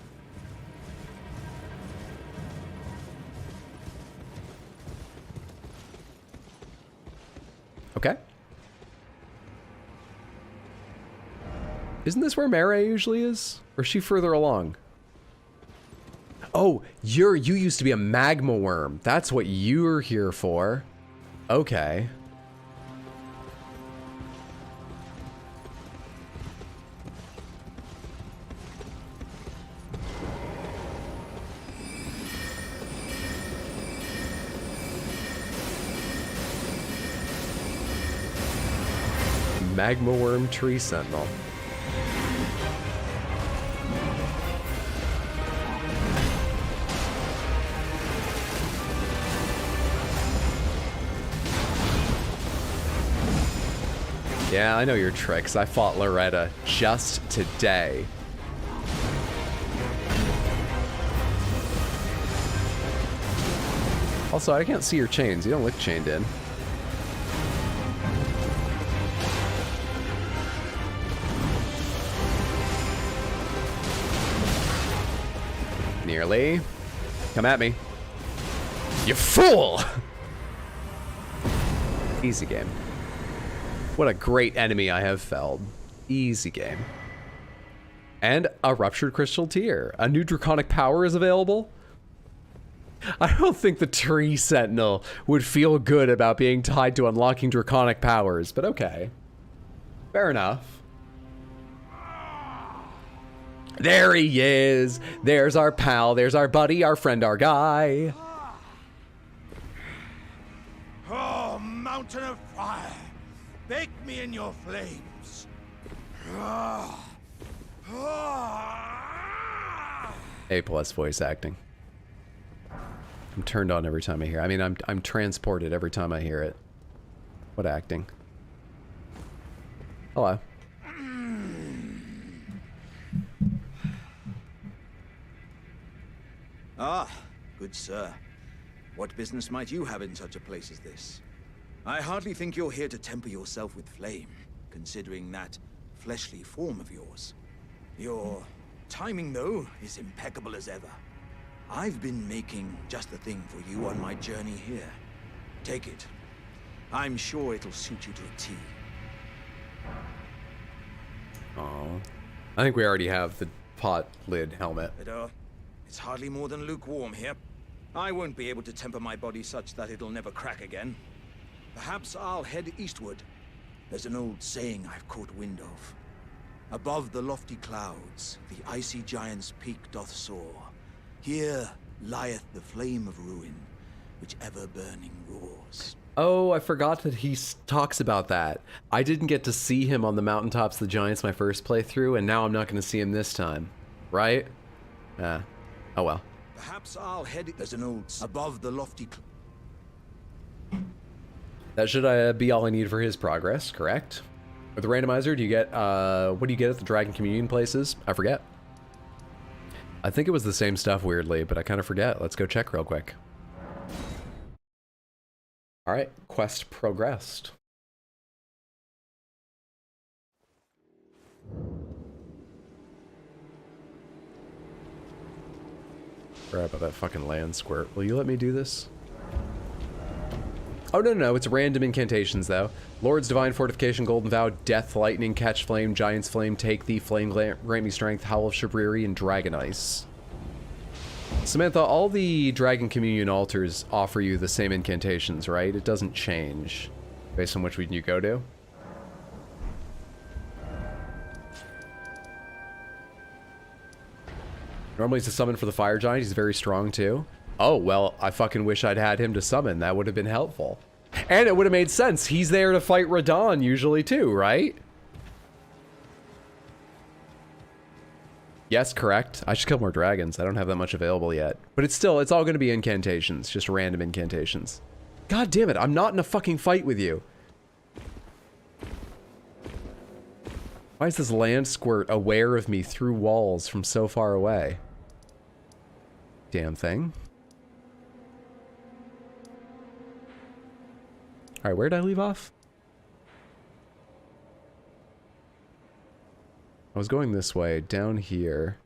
Speaker 1: Okay. Isn't this where Mare usually is? Or is she further along? Oh, you used to be a Magma Wyrm. That's what you're here for. Okay. Magma Wyrm Tree Sentinel. Yeah, I know your tricks. I fought Loretta just today. Also, I can't see your chains. You don't look chained in. Nearly. Come at me. You fool! Easy game. What a great enemy I have felled. Easy game. And a Ruptured Crystal Tear. A new Draconic Power is available. I don't think the Tree Sentinel would feel good about being tied to unlocking Draconic Powers, but okay. Fair enough. There he is. There's our pal. There's our buddy, our friend, our guy.
Speaker 7: Oh, mountain of fire. Bake me in your flames.
Speaker 1: A+ voice acting. I'm turned on every time I hear it. I mean, I'm transported every time I hear it. What acting? Hello.
Speaker 7: Ah, good sir. What business might you have in such a place as this? I hardly think you're here to temper yourself with flame, considering that fleshly form of yours. Your timing, though, is impeccable as ever. I've been making just the thing for you on my journey here. Take it. I'm sure it'll suit you to a T.
Speaker 1: Oh, I think we already have the pot lid helmet.
Speaker 7: But, it's hardly more than lukewarm here. I won't be able to temper my body such that it'll never crack again. Perhaps I'll head eastward. There's an old saying I've caught wind of. Above the lofty clouds, the icy giant's peak doth soar. Here lieth the flame of ruin, which ever burning roars.
Speaker 1: Oh, I forgot that he talks about that. I didn't get to see him on the Mountaintops of the Giants my first playthrough, and now I'm not going to see him this time. Right? Oh well.
Speaker 7: Perhaps I'll head... There's an old... Above the lofty...
Speaker 1: That should be all I need for his progress, correct? With the randomizer, do you get, what do you get at the Dragon Communion places? I forget. I think it was the same stuff, weirdly, but I kind of forget. Let's go check real quick. Alright, quest progressed. Forgot about that fucking land squirt. Will you let me do this? Oh, no, it's random incantations, though. Lord's Divine Fortification, Golden Vow, Death, Lightning, Catch Flame, Giant's Flame, Take Thee, Flame, Grant Me Strength, Howl of Shabriri, and Dragon Ice. Samantha, all the Dragon Communion altars offer you the same incantations, right? It doesn't change based on which one you go to. Normally it's a summon for the Fire Giant. He's very strong too. Oh, well, I fucking wish I'd had him to summon. That would have been helpful. And it would have made sense. He's there to fight Radon usually too, right? Yes, correct. I should kill more dragons. I don't have that much available yet. But it's all going to be incantations. Just random incantations. God damn it, I'm not in a fucking fight with you. Why is this land squirt aware of me through walls from so far away? Damn thing. Alright, where did I leave off? I was going this way, down here.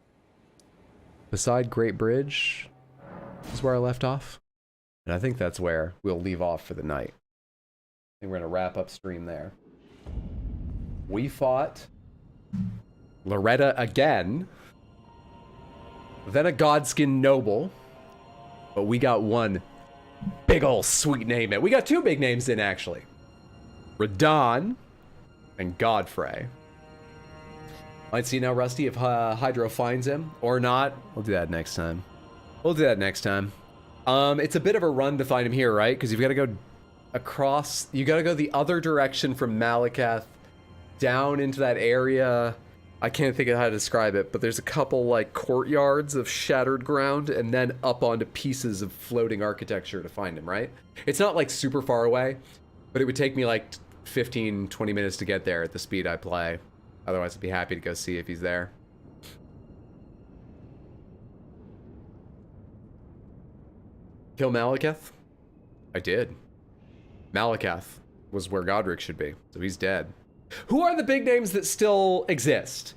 Speaker 1: Beside Great Bridge is where I left off. And I think that's where we'll leave off for the night. I think we're going to wrap up stream there. We fought Loretta again. Then a Godskin Noble. But we got one big ol' sweet name in. We got two big names in, actually. Radon and Godfrey. Might see now, Rusty, if Hydro finds him or not. We'll do that next time. We'll do that next time. It's a bit of a run to find him here, right? Because you've got to go across. You got to go the other direction from Malekith down into that area. I can't think of how to describe it, but there's a couple like courtyards of shattered ground and then up onto pieces of floating architecture to find him, right? It's not like super far away, but it would take me like 15, 20 minutes to get there at the speed I play. Otherwise, I'd be happy to go see if he's there. Kill Malekith? I did. Malekith was where Godric should be, so he's dead. Who are the big names that still exist?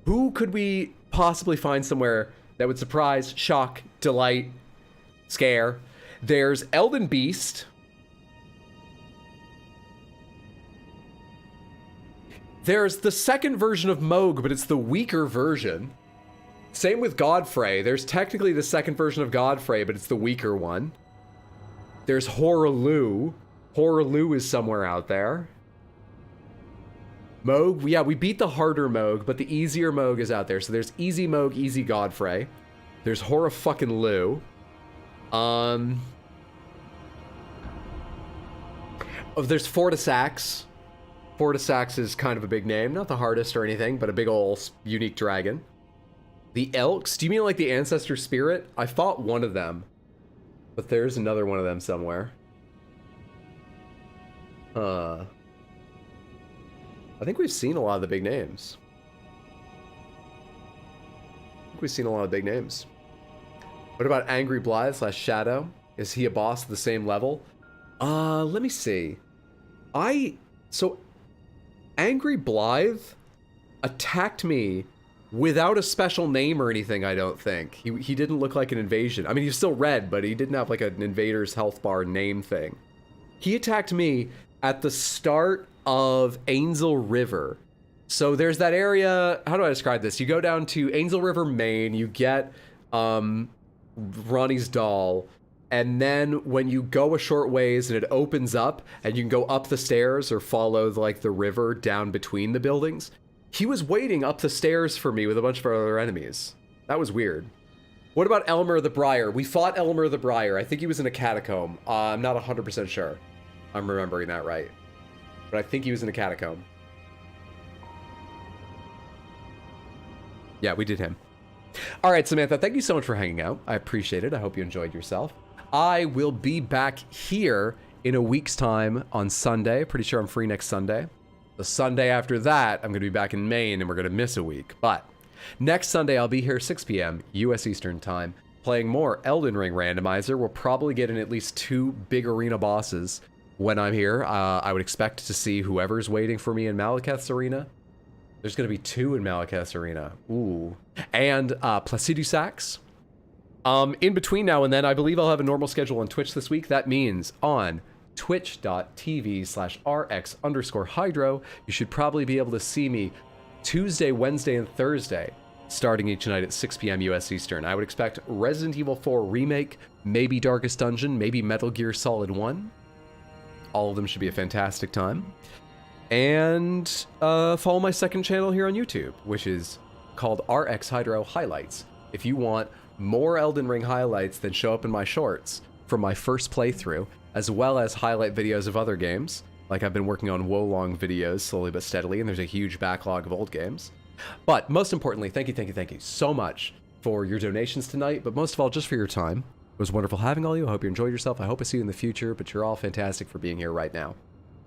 Speaker 1: Who could we possibly find somewhere that would surprise, shock, delight, scare? There's Elden Beast. There's the second version of Moog, but it's the weaker version. Same with Godfrey. There's technically the second version of Godfrey, but it's the weaker one. There's Horaloo. Horaloo is somewhere out there. Moog, yeah, we beat the harder Moog, but the easier Moog is out there. So there's easy Moog, easy Godfrey. There's Hora-fucking-Loo. There's Fortisax. Fortisax is kind of a big name. Not the hardest or anything, but a big ol' unique dragon. The Elks? Do you mean like the Ancestor Spirit? I fought one of them. But there's another one of them somewhere. I think we've seen a lot of the big names. What about Angry Blythe / Shadow? Is he a boss at the same level? Let me see. So Angry Blythe attacked me without a special name or anything, I don't think. He didn't look like an invasion. I mean, he's still red, but he didn't have like an invader's health bar name thing. He attacked me at the start of Ainsel River. So there's that area, how do I describe this? You go down to Ainsel River, Maine, you get Ronnie's doll, and then when you go a short ways and it opens up and you can go up the stairs or follow like the river down between the buildings, he was waiting up the stairs for me with a bunch of other enemies. That was weird. What about Elmer the Briar? We fought Elmer the Briar. I think he was in a catacomb. I'm not 100% sure. I'm remembering that right. But I think he was in a catacomb. Yeah, we did him. All right, Samantha, thank you so much for hanging out. I appreciate it. I hope you enjoyed yourself. I will be back here in a week's time on Sunday. Pretty sure I'm free next Sunday. The Sunday after that, I'm going to be back in Maine and we're going to miss a week. But next Sunday, I'll be here 6 p.m. U.S. Eastern Time playing more Elden Ring randomizer. We'll probably get in at least 2 big arena bosses when I'm here. I would expect to see whoever's waiting for me in Malekith's arena. There's going to be 2 in Malekith's arena. Ooh. And Placidusax. In between now and then, I believe I'll have a normal schedule on Twitch this week. That means on twitch.tv/rx_hydro, you should probably be able to see me Tuesday, Wednesday, and Thursday starting each night at 6 p.m. US Eastern. I would expect Resident Evil 4 Remake, maybe Darkest Dungeon, maybe Metal Gear Solid 1. All of them should be a fantastic time. And follow my second channel here on YouTube, which is called RX Hydro Highlights. If you want more Elden Ring highlights than show up in my shorts from my first playthrough, as well as highlight videos of other games, like I've been working on Wolong videos slowly but steadily, and there's a huge backlog of old games. But most importantly, thank you so much for your donations tonight, but most of all, just for your time. It was wonderful having all you. I hope you enjoyed yourself. I hope I see you in the future, but you're all fantastic for being here right now.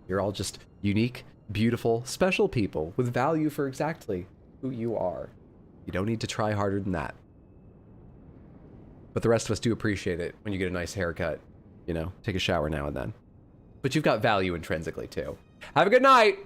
Speaker 1: You're all just unique, beautiful, special people with value for exactly who you are. You don't need to try harder than that. But the rest of us do appreciate it when you get a nice haircut, you know, take a shower now and then. But you've got value intrinsically too. Have a good night!